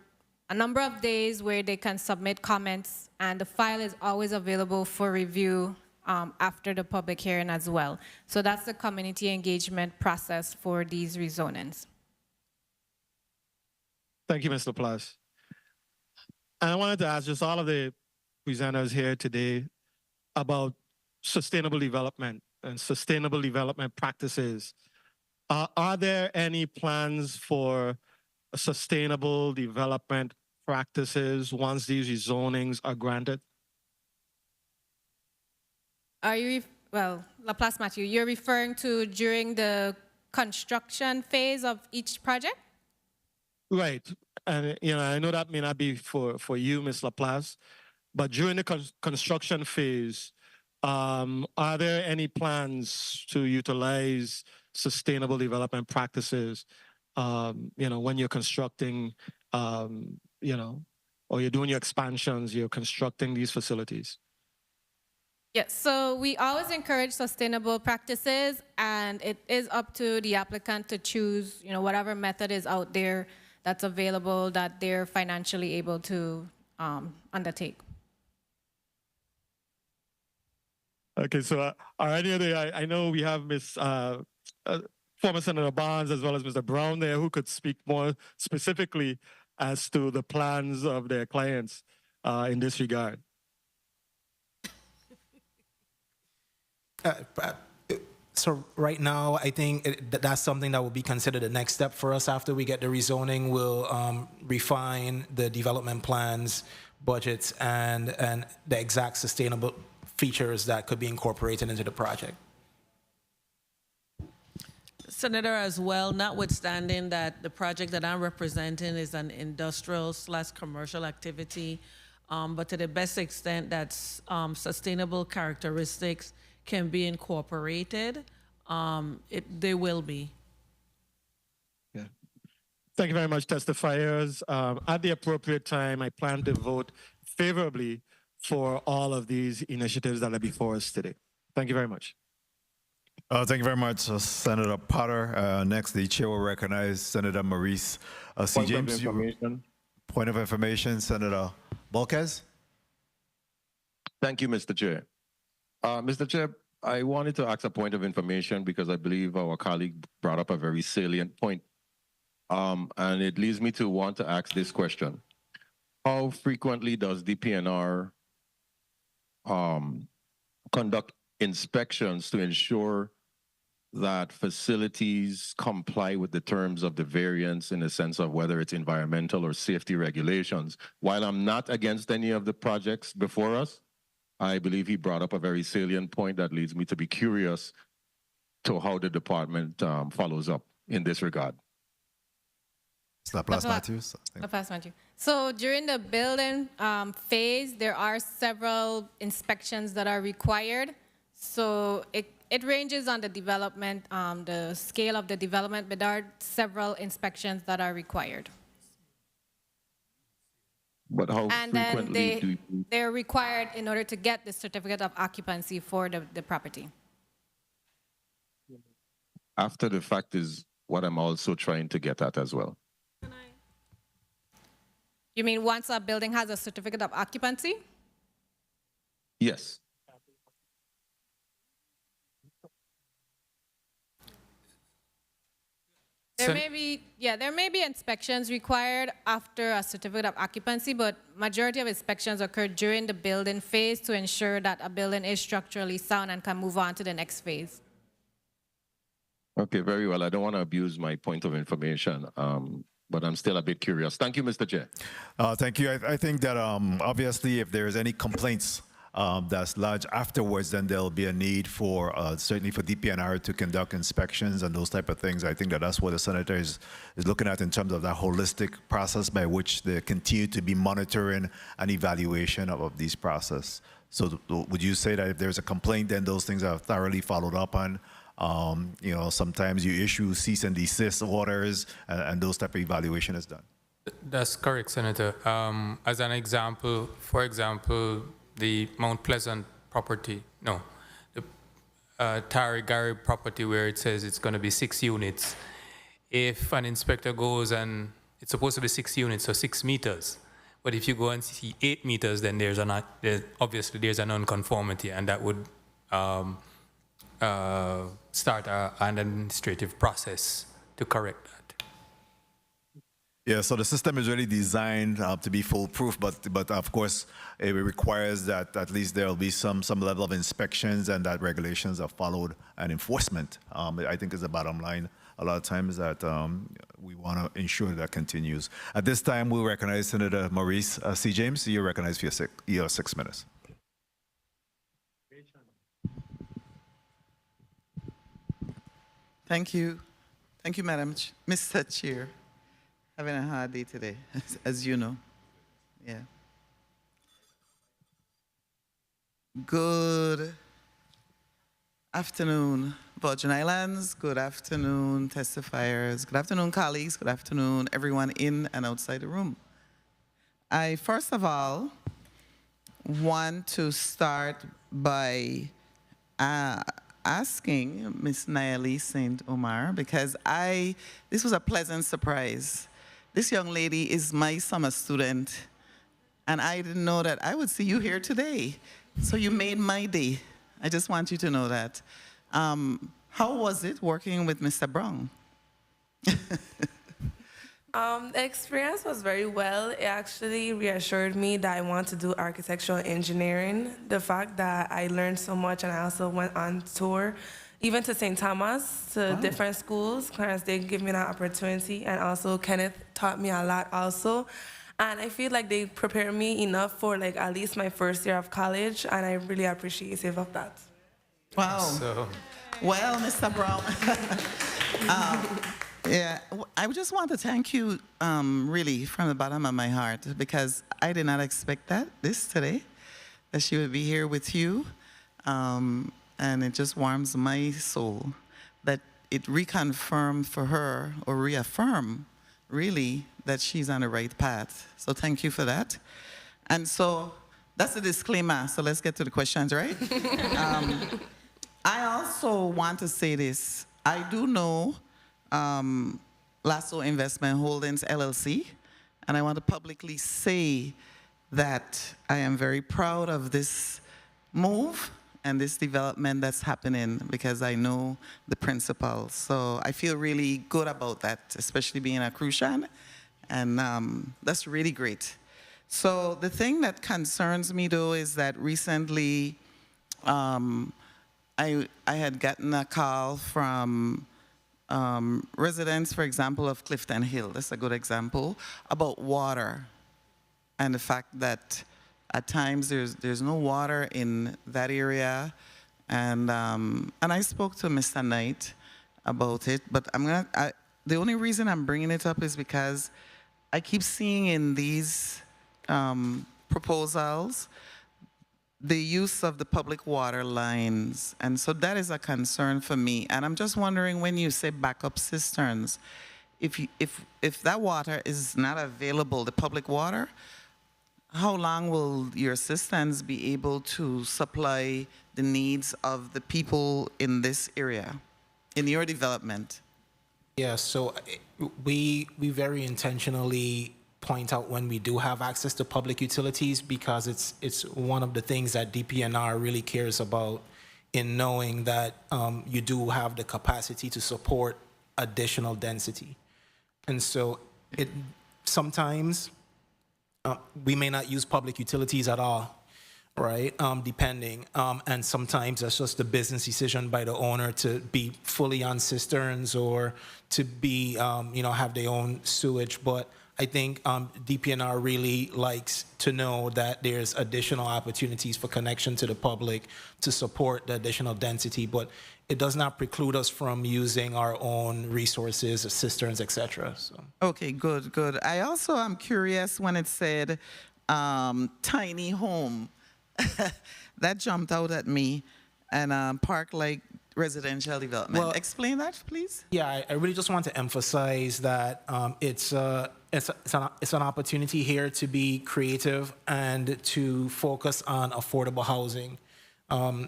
a number of days where they can submit comments, and the file is always available for review after the public hearing as well. So that's the community engagement process for these rezonings. Thank you, Ms. LaPlace. And I wanted to ask just all of the presenters here today about sustainable development and sustainable development practices. Are there any plans for sustainable development practices once these rezonings are granted? Are you, LaPlace-Matthew, you're referring to during the construction phase of each project? Right. And, I know that may not be for you, Ms. LaPlace, but during the construction phase, are there any plans to utilize sustainable development practices, when you're constructing, or you're doing your expansions, you're constructing these facilities? Yes, so we always encourage sustainable practices, and it is up to the applicant to choose, whatever method is out there that's available that they're financially able to undertake. Okay, so are any other, I know we have former Senator Barnes as well as Mr. Browne there who could speak more specifically as to the plans of their clients in this regard. So right now, I think that's something that will be considered the next step for us after we get the rezoning. We'll refine the development plans, budgets, and the exact sustainable features that could be incorporated into the project. Senator, as well, notwithstanding that the project that I'm representing is an industrial/commercial activity, but to the best extent that sustainable characteristics can be incorporated, they will be. Yeah. Thank you very much, testifiers. At the appropriate time, I plan to vote favorably for all of these initiatives that are before us today. Thank you very much. Thank you very much, Senator Potter. Next, the chair will recognize Senator Maurice C. James. Point of information, Senator Volquez. Thank you, Mr. Chair. Mr. Chair, I wanted to ask a point of information because I believe our colleague brought up a very salient point. And it leads me to want to ask this question. How frequently does DPNR conduct inspections to ensure that facilities comply with the terms of the variance in the sense of whether it's environmental or safety regulations? While I'm not against any of the projects before us, I believe he brought up a very salient point that leads me to be curious to how the department follows up in this regard. LaPlace-Matthew. LaPlace-Matthew. So during the building phase, there are several inspections that are required. So it ranges on the development, the scale of the development, but there are several inspections that are required. But how frequently they're required in order to get the certificate of occupancy for the property. After the fact is what I'm also trying to get at as well. You mean once a building has a certificate of occupancy? Yes. There may be inspections required after a certificate of occupancy, but majority of inspections occur during the building phase to ensure that a building is structurally sound and can move on to the next phase. Okay, very well. I don't want to abuse my point of information, but I'm still a bit curious. Thank you, Mr. Chair. Thank you. I think that obviously if there's any complaints that's lodged afterwards, then there'll be a need for, certainly for DPNR to conduct inspections and those type of things. I think that that's what the Senator is looking at in terms of that holistic process by which they continue to be monitoring and evaluation of these process. So would you say that if there's a complaint, then those things are thoroughly followed up on? You know, sometimes you issue cease and desist orders and those type of evaluation is done. That's correct, Senator. As an example, for example, the Mount Pleasant property, no, the Tarigari property where it says it's going to be 6 units. If an inspector goes and it's supposed to be 6 units, so 6 meters, but if you go and see 8 meters, then obviously there's a nonconformity, and that would start an administrative process to correct that. Yeah, so the system is really designed to be foolproof, but of course it requires that at least there will be some level of inspections and that regulations are followed and enforcement. I think is the bottom line. A lot of times that we want to ensure that continues. At this time, we'll recognize Senator Maurice C. James. You're recognized for your 6 minutes. Thank you. Thank you, Mr. Chair. Having a hard day today, as you know. Yeah. Good afternoon, Virgin Islands. Good afternoon, testifiers. Good afternoon, colleagues. Good afternoon, everyone in and outside the room. I, first of all, want to start by asking Ms. Nayeli St. Omar, because this was a pleasant surprise. This young lady is my summer student, and I didn't know that I would see you here today. So you made my day. I just want you to know that. How was it working with Mr. Browne? The experience was very well. It actually reassured me that I want to do architectural engineering. The fact that I learned so much, and I also went on tour, even to St. Thomas, to different schools. Clarence did give me that opportunity, and also Kenneth taught me a lot also. And I feel like they prepared me enough for like at least my first year of college, and I'm really appreciative of that. Wow. So. Well, Mr. Browne. Yeah, I just want to thank you really from the bottom of my heart, because I did not expect this today, that she would be here with you. And it just warms my soul that it reconfirmed for her, or reaffirm really, that she's on the right path. So thank you for that. And so that's the disclaimer. So let's get to the questions, right? I also want to say this. I do know Lasso Investment Holdings, LLC, and I want to publicly say that I am very proud of this move and this development that's happening, because I know the principals. So I feel really good about that, especially being a Crucian, and that's really great. So the thing that concerns me, though, is that recently I had gotten a call from residents, for example, of Clifton Hill, that's a good example, about water, and the fact that at times there's no water in that area, and I spoke to Mr. Knight about it, but the only reason I'm bringing it up is because I keep seeing in these proposals the use of the public water lines, and so that is a concern for me. And I'm just wondering, when you say backup cisterns, if that water is not available, the public water, how long will your cisterns be able to supply the needs of the people in this area, in your development? Yeah, so we very intentionally point out when we do have access to public utilities because it's one of the things that DPNR really cares about in knowing that you do have the capacity to support additional density. And so it sometimes we may not use public utilities at all, right? Depending. And sometimes that's just a business decision by the owner to be fully on cisterns or to be, have their own sewage. But I think DPNR really likes to know that there's additional opportunities for connection to the public to support the additional density. But it does not preclude us from using our own resources, cisterns, etc. So. Okay, good, good. I also am curious when it said tiny home. That jumped out at me, and park-like residential development. Well, explain that, please. Yeah, I really just want to emphasize that it's an opportunity here to be creative and to focus on affordable housing.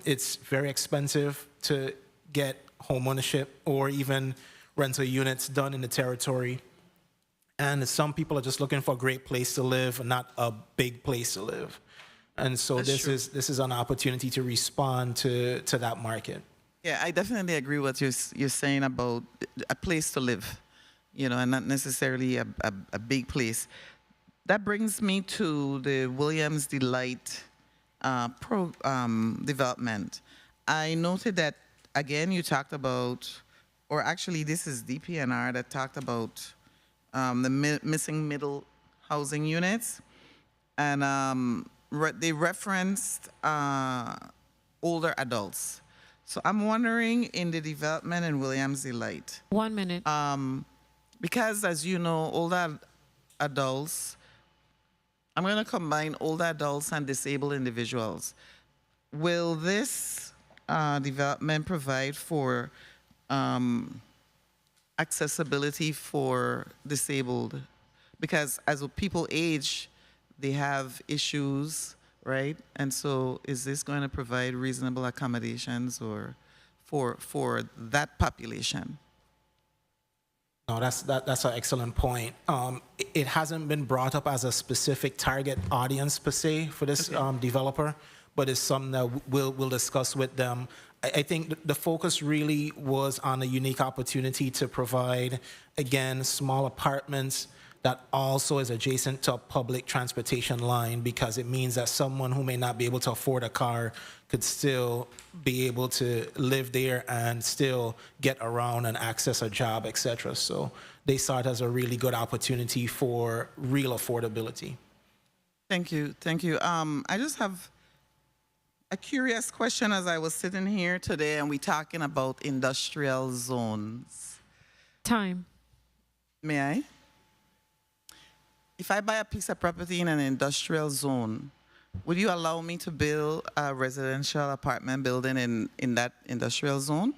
It's very expensive to get homeownership or even rental units done in the territory. And some people are just looking for a great place to live, not a big place to live. And so this is an opportunity to respond to that market. Yeah, I definitely agree with what you're saying about a place to live, and not necessarily a big place. That brings me to the Williams Delight development. I noted that, again, you talked about, or actually this is DPNR that talked about the missing middle housing units. And they referenced older adults. So I'm wondering in the development in Williams Delight. 1 minute. Because as you know, older adults, I'm going to combine older adults and disabled individuals. Will this development provide for accessibility for disabled? Because as people age, they have issues, right? And so is this going to provide reasonable accommodations or for that population? No, that's an excellent point. It hasn't been brought up as a specific target audience per se for this developer, but it's something that we'll discuss with them. I think the focus really was on a unique opportunity to provide, again, small apartments that also is adjacent to a public transportation line, because it means that someone who may not be able to afford a car could still be able to live there and still get around and access a job, etc. So they saw it as a really good opportunity for real affordability. Thank you, thank you. I just have a curious question as I was sitting here today and we talking about industrial zones. Time. May I? If I buy a piece of property in an industrial zone, would you allow me to build a residential apartment building in that industrial zone?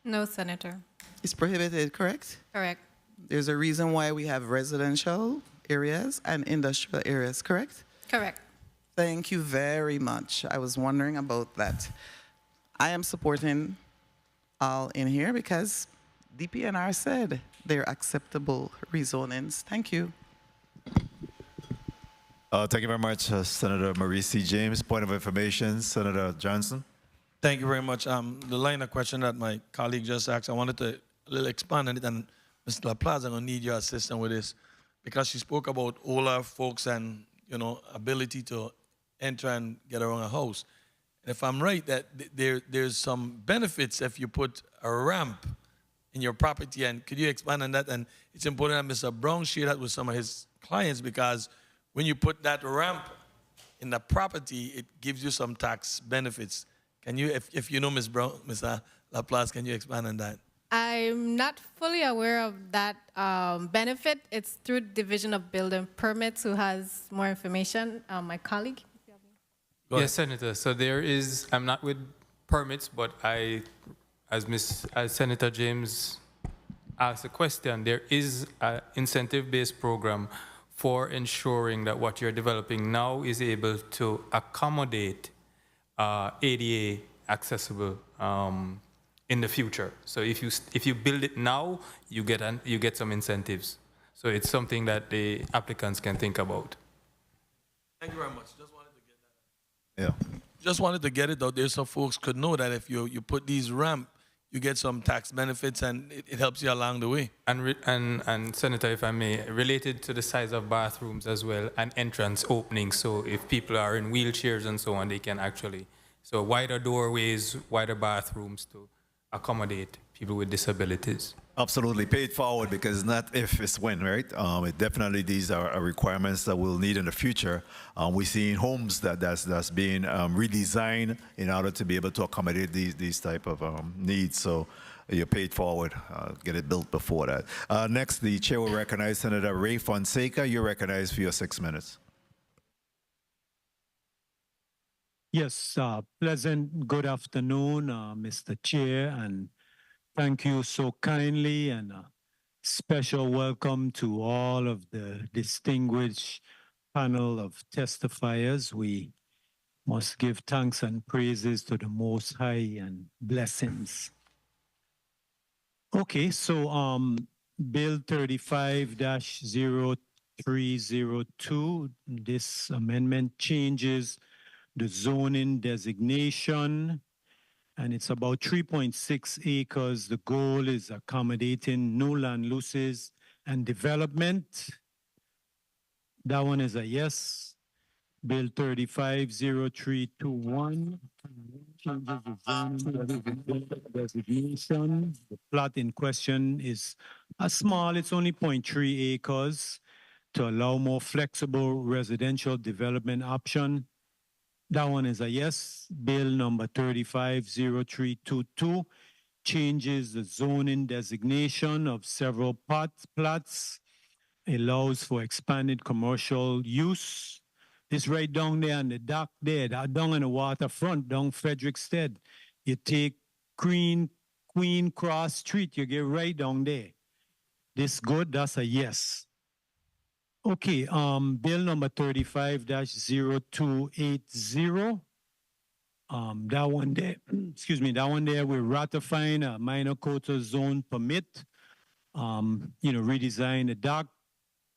No, Senator. It's prohibited, correct? Correct. There's a reason why we have residential areas and industrial areas, correct? Correct. Thank you very much. I was wondering about that. I am supporting all in here because DPNR said they're acceptable rezonings. Thank you. Thank you very much, Senator Marie C. James. Point of information, Senator Johnson. Thank you very much. The line of question that my colleague just asked, I wanted to a little expand on it, and Mr. LaPlace, I'm going to need your assistance with this, because she spoke about older folks and, ability to enter and get around a house. And if I'm right, that there's some benefits if you put a ramp in your property, and could you expand on that? And it's important that Mr. Browne share that with some of his clients, because when you put that ramp in the property, it gives you some tax benefits. Can you, if you know Ms. Browne, Mr. LaPlace, can you expand on that? I'm not fully aware of that benefit. It's through Division of Building Permits, who has more information. My colleague. Yes, Senator. So there is, I'm not with permits, but as Senator James asked a question, there is an incentive-based program for ensuring that what you're developing now is able to accommodate ADA accessible in the future. So if you build it now, you get some incentives. So it's something that the applicants can think about. Thank you very much. Just wanted to get that. Yeah. Just wanted to get it out there so folks could know that if you put these ramp, you get some tax benefits and it helps you along the way. And Senator, if I may, related to the size of bathrooms as well and entrance openings. So if people are in wheelchairs and so on, they can actually, so wider doorways, wider bathrooms to accommodate people with disabilities. Absolutely, pay it forward because not if, it's when, right? Definitely these are requirements that we'll need in the future. We're seeing homes that's being redesigned in order to be able to accommodate these type of needs. So you pay it forward, get it built before that. Next, the chair will recognize Senator Ray Fonseca. You're recognized for your 6 minutes. Yes, pleasant good afternoon, Mr. Chair, and thank you so kindly, and a special welcome to all of the distinguished panel of testifiers. We must give thanks and praises to the Most High and blessings. Okay, so Bill 35-0302, this amendment changes the zoning designation, and it's about 3.6 acres. The goal is accommodating new land uses and development. That one is a yes. Bill 35-0321 changes the zoning designation. The plot in question is a small, it's only 0.3 acres to allow more flexible residential development option. That one is a yes. Bill number 35-0322 changes the zoning designation of several plots, allows for expanded commercial use. It's right down there on the dock there, down on the waterfront, down Frederiksted. You take Queen Cross Street, you get right down there. This good, that's a yes. Okay, bill number 35-0280. That one there, excuse me, that one there, we're ratifying a minor quota zone permit. Redesign the dock.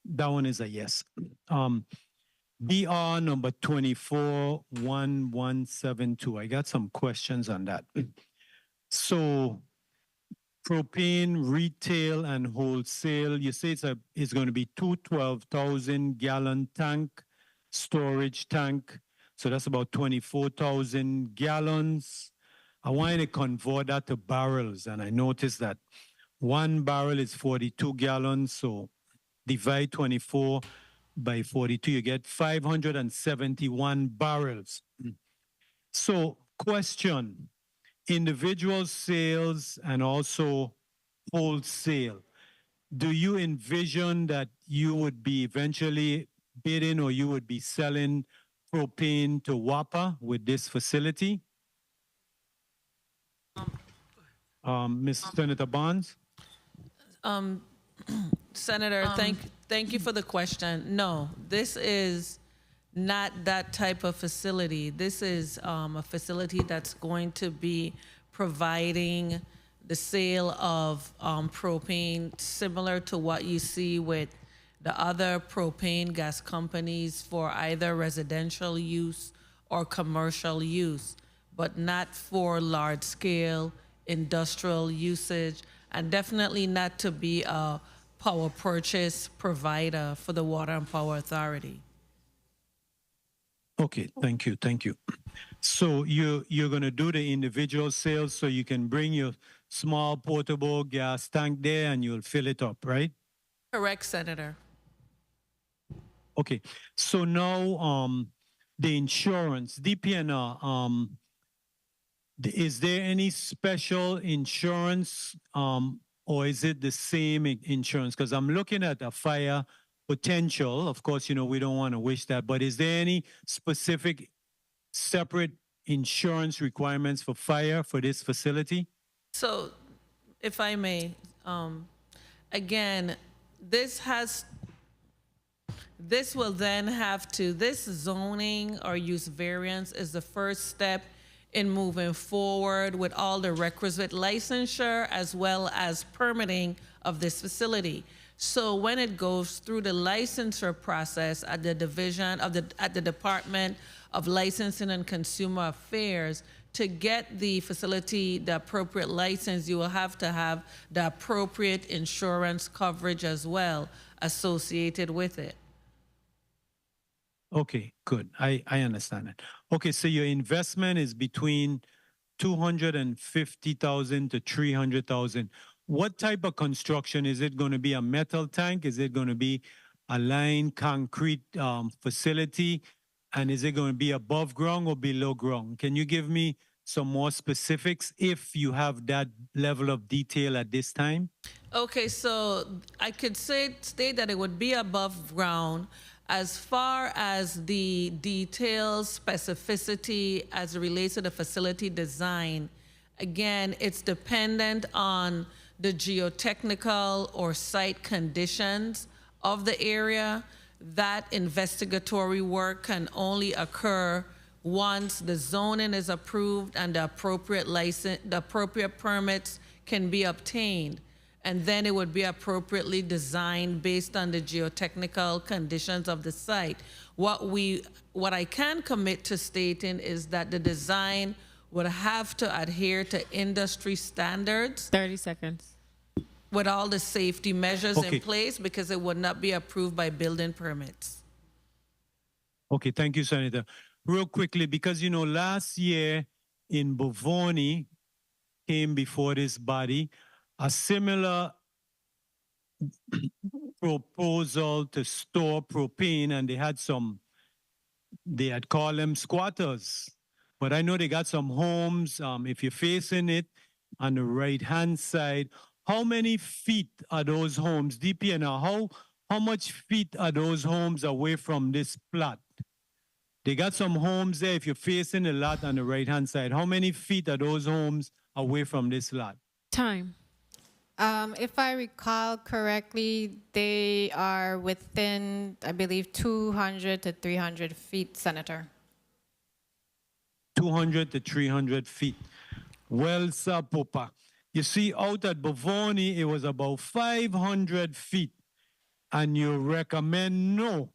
That one is a yes. BR number 241172. I got some questions on that. So propane retail and wholesale, you say it's going to be two 12,000 gallon tank, storage tank. So that's about 24,000 gallons. I want to convert that to barrels, and I noticed that one barrel is 42 gallons, so divide 24 by 42, you get 571 barrels. So question, individual sales and also wholesale. Do you envision that you would be eventually bidding or you would be selling propane to WAPA with this facility? Ms. Senator Barnes? Senator, thank you for the question. No, this is not that type of facility. This is a facility that's going to be providing the sale of propane similar to what you see with the other propane gas companies for either residential use or commercial use, but not for large scale industrial usage, and definitely not to be a power purchase provider for the Water and Power Authority. Okay, thank you. So you're going to do the individual sales so you can bring your small portable gas tank there and you'll fill it up, right? Correct, Senator. Okay, so now the insurance, DPNR, is there any special insurance or is it the same insurance? Because I'm looking at a fire potential. Of course, we don't want to wish that, but is there any specific separate insurance requirements for fire for this facility? So, if I may, again, this will then have to, this zoning or use variance is the first step in moving forward with all the requisite licensure as well as permitting of this facility. So when it goes through the licensure process at the at the Department of Licensing and Consumer Affairs, to get the facility the appropriate license, you will have to have the appropriate insurance coverage as well associated with it. Okay, good. I understand it. Okay, so your investment is between 250,000 to 300,000. What type of construction? Is it going to be a metal tank? Is it going to be a lined concrete facility? And is it going to be above ground or below ground? Can you give me some more specifics if you have that level of detail at this time? Okay, so I could state that it would be above ground. As far as the details, specificity as it relates to the facility design, again, it's dependent on the geotechnical or site conditions of the area. That investigatory work can only occur once the zoning is approved and the appropriate permits can be obtained. And then it would be appropriately designed based on the geotechnical conditions of the site. What I can commit to stating is that the design would have to adhere to industry standards. 30 seconds. With all the safety measures in place, because it would not be approved by building permits. Okay, thank you, Senator. Real quickly, because, you know, last year in Bovoni came before this body a similar proposal to store propane, and they had called them squatters. But I know they got some homes, if you're facing it on the right-hand side. How many feet are those homes? DPNR, how much feet are those homes away from this plot? They got some homes there if you're facing the lot on the right-hand side. How many feet are those homes away from this lot? Time. If I recall correctly, they are within, I believe, 200 to 300 feet, Senator. 200 to 300 feet. Well, Sir Popa. You see, out at Bovoni, it was about 500 feet, and you recommend no.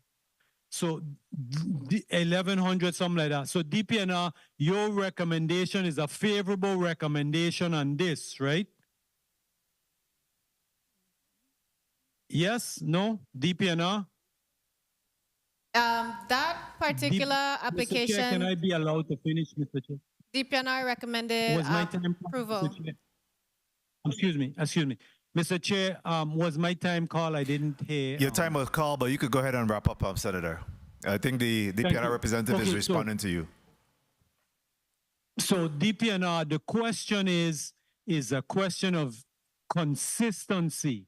So 1,100, something like that. So DPNR, your recommendation is a favorable recommendation on this, right? Yes? No? DPNR? That particular application. Mr. Chair, can I be allowed to finish, Mr. Chair? DPNR recommended Was my time approval. Excuse me. Mr. Chair, was my time called? I didn't hear. Your time was called, but you could go ahead and wrap up, Senator. I think the DPNR representative is responding to you. So DPNR, the question is a question of consistency.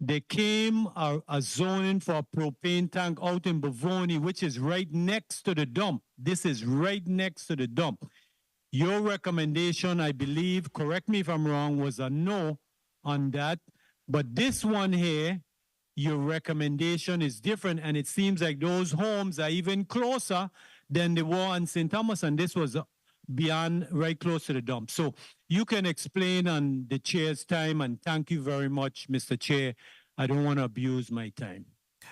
They came a zoning for a propane tank out in Bovoni, which is right next to the dump. This is right next to the dump. Your recommendation, I believe, correct me if I'm wrong, was a no on that. But this one here, your recommendation is different, and it seems like those homes are even closer than they were on St. Thomas, and this was beyond, right close to the dump. So you can explain on the chair's time, and thank you very much, Mr. Chair. I don't want to abuse my time.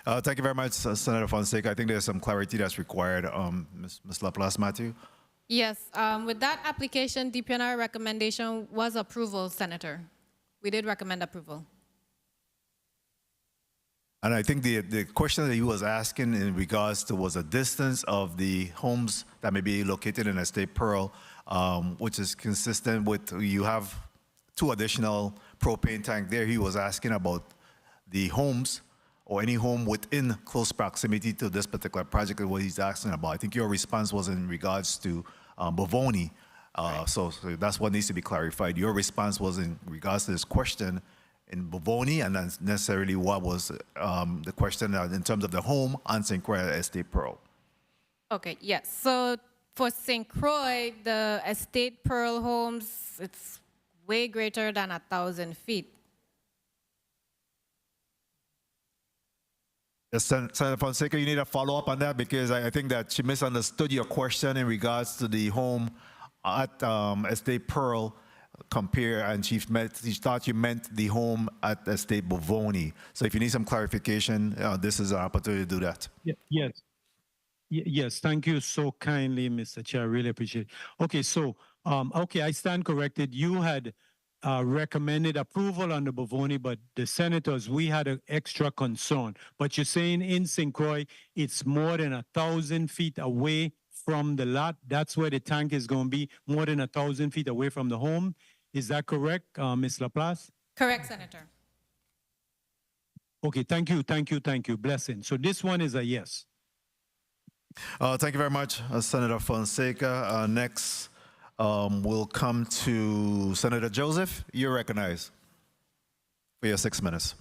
Thank you very much, Senator Fonseca. I think there's some clarity that's required. Ms. LaPlace-Matthew? Yes, with that application, DPNR recommendation was approval, Senator. We did recommend approval. And I think the question that he was asking in regards to was a distance of the homes that may be located in Estate Pearl, which is consistent with, you have 2 additional propane tank there. He was asking about the homes or any home within close proximity to this particular project is what he's asking about. I think your response was in regards to Bovoni. So that's what needs to be clarified. Your response was in regards to this question in Bovoni, and not necessarily what was the question in terms of the home on St. Croix Estate Pearl. Okay, yes. So for St. Croix, the Estate Pearl homes, it's way greater than 1,000 feet. Yes, Senator Fonseca, you need a follow-up on that, because I think that she misunderstood your question in regards to the home at Estate Pearl compare, and she thought you meant the home at Estate Bovoni. So if you need some clarification, this is an opportunity to do that. Yes. Yes, thank you so kindly, Mr. Chair. I really appreciate it. Okay, so, okay, I stand corrected. You had recommended approval on the Bovoni, but the senators, we had an extra concern. But you're saying in St. Croix, it's more than 1,000 feet away from the lot. That's where the tank is going to be, more than 1,000 feet away from the home. Is that correct, Ms. LaPlace? Correct, Senator. Okay, thank you, thank you, thank you. Blessing. So this one is a yes. Thank you very much, Senator Fonseca. Next, we'll come to Senator Joseph. You're recognized for your 6 minutes.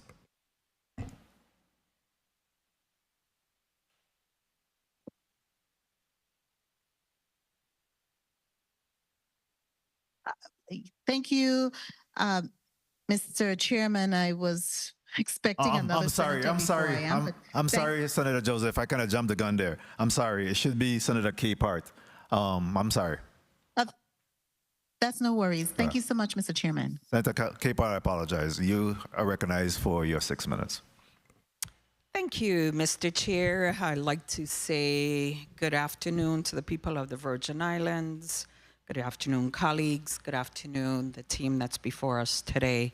Thank you, Mr. Chairman. I was expecting another. I'm sorry, Senator Joseph. I kind of jumped the gun there. I'm sorry. It should be Senator Capehart. I'm sorry. That's no worries. Thank you so much, Mr. Chairman. Senator Capehart, I apologize. You are recognized for your 6 minutes. Thank you, Mr. Chair. I'd like to say good afternoon to the people of the Virgin Islands. Good afternoon, colleagues. Good afternoon, the team that's before us today.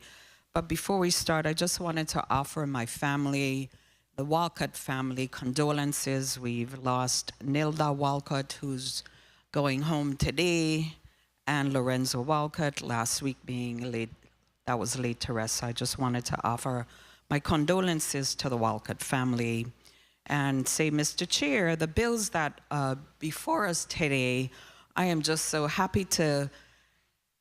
But before we start, I just wanted to offer my family, the Walcott family, condolences. We've lost Nilda Walcott, who's going home today, and Lorenzo Walcott last week being late. That was laid to rest. So I just wanted to offer my condolences to the Walcott family and say, Mr. Chair, the bills that before us today, I am just so happy to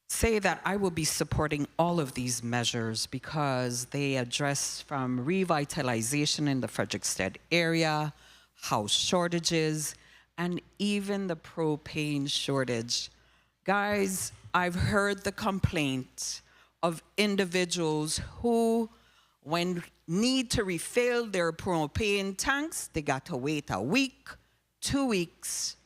say that I will be supporting all of these measures because they address from revitalization in the Frederiksted area, house shortages, and even the propane shortage. Guys, I've heard the complaint of individuals who, when need to refill their propane tanks, they got to wait a week, 2 weeks.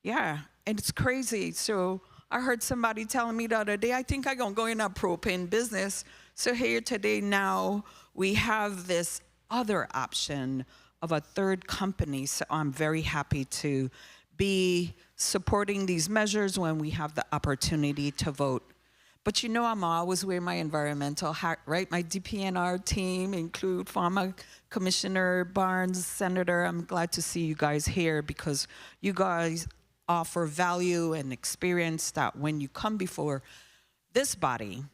Yeah, and it's crazy. So I heard somebody telling me the other day, I think I'm gonna go in a propane business. So here today now, we have this other option of a third company. So I'm very happy to be supporting these measures when we have the opportunity to vote. But you know, I'm always wearing my environmental hat, right? My DPNR team include former Commissioner Barnes, Senator. I'm glad to see you guys here because you guys offer value and experience that when you come before this body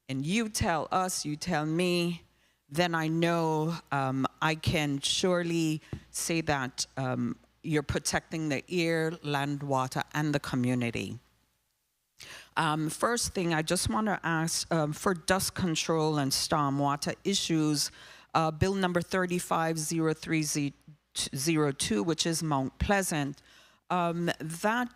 and you tell us, you tell me, then I know I can surely say that you're protecting the air, land, water, and the community. First thing, I just want to ask for dust control and stormwater issues, bill number 350302, which is Mount Pleasant. That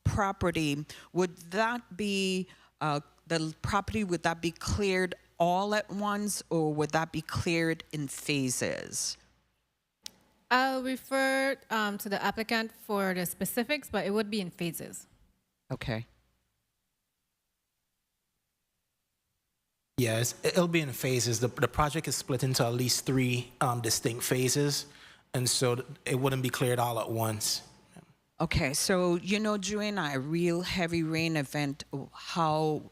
property, would that be, the property, would that be cleared all at once or would that be cleared in phases? I'll refer to the applicant for the specifics, but it would be in phases. Okay. Yes, it'll be in phases. The project is split into at least 3 distinct phases, and so it wouldn't be cleared all at once. Okay, so you know, during a real heavy rain event, how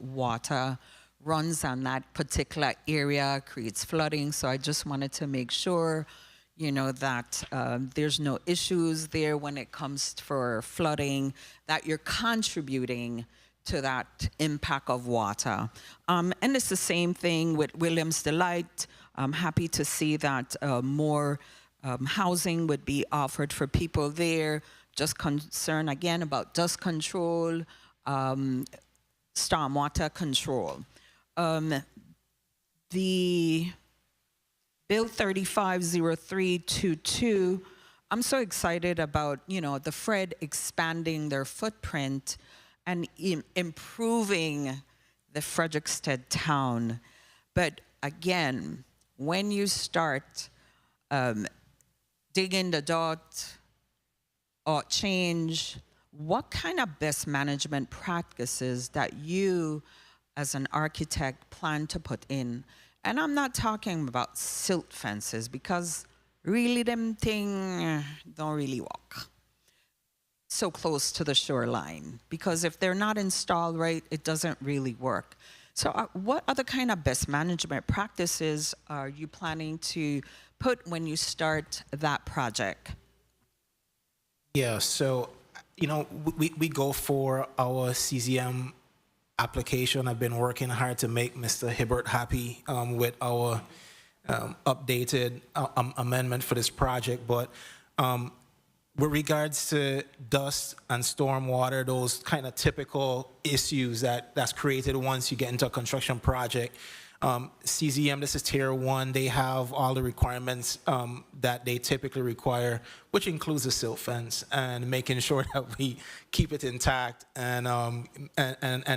water runs on that particular area creates flooding. So I just wanted to make sure, you know, that there's no issues there when it comes for flooding, that you're contributing to that impact of water. And it's the same thing with Williams Delight. I'm happy to see that more housing would be offered for people there. Just concern again about dust control, stormwater control. The Bill 350322, I'm so excited about, you know, the Fred expanding their footprint and improving the Frederiksted town. But again, when you start digging the dirt or change what kind of best management practices that you as an architect plan to put in? And I'm not talking about silt fences, because really them thing don't really walk so close to the shoreline, because if they're not installed right, it doesn't really work. So what other kind of best management practices are you planning to put when you start that project? Yeah, so, you know, we go for our CZM application. I've been working hard to make Mr. Hibbert happy with our updated amendment for this project. But with regards to dust and storm water, those kind of typical issues that's created once you get into a construction project, CZM, this is tier 1, they have all the requirements that they typically require, which includes the silt fence and making sure that we keep it intact and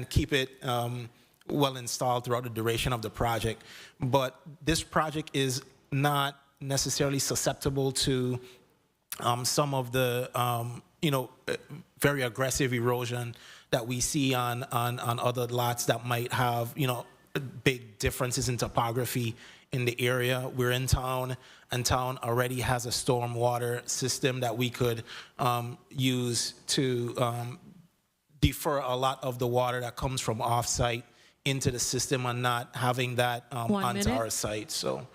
keep it well installed throughout the duration of the project. But this project is not necessarily susceptible to some of the very aggressive erosion that we see on other lots that might have big differences in topography in the area. We're in town, and town already has a storm water system that we could use to defer a lot of the water that comes from off-site into the system and not having that onto our site. So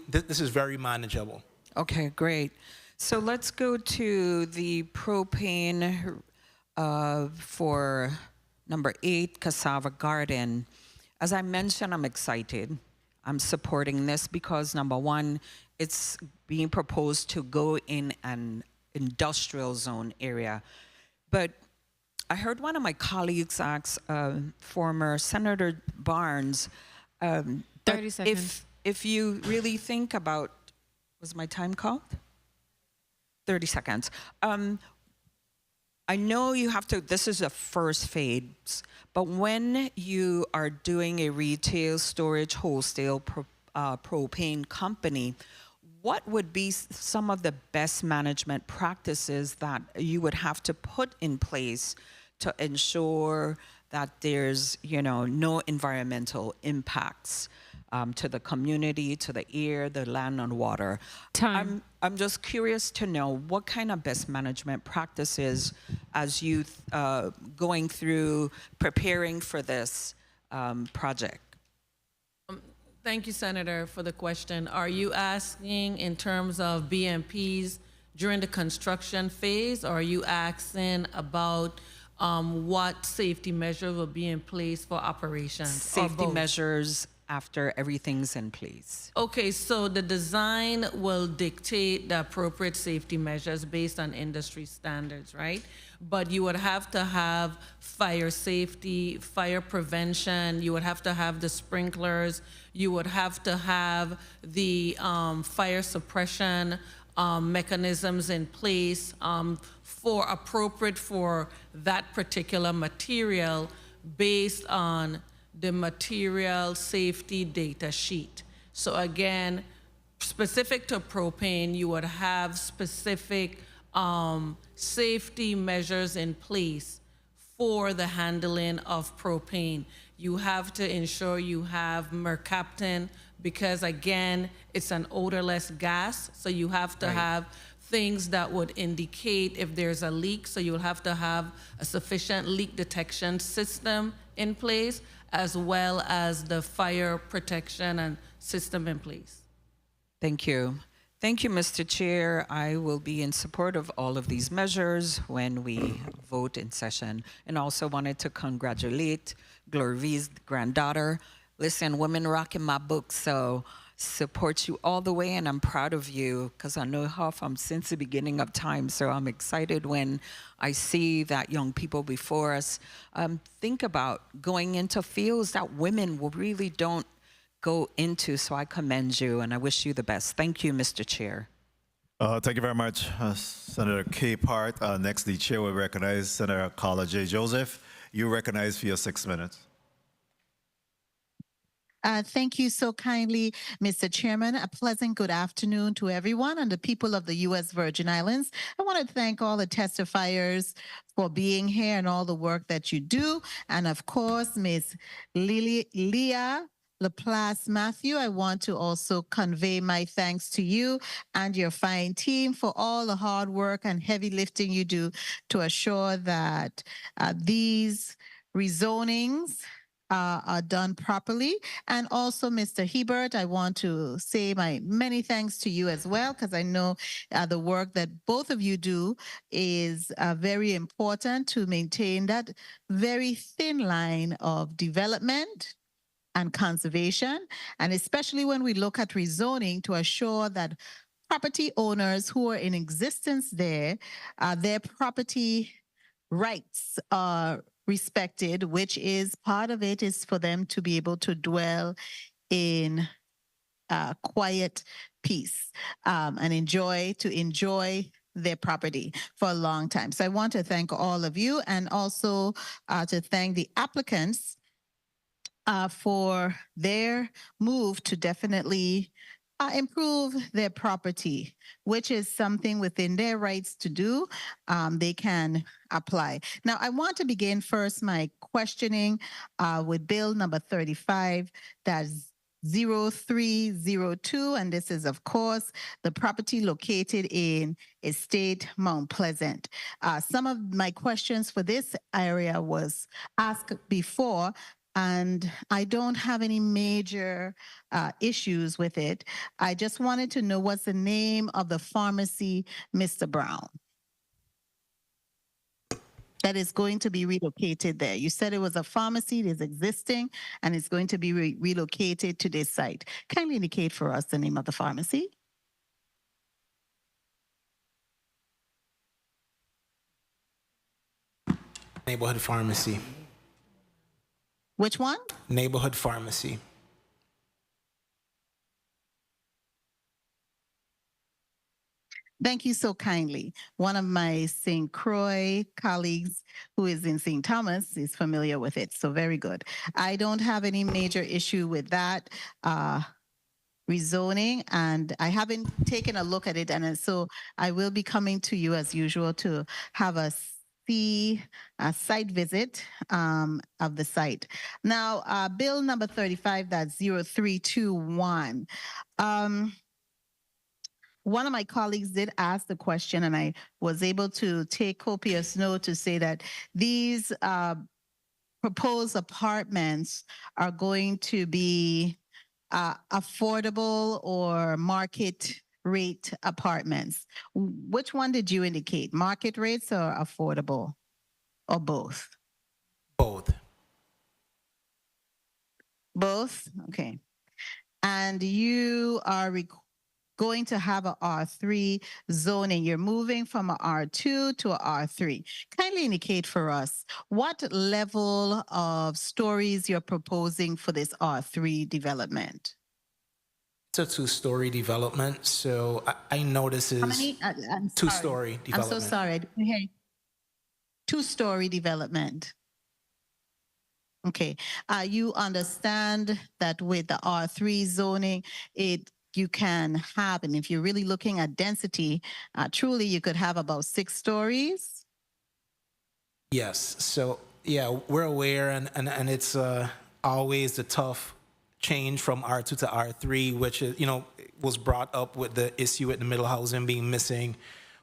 this is very manageable. Okay, great. So let's go to the propane for number 8, Cassava Garden. As I mentioned, I'm excited. I'm supporting this because, number one, it's being proposed to go in an industrial zone area. But I heard one of my colleagues ask former Senator Barnes, 30 seconds. If you really think about, was my time called? 30 seconds. I know you have to, this is the first phase, but when you are doing a retail storage wholesale propane company, what would be some of the best management practices that you would have to put in place to ensure that there's, no environmental impacts to the community, to the air, the land, and water? I'm just curious to know what kind of best management practices as you going through preparing for this project. Thank you, Senator, for the question. Are you asking in terms of BMPs during the construction phase, or are you asking about what safety measures will be in place for operations? Safety measures after everything's in place. Okay, so the design will dictate the appropriate safety measures based on industry standards, right? But you would have to have fire safety, fire prevention, you would have to have the sprinklers, you would have to have the fire suppression mechanisms in place for appropriate for that particular material based on the material safety data sheet. So again, specific to propane, you would have specific safety measures in place for the handling of propane. You have to ensure you have mercaptan because again, it's an odorless gas. So you have to have things that would indicate if there's a leak. So you'll have to have a sufficient leak detection system in place, as well as the fire protection and system in place. Thank you. Thank you, Mr. Chair. I will be in support of all of these measures when we vote in session. And also wanted to congratulate Glorie's granddaughter. Listen, women rock in my book, so support you all the way, and I'm proud of you because I know how from since the beginning of time, so I'm excited when I see that young people before us think about going into fields that women really don't go into, so I commend you and I wish you the best. Thank you, Mr. Chair. Thank you very much, Senator Capehart. Next, the chair will recognize Senator Carla J. Joseph. You recognize for your 6 minutes. Thank you so kindly, Mr. Chairman. A pleasant good afternoon to everyone and the people of the U.S. Virgin Islands. I want to thank all the testifiers for being here and all the work that you do. And of course, Ms. Leia, LaPlace-Matthew, I want to also convey my thanks to you and your fine team for all the hard work and heavy lifting you do to assure that these rezonings are done properly. And also, Mr. Hibbert, I want to say my many thanks to you as well, because I know the work that both of you do is very important to maintain that very thin line of development and conservation, and especially when we look at rezoning to assure that property owners who are in existence there, their property rights are respected, which is part of it is for them to be able to dwell in quiet peace and enjoy their property for a long time. So I want to thank all of you and also to thank the applicants for their move to definitely improve their property, which is something within their rights to do. They can apply. Now, I want to begin first my questioning with Bill number 35, that's 0302, and this is, of course, the property located in Estate Mount Pleasant. Some of my questions for this area was asked before, and I don't have any major issues with it. I just wanted to know what's the name of the pharmacy, Mr. Browne, that is going to be relocated there. You said it was a pharmacy, it is existing, and it's going to be relocated to this site. Kindly indicate for us the name of the pharmacy. Neighborhood Pharmacy. Which one? Neighborhood Pharmacy. Thank you so kindly. One of my St. Croix colleagues who is in St. Thomas is familiar with it, so very good. I don't have any major issue with that rezoning, and I haven't taken a look at it, and so I will be coming to you as usual to have a site visit of the site. Now, bill number 35, that's 0321. One of my colleagues did ask the question, and I was able to take copious note to say that these proposed apartments are going to be affordable or market rate apartments. Which one did you indicate? Market rates or affordable, or both? Both. Both? Okay. And you are going to have a R3 zoning. You're moving from a R2 to a R3. Kindly indicate for us what level of stories you're proposing for this R3 development. It's a two-story development, so I know this is How many? I'm two-story sorry. development. I'm so sorry. I didn't hear you. Two-story development. Okay. You understand that with the R3 zoning, you can have, and if you're really looking at density, truly you could have about 6 stories. Yes. So yeah, we're aware, and it's always the tough change from R2 to R3, which is, was brought up with the issue with the middle housing being missing.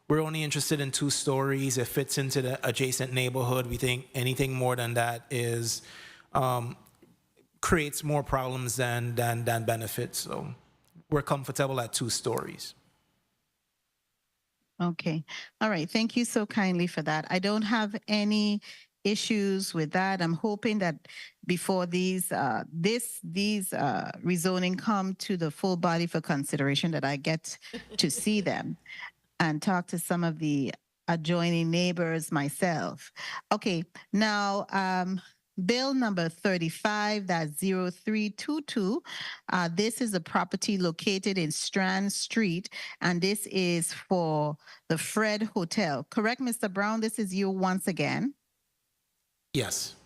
We're only interested in 2 stories. It fits into the adjacent neighborhood. We think anything more than that is creates more problems than benefits. So we're comfortable at 2 stories. Okay. All right. Thank you so kindly for that. I don't have any issues with that. I'm hoping that before these rezoning come to the full body for consideration, that I get to see them and talk to some of the adjoining neighbors myself. Okay. Now, bill number 35, that's 0322. This is a property located in Strand Street, and this is for the Fred Hotel. Correct, Mr. Browne? This is you once again. Yes.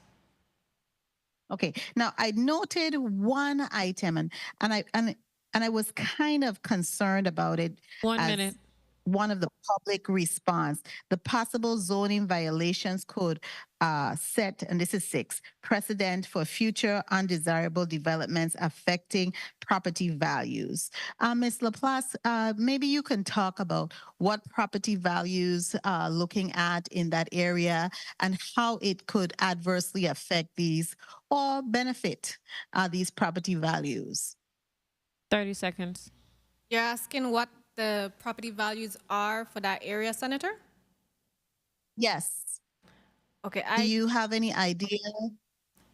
Okay. Now I noted one item, and I was kind of concerned about it. 1 as minute. One of the public response, the possible zoning violations could set, and this is 6, precedent for future undesirable developments affecting property values. Ms. LaPlace, maybe you can talk about what property values looking at in that area and how it could adversely affect these or benefit these property values. 30 seconds. You're asking what the property values are for that area, Senator? Yes. Okay. Do you have any idea?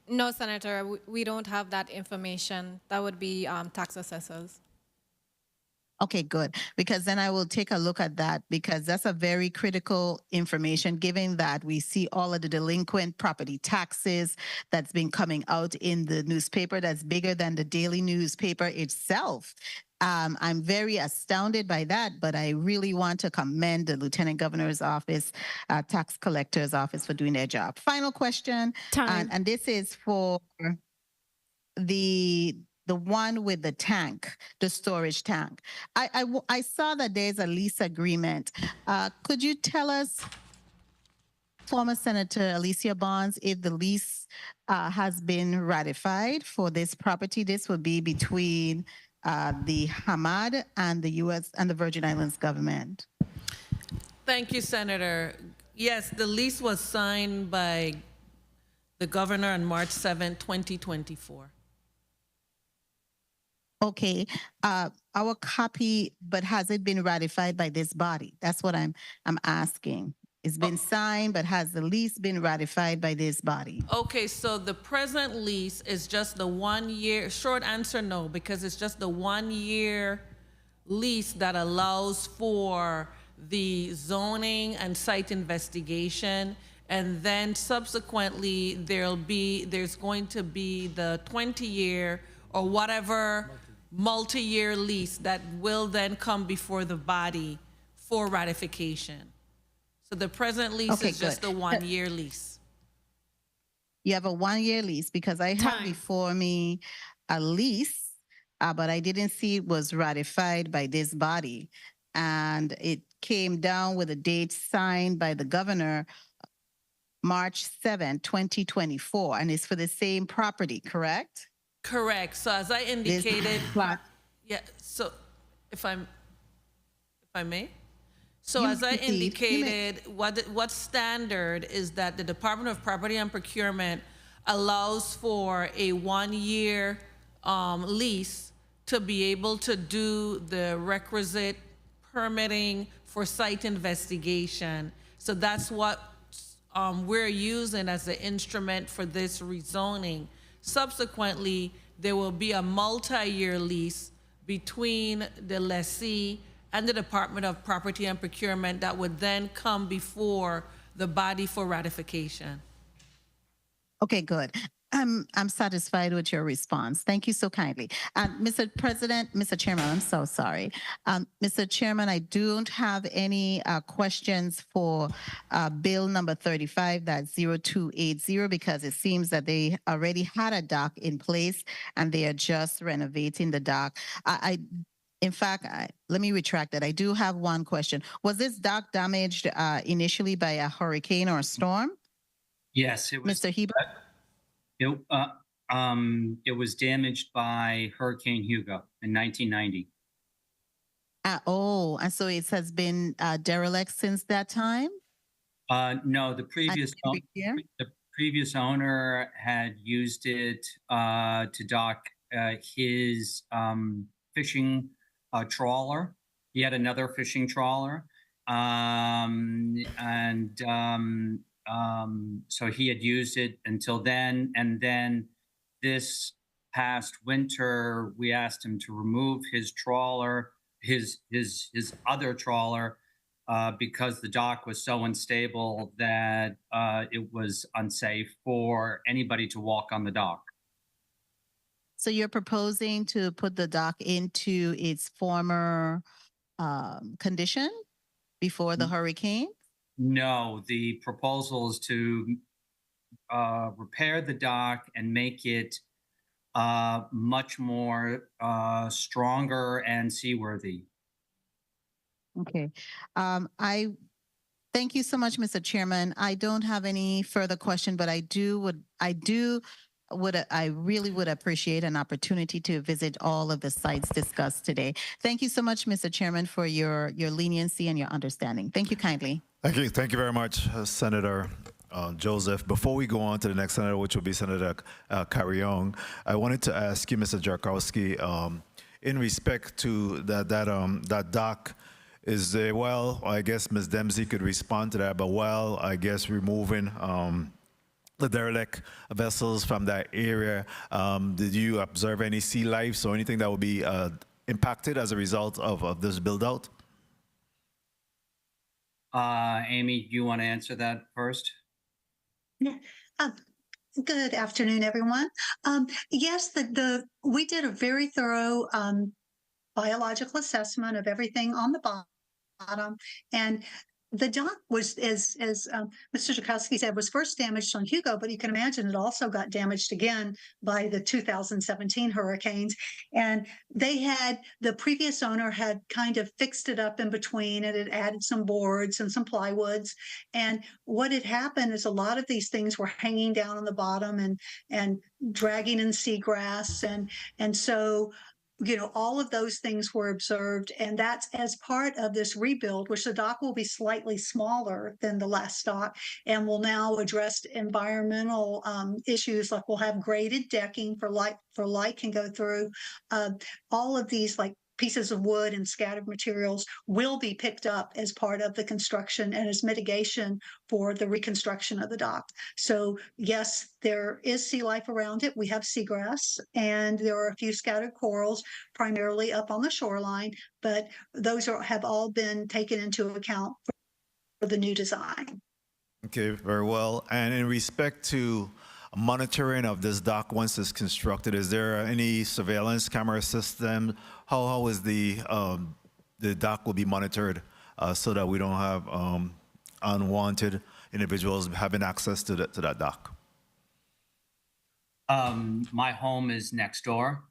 No, Senator, we don't have that information. That would be tax assessors. Okay, good. Because then I will take a look at that, because that's a very critical information, given that we see all of the delinquent property taxes that's been coming out in the newspaper that's bigger than the daily newspaper itself. I'm very astounded by that, but I really want to commend the Lieutenant Governor's office, tax collector's office for doing their job. Final question, and this is for the one with the tank, the storage tank. I saw that there's a lease agreement. Could you tell us, former Senator Alicia Barnes, if the lease has been ratified for this property? This would be between the Hamad and the U.S. and the Virgin Islands government. Thank you, Senator. Yes, the lease was signed by the governor on March 7, 2024. Okay, our copy, but has it been ratified by this body? That's what I'm asking. It's been signed, but has the lease been ratified by this body? Okay, so the present lease is just the 1 year, short answer no, because it's just the 1 year lease that allows for the zoning and site investigation. And then subsequently there's going to be the 20-year or whatever multi-year lease that will then come before the body for ratification. So the present lease is just a 1 year lease. You have a 1 year lease, because I have before me a lease, but I didn't see it was ratified by this body. And it came down with a date signed by the governor, March 7, 2024, and it's for the same property, correct? Correct. So as I indicated, yeah, so if I may? So as I indicated, what's standard is that the Department of Property and Procurement allows for a 1 year lease to be able to do the requisite permitting for site investigation. So that's what we're using as the instrument for this rezoning. Subsequently, there will be a multi-year lease between the lessee and the Department of Property and Procurement that would then come before the body for ratification. Okay, good. I'm satisfied with your response. Thank you so kindly. Mr. Chairman, I'm so sorry. Mr. Chairman, I don't have any questions for bill number 35.0280, because it seems that they already had a dock in place and they are just renovating the dock. In fact, let me retract that. I do have one question. Was this dock damaged initially by a hurricane or a storm? Yes, it was. Mr. Hibbert? It was damaged by Hurricane Hugo in 1990. And so it has been derelict since that time? No, the previous owner had used it to dock his fishing trawler. He had another fishing trawler, so he had used it until then. And then this past winter, we asked him to remove his trawler, his other trawler, because the dock was so unstable that it was unsafe for anybody to walk on the dock. So you're proposing to put the dock into its former condition before the hurricane? No, the proposal is to repair the dock and make it much more stronger and seaworthy. Okay. I thank you so much, Mr. Chairman. I don't have any further question, but I really would appreciate an opportunity to visit all of the sites discussed today. Thank you so much, Mr. Chairman, for your leniency and your understanding. Thank you kindly. Thank you very much, Senator Joseph. Before we go on to the next senator, which will be Senator Carrion, I wanted to ask you, Mr. Jarkowski, in respect to that dock, is there, well, I guess Ms. Dempsey could respond to that, but well, I guess removing the derelict vessels from that area, did you observe any sea life or anything that would be impacted as a result of this build out? Amy, do you want to answer that first? Yeah. Good afternoon, everyone. Yes, we did a very thorough biological assessment of everything on the bottom, and the dock was, as Mr. Joukowsky said, was first damaged on Hugo, but you can imagine it also got damaged again by the 2017 hurricanes. And the previous owner had kind of fixed it up in between, and it added some boards and some plywoods. And what had happened is a lot of these things were hanging down on the bottom and dragging in seagrass. And so, all of those things were observed, and that's as part of this rebuild, which the dock will be slightly smaller than the last dock and will now address environmental issues, like we'll have graded decking for light can go through. All of these pieces of wood and scattered materials will be picked up as part of the construction and as mitigation for the reconstruction of the dock. So yes, there is sea life around it. We have seagrass, and there are a few scattered corals, primarily up on the shoreline, but those have all been taken into account for the new design. Okay, very well. And in respect to monitoring of this dock once it's constructed, is there any surveillance camera system? How is the dock will be monitored so that we don't have unwanted individuals having access to that dock? My home is next door,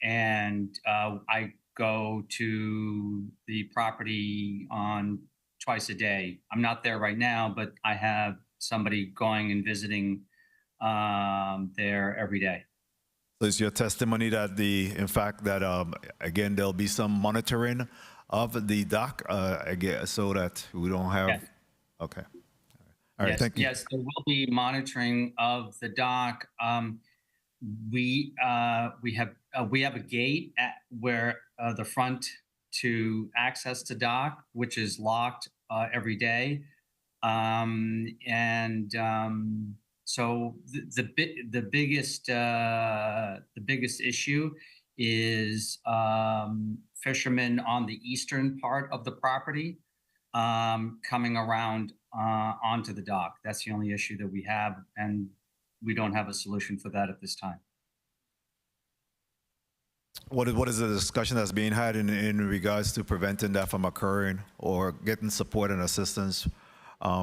and I go to the property on twice a day. I'm not there right now, but I have somebody going and visiting there every day. So is your testimony that in fact that again there'll be some monitoring of the dock again, so that we don't have? Yes. Okay. All right. Yes, thank you. Yes, there will be monitoring of the dock. We have a gate where the front to access the dock, which is locked every day. So the biggest issue is fishermen on the eastern part of the property coming around onto the dock. That's the only issue that we have, and we don't have a solution for that at this time. What is the discussion that's being had in regards to preventing that from occurring, or getting support and assistance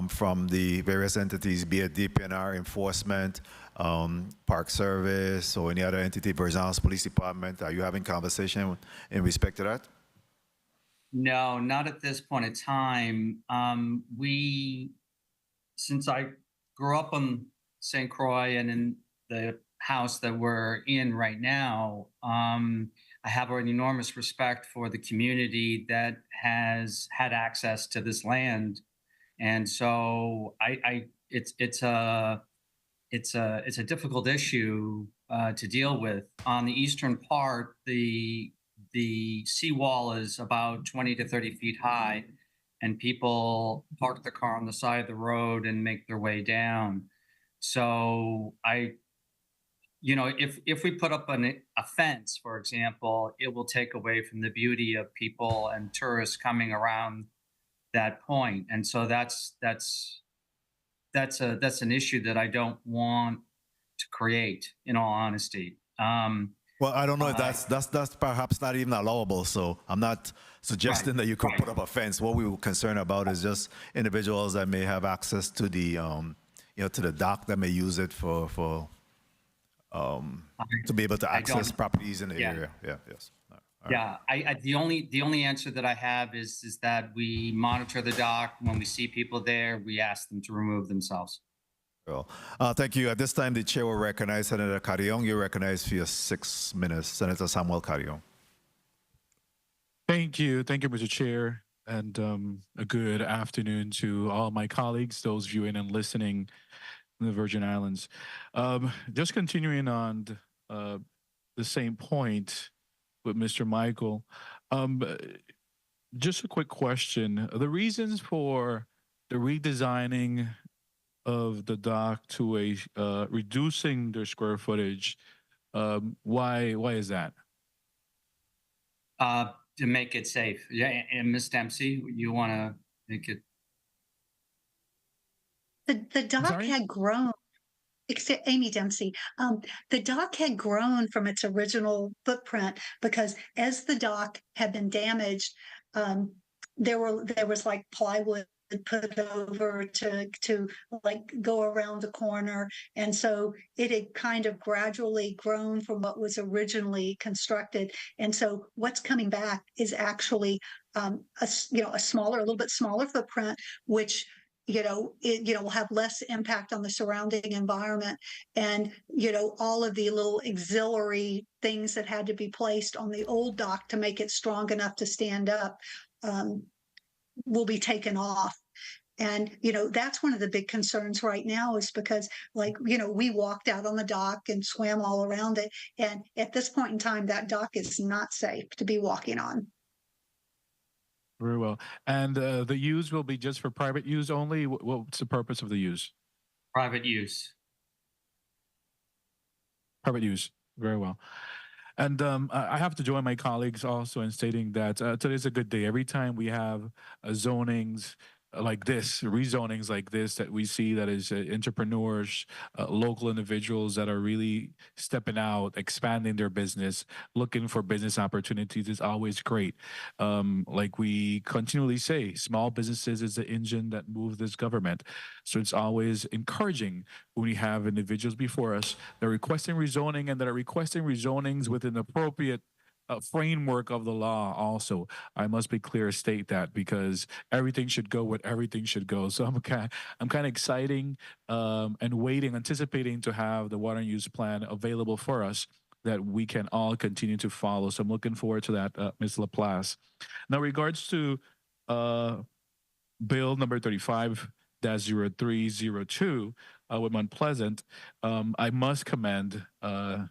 from the various entities, be it DPNR, enforcement, Park Service, or any other entity, Verzan's Police Department? Are you having conversation in respect to that? No, not at this point in time. Since I grew up on St. Croix and in the house that we're in right now, I have an enormous respect for the community that has had access to this land. And so it's a difficult issue to deal with. On the eastern part, the seawall is about 20 to 30 feet high, and people park the car on the side of the road and make their way down. So if we put up a fence, for example, it will take away from the beauty of people and tourists coming around that point. And so that's an issue that I don't want to create, in all honesty. Well, I don't know if that's perhaps not even allowable. So I'm not suggesting that you could put up a fence. What we were concerned about is just individuals that may have access to the to the dock that may use it to be able to access properties in the area. Yeah, yes. All right. Yeah, the only answer that I have is that we monitor the dock. When we see people there, we ask them to remove themselves. Well, thank you. At this time, the chair will recognize Senator Carrion. You're recognized for your 6 minutes. Senator Samuel Carrion. Thank you, Mr. Chair, and a good afternoon to all my colleagues, those viewing and listening in the Virgin Islands. Just continuing on the same point with Mr. Michael, just a quick question. The reasons for the redesigning of the dock to a reducing their square footage, why is that? To make it safe. Yeah, and Ms. Dempsey, you want to make it? The dock had grown, except Amy Dempsey. The dock had grown from its original footprint because as the dock had been damaged, there was like plywood put over to like go around the corner, and so it had kind of gradually grown from what was originally constructed. And so what's coming back is actually a little bit smaller footprint, which will have less impact on the surrounding environment, and all of the little auxiliary things that had to be placed on the old dock to make it strong enough to stand up will be taken off. And, that's one of the big concerns right now, is because we walked out on the dock and swam all around it. And at this point in time, that dock is not safe to be walking on. Very well. And the use will be just for private use only? What's the purpose of the use? Private use. Private use. Very well. And I have to join my colleagues also in stating that today's a good day. Every time we have zonings like this, rezonings like this, that we see that is entrepreneurs, local individuals that are really stepping out, expanding their business, looking for business opportunities is always great. Like we continually say, small businesses is the engine that moves this government. So it's always encouraging when we have individuals before us that are requesting rezoning and that are requesting rezonings with an appropriate framework of the law. Also, I must be clear, state that, because everything should go what everything should go. So I'm kind of exciting and waiting, anticipating to have the water use plan available for us that we can all continue to follow. So I'm looking forward to that, Ms. LaPlace. Now, regards to Bill number 35-0302 with Mount Pleasant, I must commend the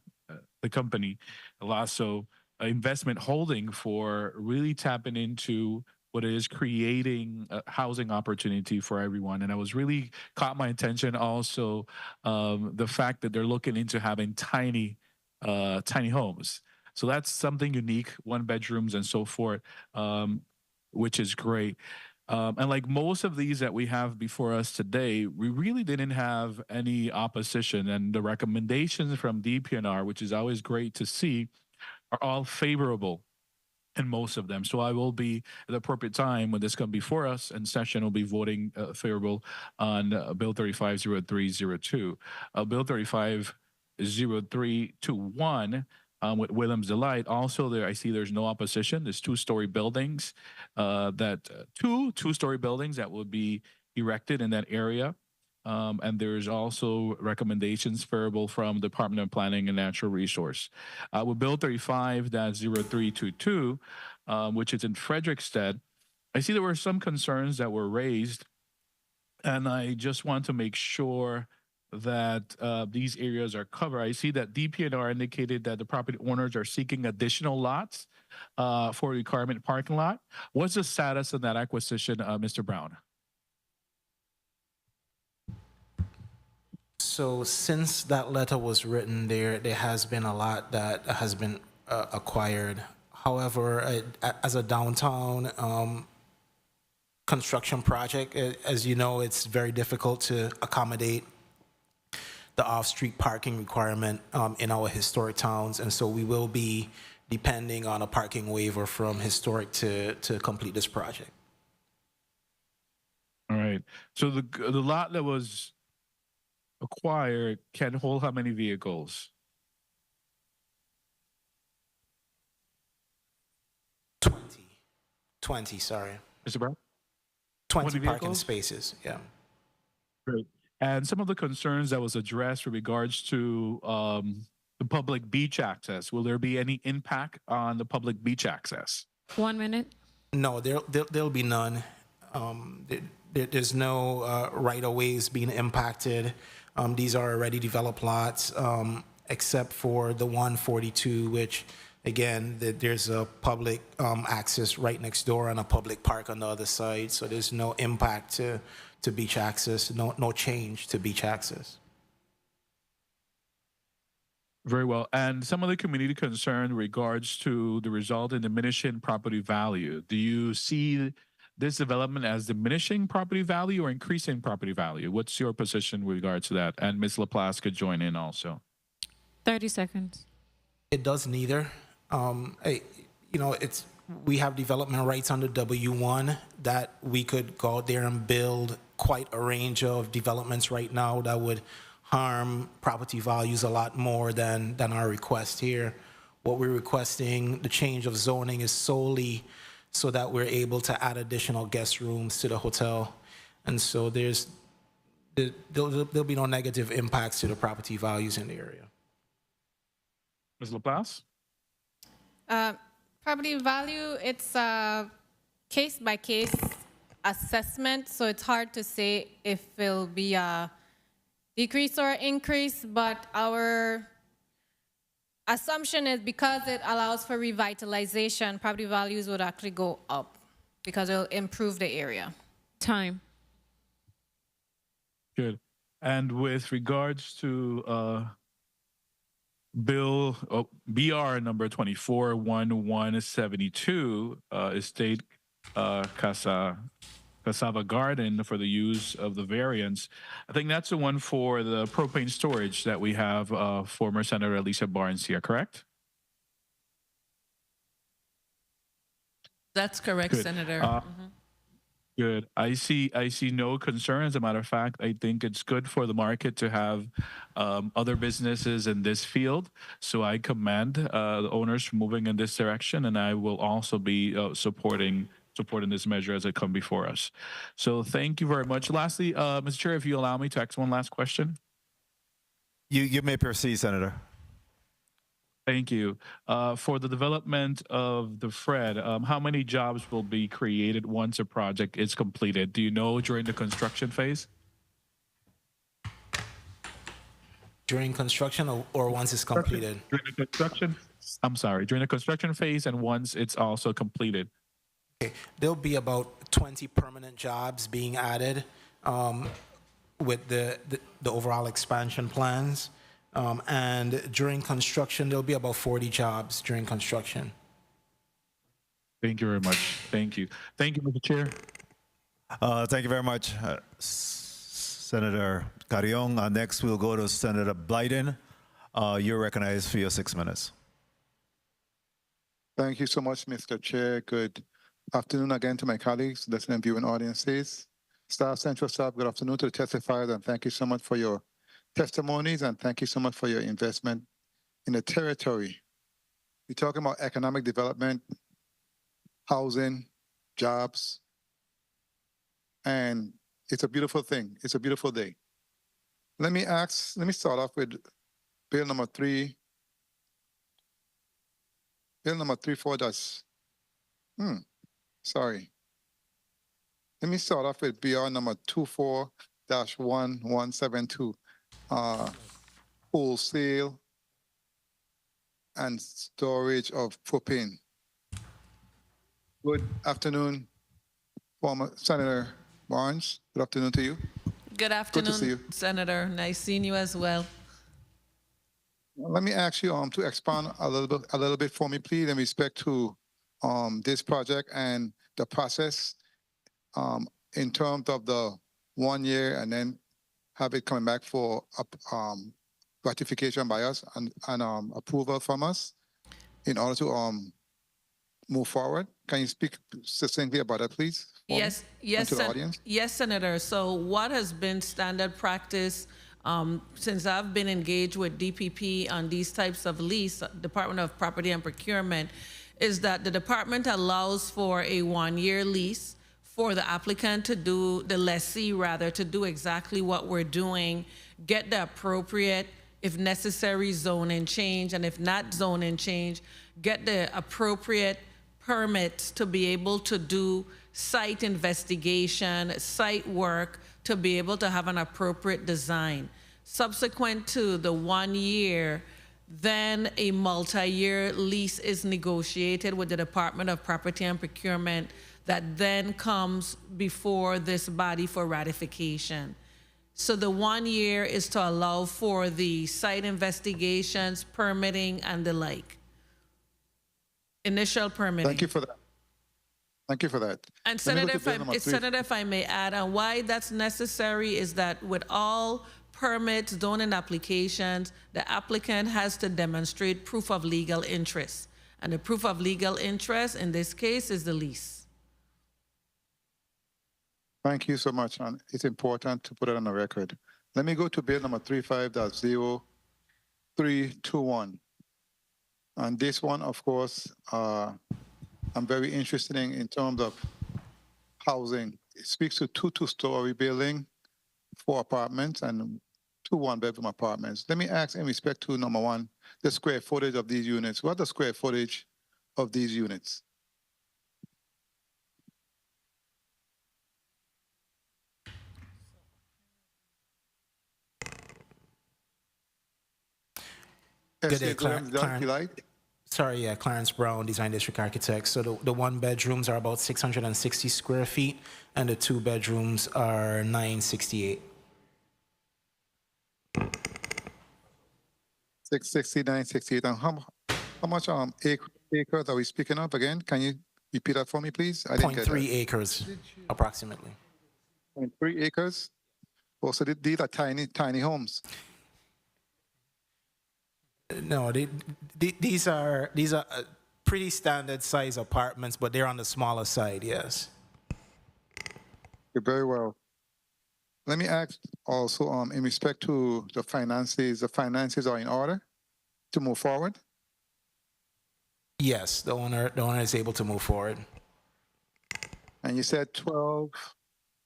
company, Lasso Investment Holding, for really tapping into what it is, creating a housing opportunity for everyone. And I was really caught my attention also the fact that they're looking into having tiny homes. So that's something unique, 1 bedrooms and so forth, which is great. And like most of these that we have before us today, we really didn't have any opposition, and the recommendations from DPNR, which is always great to see, are all favorable in most of them. So I will be at the appropriate time when this comes before us in session, will be voting favorable on Bill 35-0302. Bill 35-0321 with Williams Delight. Also, there I see there's no opposition. There's 2-story buildings two-story buildings that will be erected in that area. And there's also recommendations favorable from the Department of Planning and Natural Resource. With Bill 35-0322, which is in Frederiksted, I see there were some concerns that were raised, and I just want to make sure that these areas are covered. I see that DPNR indicated that the property owners are seeking additional lots for requirement parking lot. What's the status of that acquisition, Mr. Browne? So since that letter was written, there has been a lot that has been acquired. However, as a downtown construction project, as you know, it's very difficult to accommodate the off-street parking requirement in our historic towns, and so we will be depending on a parking waiver from historic to complete this project. All right. So the lot that was acquired can hold how many vehicles? 20, sorry. Mr. Brown? 20 parking vehicles? spaces, yeah. Great. And some of the concerns that was addressed with regards to the public beach access, will there be any impact on the public beach access? 1 minute. No, there'll be none. There's no right-of-ways being impacted. These are already developed lots, except for the 142, which, again, there's a public access right next door and a public park on the other side. So there's no impact to beach access, no change to beach access. Very well. And some of the community concern in regards to the result in diminishing property value. Do you see this development as diminishing property value or increasing property value? What's your position with regard to that? And Ms. LaPlace could join in also. 30 seconds. It does neither. We have development rights under W1 that we could go out there and build quite a range of developments right now that would harm property values a lot more than our request here. What we're requesting, the change of zoning, is solely so that we're able to add additional guest rooms to the hotel. And so there'll be no negative impacts to the property values in the area. Ms. LaPlace? Property value, it's a case-by-case assessment, so it's hard to say if it'll be a decrease or increase, but our assumption is because it allows for revitalization, property values would actually go up because it'll improve the area. Time. Good. And with regards to BR number 241172, Estate Cassava Garden for the use of the variance. I think that's the one for the propane storage that we have former Senator Alicia Barnes here, correct? That's correct, Good. Senator. Good. I see no concern. As a matter of fact, I think it's good for the market to have other businesses in this field. So I commend the owners for moving in this direction, and I will also be supporting this measure as it comes before us. So thank you very much. Lastly, Mr. Chair, if you allow me to ask one last question. You may proceed, Senator. Thank you. For the development of the Fred, how many jobs will be created once a project is completed? Do you know during the construction phase? During construction or once it's completed? During the construction, I'm sorry, during the construction phase and once it's also completed. Okay. There'll be about 20 permanent jobs being added with the overall expansion plans. And during construction, there'll be about 40 jobs during construction. Thank you very much. Thank you. Thank you, Mr. Chair. Thank you very much, Senator Carrion. Next, we'll go to Senator Blyden. You're recognized for your 6 minutes. Thank you so much, Mr. Chair. Good afternoon again to my colleagues, listening and viewing audiences. Staff, Central Staff, good afternoon to the testifiers, and thank you so much for your testimonies, and thank you so much for your investment in the territory. We're talking about economic development, housing, jobs, and it's a beautiful thing. It's a beautiful day. Let me start off with bill number 3. Bill number 34-. Let me start off with BR number 24-1172. Wholesale and storage of propane. Good afternoon, former Senator Barnes. Good afternoon to you. Good afternoon, Good to see you. Senator. Nice seeing you as well. Let me ask you to expand a little bit for me, please, in respect to this project and the process in terms of the 1 year and then have it coming back for ratification by us and approval from us in order to move forward. Can you speak succinctly about that, please? Yes, to the audience? yes, Senator. So what has been standard practice Since I've been engaged with DPP on these types of lease, Department of Property and Procurement, is that the department allows for a 1-year lease for the applicant to do, the lessee rather, to do exactly what we're doing, get the appropriate, if necessary, zoning change, and if not zoning change, get the appropriate permits to be able to do site investigation, site work, to be able to have an appropriate design. Subsequent to the 1 year, then a multi-year lease is negotiated with the Department of Property and Procurement that then comes before this body for ratification. So the 1 year is to allow for the site investigations, permitting, and the like. Initial permitting. Thank you for that. Thank you for that. And Let me go Senator, to bill number three. Senator, if I may add, and why that's necessary is that with all permits, zoning applications, the applicant has to demonstrate proof of legal interest. And the proof of legal interest in this case is the lease. Thank you so much, and it's important to put it on the record. Let me go to bill number 35.0321. And this one, of course, I'm very interested in terms of housing. It speaks to 2 two-story building, 4 apartments, and 2 one-bedroom apartments. Let me ask in respect to number 1, the square footage of these units. What the square footage of these units? Good day, Clarence Browne, Design District Architect. So the 1 bedrooms are about 660 square feet, and the 2 bedrooms are 968. 660, 968. And how much acres are we speaking of again? Can you repeat that for me, please? I didn't get 0.3 that. acres, approximately. 0.3 acres? Oh, so these are tiny homes. No, these are pretty standard size apartments, but they're on the smaller side, yes. Very well. Let me ask also, in respect to the finances are in order to move forward? Yes, the owner is able to move forward. And you said 12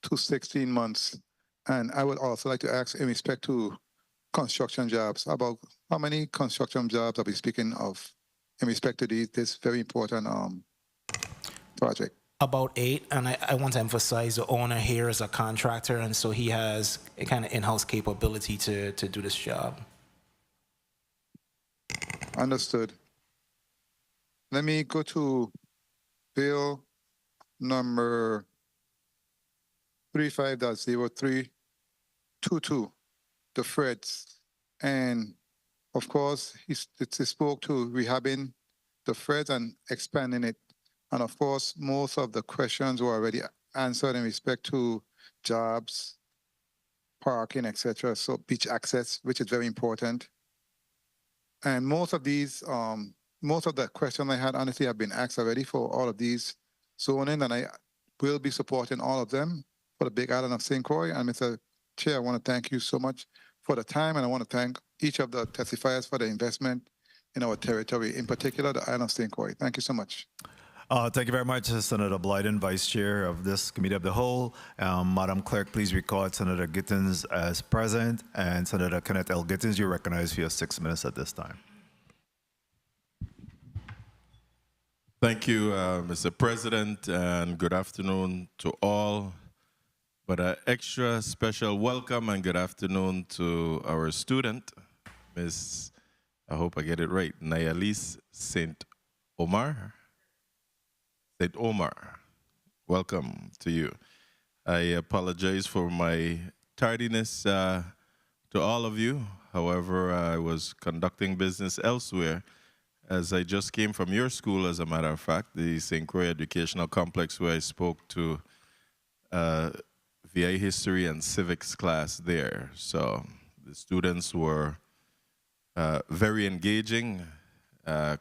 to 16 months. And I would also like to ask in respect to construction jobs, about how many construction jobs are we speaking of in respect to this very important project? About 8, and I want to emphasize the owner here is a contractor, and so he has a kind of in-house capability to do this job. Understood. Let me go to bill number 35.0322, the Freds. And of course, he spoke to rehabbing the Freds and expanding it. And of course, most of the questions were already answered in respect to jobs, parking, etc. So beach access, which is very important. And most of these, most of the questions I had honestly have been asked already for all of these zoning, and I will be supporting all of them for the Big Island of St. Croix. And Mr. Chair, I want to thank you so much for the time, and I want to thank each of the testifiers for the investment in our territory, in particular the Island of St. Croix. Thank you so much. Thank you very much, Senator Blyden, Vice Chair of this Committee of the Whole. Madam Clerk, please record Senator Gittins as present, and Senator Kenneth L. Gittins, you're recognized for your 6 minutes at this time. Thank you, Mr. President, and good afternoon to all. But an extra special welcome and good afternoon to our student, Miss, I hope I get it right, Nayalise St. Omar. St. Omar, welcome to you. I apologize for my tardiness to all of you. However, I was conducting business elsewhere as I just came from your school, as a matter of fact, the St. Croix Educational Complex, where I spoke to VA history and civics class there. So the students were very engaging.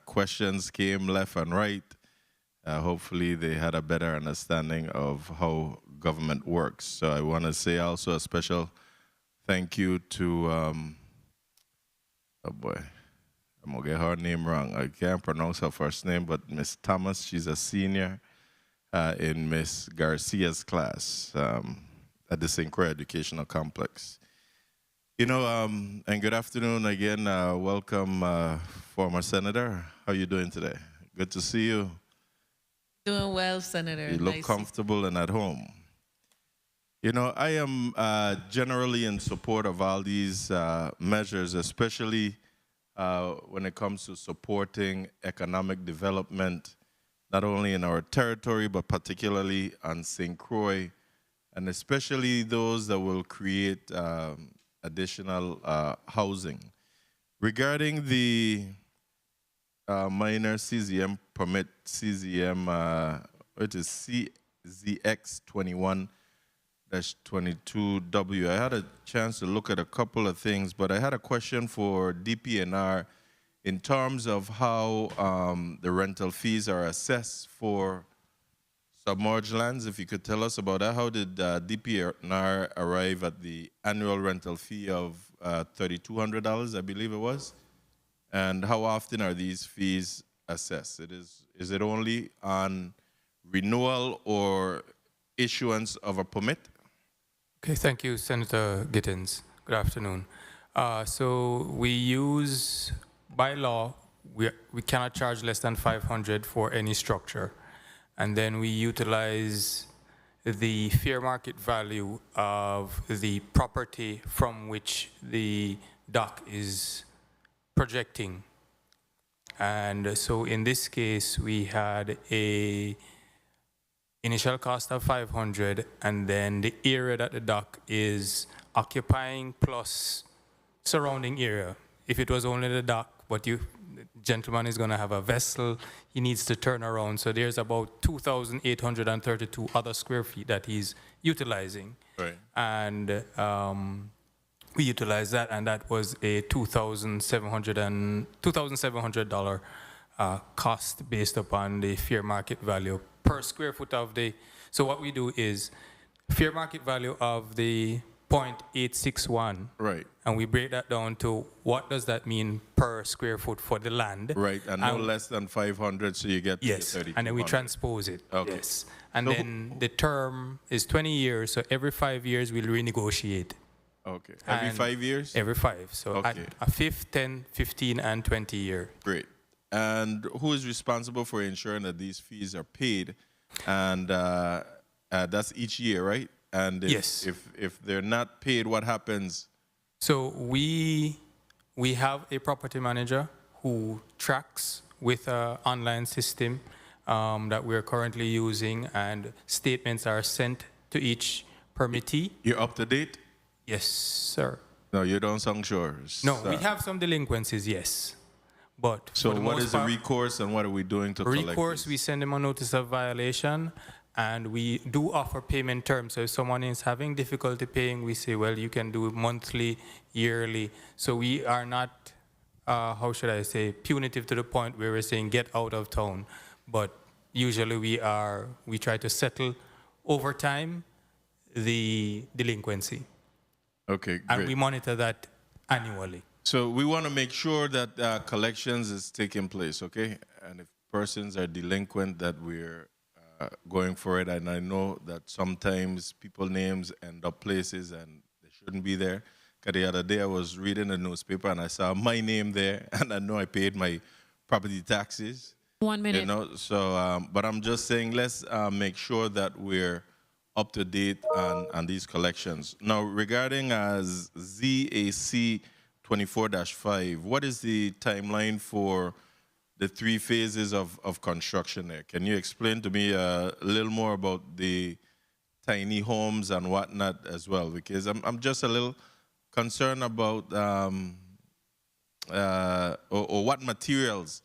Questions came left and right. Hopefully they had a better understanding of how government works. So I want to say also a special thank you to, oh boy, I'm going to get her name wrong. I can't pronounce her first name, but Miss Thomas, she's a senior in Miss Garcia's class at the St. Croix Educational Complex. You know, and good afternoon again. Welcome, former Senator. How are you doing today? Good to see you. Doing well, Senator. You look Nice. comfortable and at home. You know, I am generally in support of all these measures, especially when it comes to supporting economic development, not only in our territory, but particularly on St. Croix, and especially those that will create additional housing. Regarding the minor CZM permit, CZM, it is CZX 21-22W. I had a chance to look at a couple of things, but I had a question for DPNR in terms of how the rental fees are assessed for submerged lands. If you could tell us about that. How did DPNR arrive at the annual rental fee of $3,200, I believe it was? And how often are these fees assessed? Is it only on renewal or issuance of a permit? Okay, thank you, Senator Gittins. Good afternoon. So we use, by law, we cannot charge less than $500 for any structure. And then we utilize the fair market value of the property from which the dock is projecting. And so in this case, we had a initial cost of $500, and then the area that the dock is occupying plus surrounding area. If it was only the dock, but the gentleman is going to have a vessel, he needs to turn around. So there's about 2,832 other square feet that he's utilizing. Right. And we utilized that, and that was a $2,700 cost based upon the fair market value per square foot of the. So what we do is fair market value of the 0.861. Right. And we break that down to what does that mean per square foot for the land. Right, and no less than 500, so you get yes, and then we transpose it. Okay. Yes. And So then the term is 20 years, so every 5 years we'll renegotiate. Okay. Every And 5 years? Every 5. So Okay. a 5, 10, 15, and 20 year. Great. And who is responsible for ensuring that these fees are paid? And that's each year, right? And if they're not paid, what happens? So we have a property manager who tracks with an online system that we're currently using, and statements are sent to each permittee. You're up to date? Yes, sir. No, you don't sound sure. No, we have some delinquencies, yes. But So for the what most is the part, recourse, and what are we doing to collect recourse? these? We send them a notice of violation, and we do offer payment terms. So if someone is having difficulty paying, we say, well, you can do monthly, yearly. So we are not, how should I say, punitive to the point where we're saying get out of town. But usually we try to settle over time the delinquency. Okay, great. And we monitor that annually. So we want to make sure that collections is taking place, okay? And if persons are delinquent, that we're going for it. And I know that sometimes people names end up places and they shouldn't be there. Because the other day I was reading the newspaper and I saw my name there, and I know I paid my property taxes. 1 minute. You know, so but I'm just saying, let's make sure that we're up to date on these collections. Now, regarding ZAC 24-5, what is the timeline for the 3 phases of construction there? Can you explain to me a little more about the tiny homes and whatnot as well? Because I'm just a little concerned about or what materials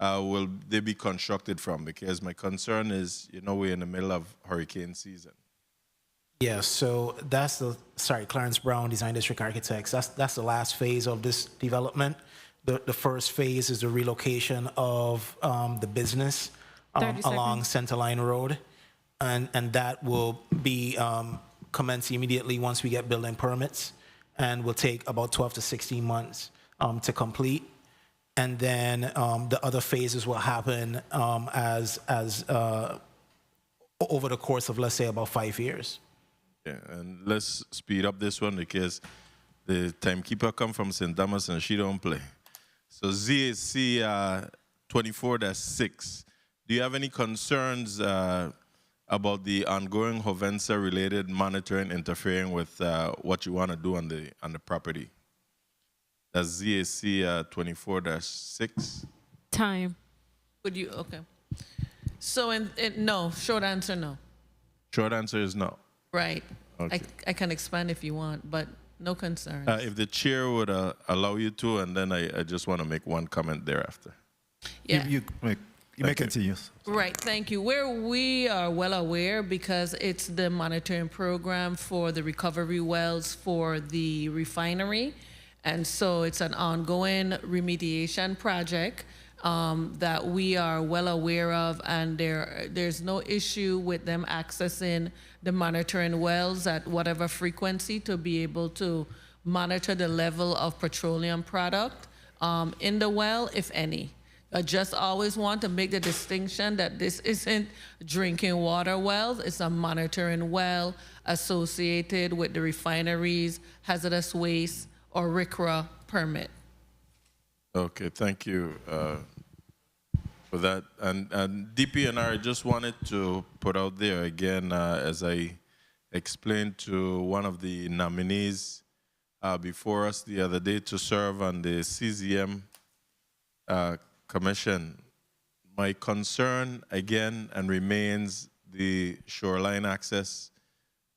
will they be constructed from? Because my concern is, you know, we're in the middle of hurricane season. Yeah, so that's Clarence Browne, Design District Architects. That's the last phase of this development. The first phase is the relocation of the business along Centerline Road, and that will be commenced immediately once we get building permits. and will take about 12 to 16 months to complete. And then the other phases will happen over the course of, let's say, about 5 years. Yeah, and let's speed up this one because the timekeeper come from St. Thomas and she don't play. So ZAC 24-6, do you have any concerns about the ongoing Hovensa-related monitoring interfering with what you want to do on the property? That's ZAC 24-6. Time. Would you, okay. So, no, short answer, no. Short answer is no. Right. Okay. I can expand if you want, but no concerns. If the chair would allow you to, and then I just want to make one comment thereafter. Yeah. You may continue. Right, thank you. Where we are well aware, because it's the monitoring program for the recovery wells for the refinery, and so it's an ongoing remediation project that we are well aware of, and there's no issue with them accessing the monitoring wells at whatever frequency to be able to monitor the level of petroleum product in the well, if any. I just always want to make the distinction that this isn't drinking water wells, it's a monitoring well associated with the refineries, hazardous waste, or RCRA permit. Okay, thank you for that. And DPNR, I just wanted to put out there again, as I explained to one of the nominees before us the other day to serve on the CZM Commission, my concern again and remains the shoreline access,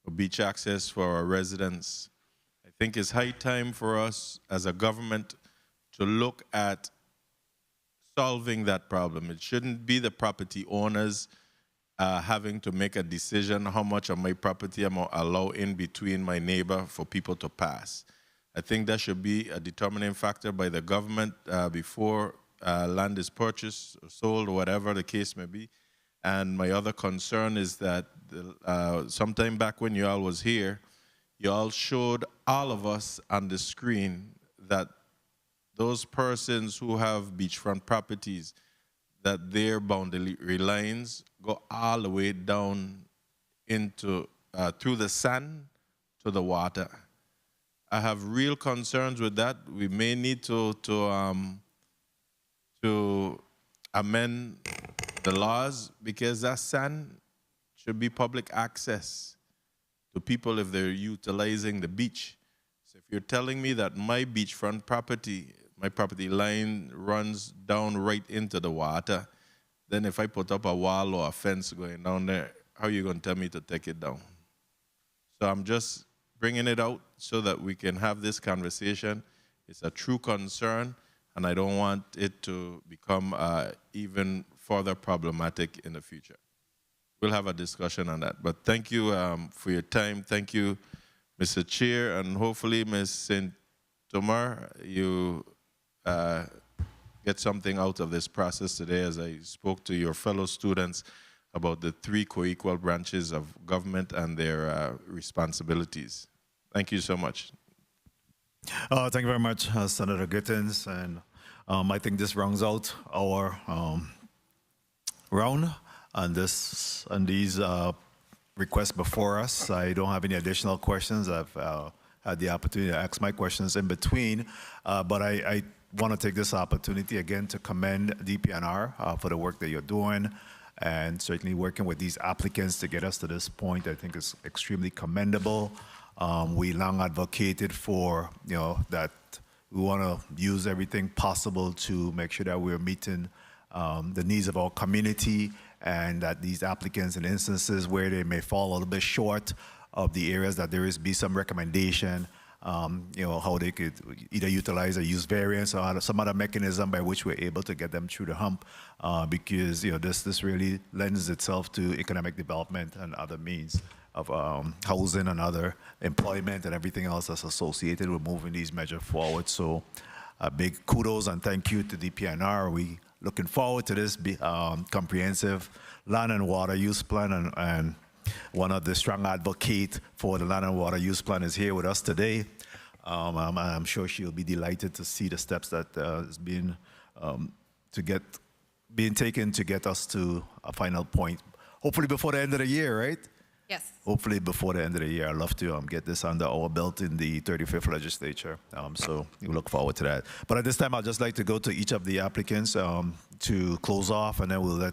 or beach access for our residents. I think it's high time for us as a government to look at solving that problem. It shouldn't be the property owners having to make a decision how much of my property I'm going to allow in between my neighbor for people to pass. I think that should be a determining factor by the government before land is purchased or sold or whatever the case may be. And my other concern is that sometime back when you all was here, you all showed all of us on the screen that those persons who have beachfront properties, that their boundary lines go all the way down into through the sand to the water. I have real concerns with that. We may need to amend the laws because that sand should be public access to people if they're utilizing the beach. So if you're telling me that my beachfront property, my property line runs down right into the water, then if I put up a wall or a fence going down there, how are you going to tell me to take it down? So I'm just bringing it out so that we can have this conversation. It's a true concern, and I don't want it to become even further problematic in the future. We'll have a discussion on that. But thank you for your time. Thank you, Mr. Chair, and hopefully, Ms. St. Tomar, you get something out of this process today as I spoke to your fellow students about the 3 co-equal branches of government and their responsibilities. Thank you so much. Thank you very much, Senator Gittins. And I think this rounds out our round on these requests before us. I don't have any additional questions. I've had the opportunity to ask my questions in between, but I want to take this opportunity again to commend DPNR for the work that you're doing, and certainly working with these applicants to get us to this point. I think is extremely commendable. We long advocated for, that we want to use everything possible to make sure that we're meeting the needs of our community, and that these applicants, in instances where they may fall a little bit short of the areas that there be some recommendation, how they could either utilize or use variance or some other mechanism by which we're able to get them through the hump, because this really lends itself to economic development and other means of housing and other employment and everything else that's associated with moving these measures forward. So a big kudos and thank you to DPNR. We looking forward to this comprehensive land and water use plan, and one of the strong advocates for the land and water use plan is here with us today. I'm sure she'll be delighted to see the steps that is being taken to get us to a final point. Hopefully before the end of the year, right? Yes. Hopefully before the end of the year. I'd love to get this under our belt in the 35th legislature. So we look forward to that. But at this time, I'd just like to go to each of the applicants to close off, and then we'll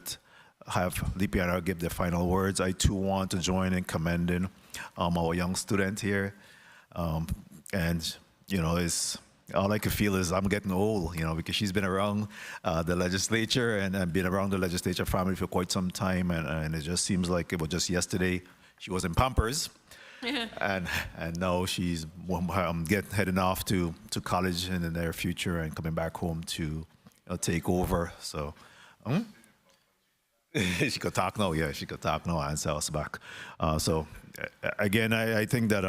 have Leia give the final words. I too want to join in commending our young student here. And, you know, all I can feel is I'm getting old, you know, because she's been around the legislature and been around the legislature family for quite some time. And it just seems like it was just yesterday she was in Pampers. and now she's heading off to college in the near future and coming back home to take over. So she could talk now. Yeah, she could talk now. Answer us back. So again, I think that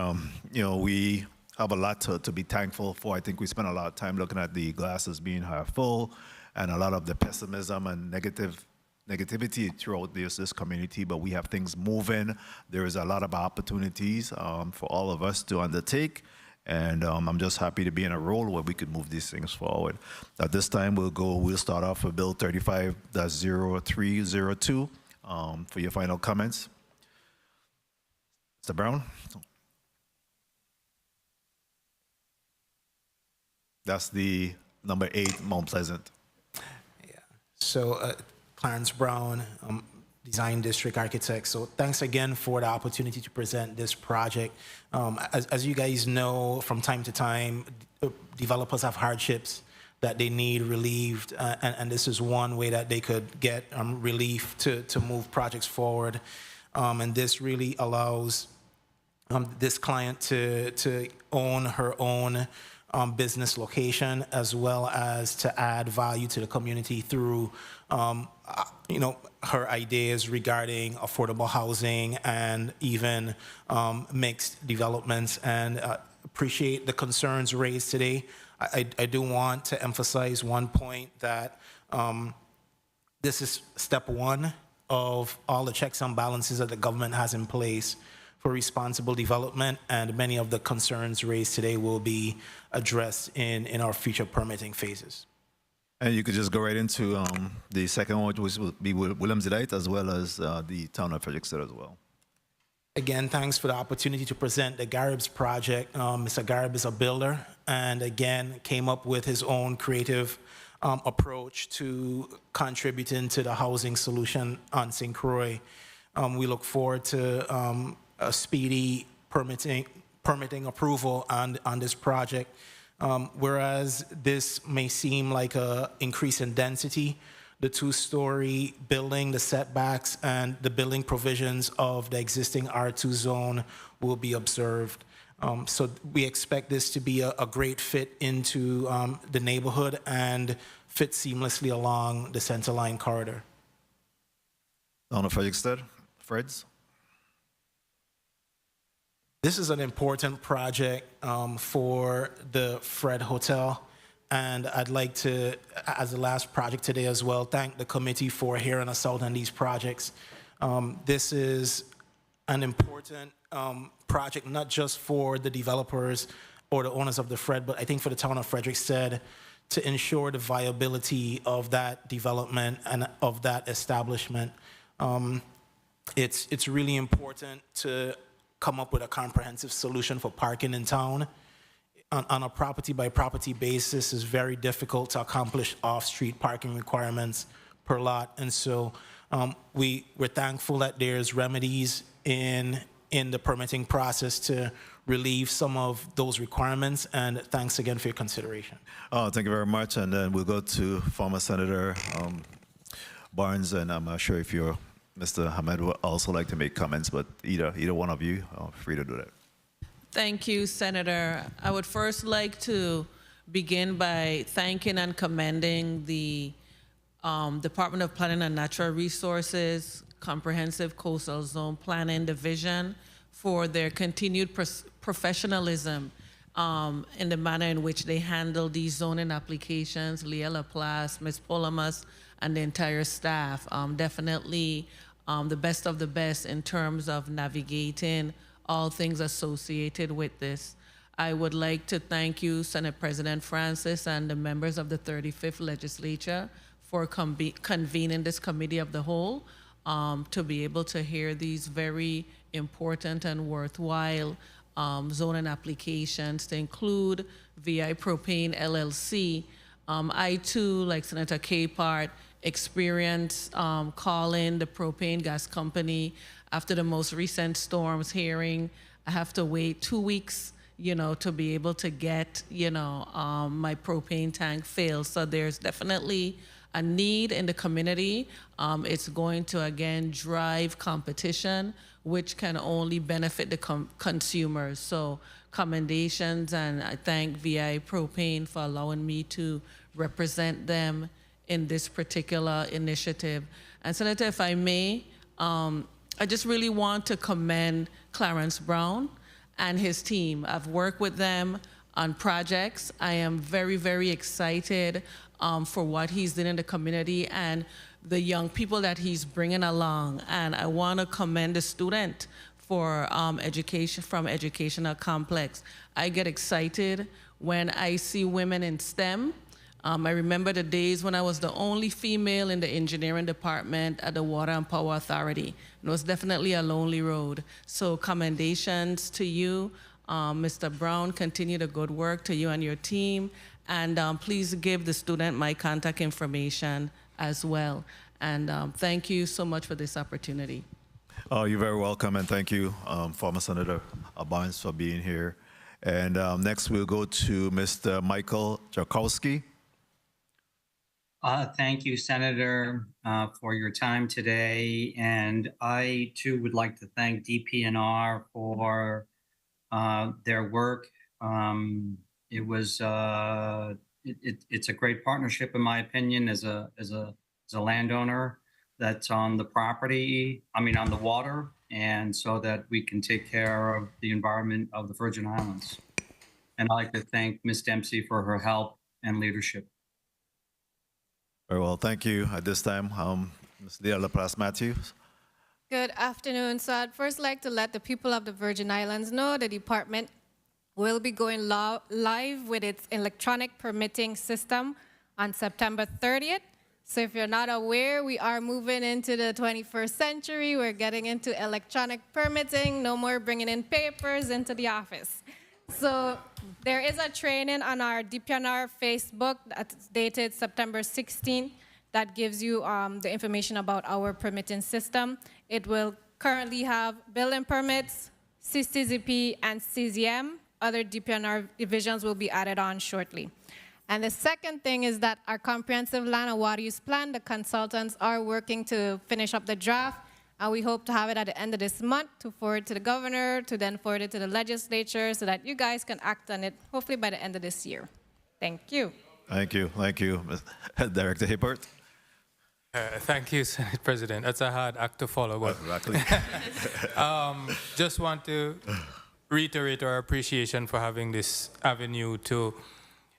you know, we have a lot to be thankful for. I think we spent a lot of time looking at the glasses being half full, and a lot of the pessimism and negativity throughout this community, but we have things moving. There is a lot of opportunities for all of us to undertake, and I'm just happy to be in a role where we could move these things forward. At this time, we'll start off with Bill 35-0302 for your final comments. Mr. Browne? That's the number 8, Mount Pleasant. So Clarence Browne, Design District Architect. So thanks again for the opportunity to present this project. As you guys know, from time to time, developers have hardships that they need relieved, and this is one way that they could get relief to move projects forward. And this really allows this client to own her own business location, as well as to add value to the community through you know, her ideas regarding affordable housing and even mixed developments, and appreciate the concerns raised today. I do want to emphasize one point, that this is step 1 of all the checks and balances that the government has in place for responsible development, and many of the concerns raised today will be addressed in our future permitting phases. And you could just go right into the second one, which will be Williamsdite, as well as the town of Frederiksted as well. Again, thanks for the opportunity to present the Garib's project. Mr. Garib is a builder, and again, came up with his own creative approach to contributing to the housing solution on St. Croix. We look forward to a speedy permitting approval on this project. Whereas this may seem like an increase in density, the 2-story building, the setbacks, and the building provisions of the existing R2 zone will be observed. So we expect this to be a great fit into the neighborhood and fit seamlessly along the centerline corridor. Town of Frederiksted, Freds? This is an important project for the Fred Hotel, and I'd like to, as the last project today as well, thank the committee for hearing us out on these projects. This is an important project, not just for the developers or the owners of the Fred, but I think for the town of Frederiksted, to ensure the viability of that development and of that establishment. It's really important to come up with a comprehensive solution for parking in town. On a property-by-property basis, it's very difficult to accomplish off-street parking requirements per lot. And so we're thankful that there's remedies in the permitting process to relieve some of those requirements. And thanks again for your consideration. Oh, thank you very much. And then we'll go to former Senator Barnes, and I'm not sure if Mr. Hamad would also like to make comments, but either one of you are free to do that. Thank you, Senator. I would first like to begin by thanking and commending the Department of Planning and Natural Resources Comprehensive Coastal Zone Planning Division for their continued professionalism in the manner in which they handle these zoning applications. Leia, LaPlace, Ms. Polamas, and the entire staff. Definitely the best of the best in terms of navigating all things associated with this. I would like to thank you, Senate President Francis, and the members of the 35th Legislature for convening this committee of the whole to be able to hear these very important and worthwhile zoning applications to include VI Propane LLC. I too, like Senator Capehart, experienced calling the propane gas company after the most recent storms hearing. I have to wait 2 weeks, to be able to get, my propane tank filled. So there's definitely a need in the community. It's going to, again, drive competition, which can only benefit the consumers. So commendations, and I thank VI Propane for allowing me to represent them in this particular initiative. And Senator, if I may, I just really want to commend Clarence Browne and his team. I've worked with them on projects. I am very, very excited for what he's doing in the community and the young people that he's bringing along. And I want to commend the student for education from Educational Complex. I get excited when I see women in STEM. I remember the days when I was the only female in the engineering department at the Water and Power Authority. It was definitely a lonely road. So commendations to you, Mr. Browne. Continue the good work to you and your team. And please give the student my contact information as well. And thank you so much for this opportunity. Oh, you're very welcome, and thank you, former Senator Barnes, for being here. And next we'll go to Mr. Michael Jarkowski. Thank you, Senator, for your time today. And I, too, would like to thank DPNR for their work. It's a great partnership, in my opinion, as a landowner that's on the property, on the water, and so that we can take care of the environment of the Virgin Islands. And I'd like to thank Ms. Dempsey for her help and leadership. Very well, thank you. At this time, Ms. Leia LaPlace-Matthew. Good afternoon. So I'd first like to let the people of the Virgin Islands know the department will be going live with its electronic permitting system on September 30th. So if you're not aware, we are moving into the 21st century. We're getting into electronic permitting, no more bringing in papers into the office. So there is a training on our DPNR Facebook that's dated September 16th that gives you the information about our permitting system. It will currently have building permits, CCZP, and CZM. Other DPNR divisions will be added on shortly. And the second thing is that our comprehensive land and water use plan, the consultants are working to finish up the draft. And we hope to have it at the end of this month to forward to the governor, to then forward it to the legislature so that you guys can act on it, hopefully by the end of this year. Thank you. Thank you. Thank you. Director Hibbert. Thank you, Senate President. That's a hard act to follow. But exactly. Just want to reiterate our appreciation for having this avenue to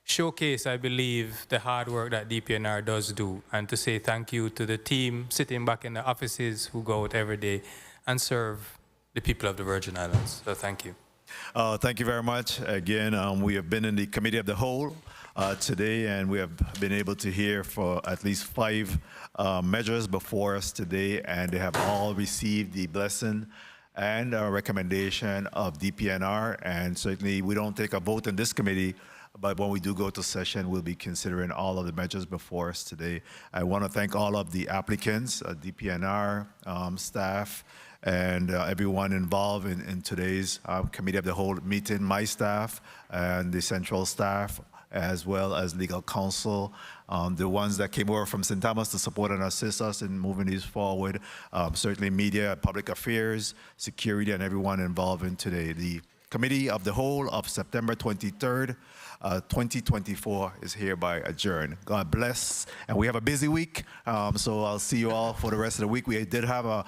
showcase, I believe, the hard work that DPNR does do, and to say thank you to the team sitting back in the offices who go out every day and serve the people of the Virgin Islands. So thank you. Thank you very much. Again, we have been in the Committee of the Whole today, and we have been able to hear for at least 5 measures before us today, and they have all received the blessing and a recommendation of DPNR. And certainly we don't take a vote in this committee, but when we do go to session, we'll be considering all of the measures before us today. I want to thank all of the applicants, DPNR staff, and everyone involved in today's Committee of the Whole meeting, my staff and the central staff, as well as legal counsel, the ones that came over from St. Thomas to support and assist us in moving these forward, certainly media, public affairs, security, and everyone involved in today. The Committee of the Whole of September 23rd, 2024 is hereby adjourned. God bless. And we have a busy week, so I'll see you all for the rest of the week. We did have a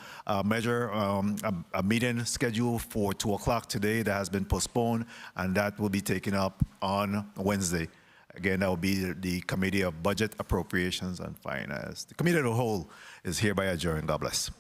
meeting scheduled for 2 o'clock today that has been postponed, and that will be taken up on Wednesday. Again, that will be the Committee of Budget, Appropriations, and Finance. The Committee of the Whole is hereby adjourned. God bless.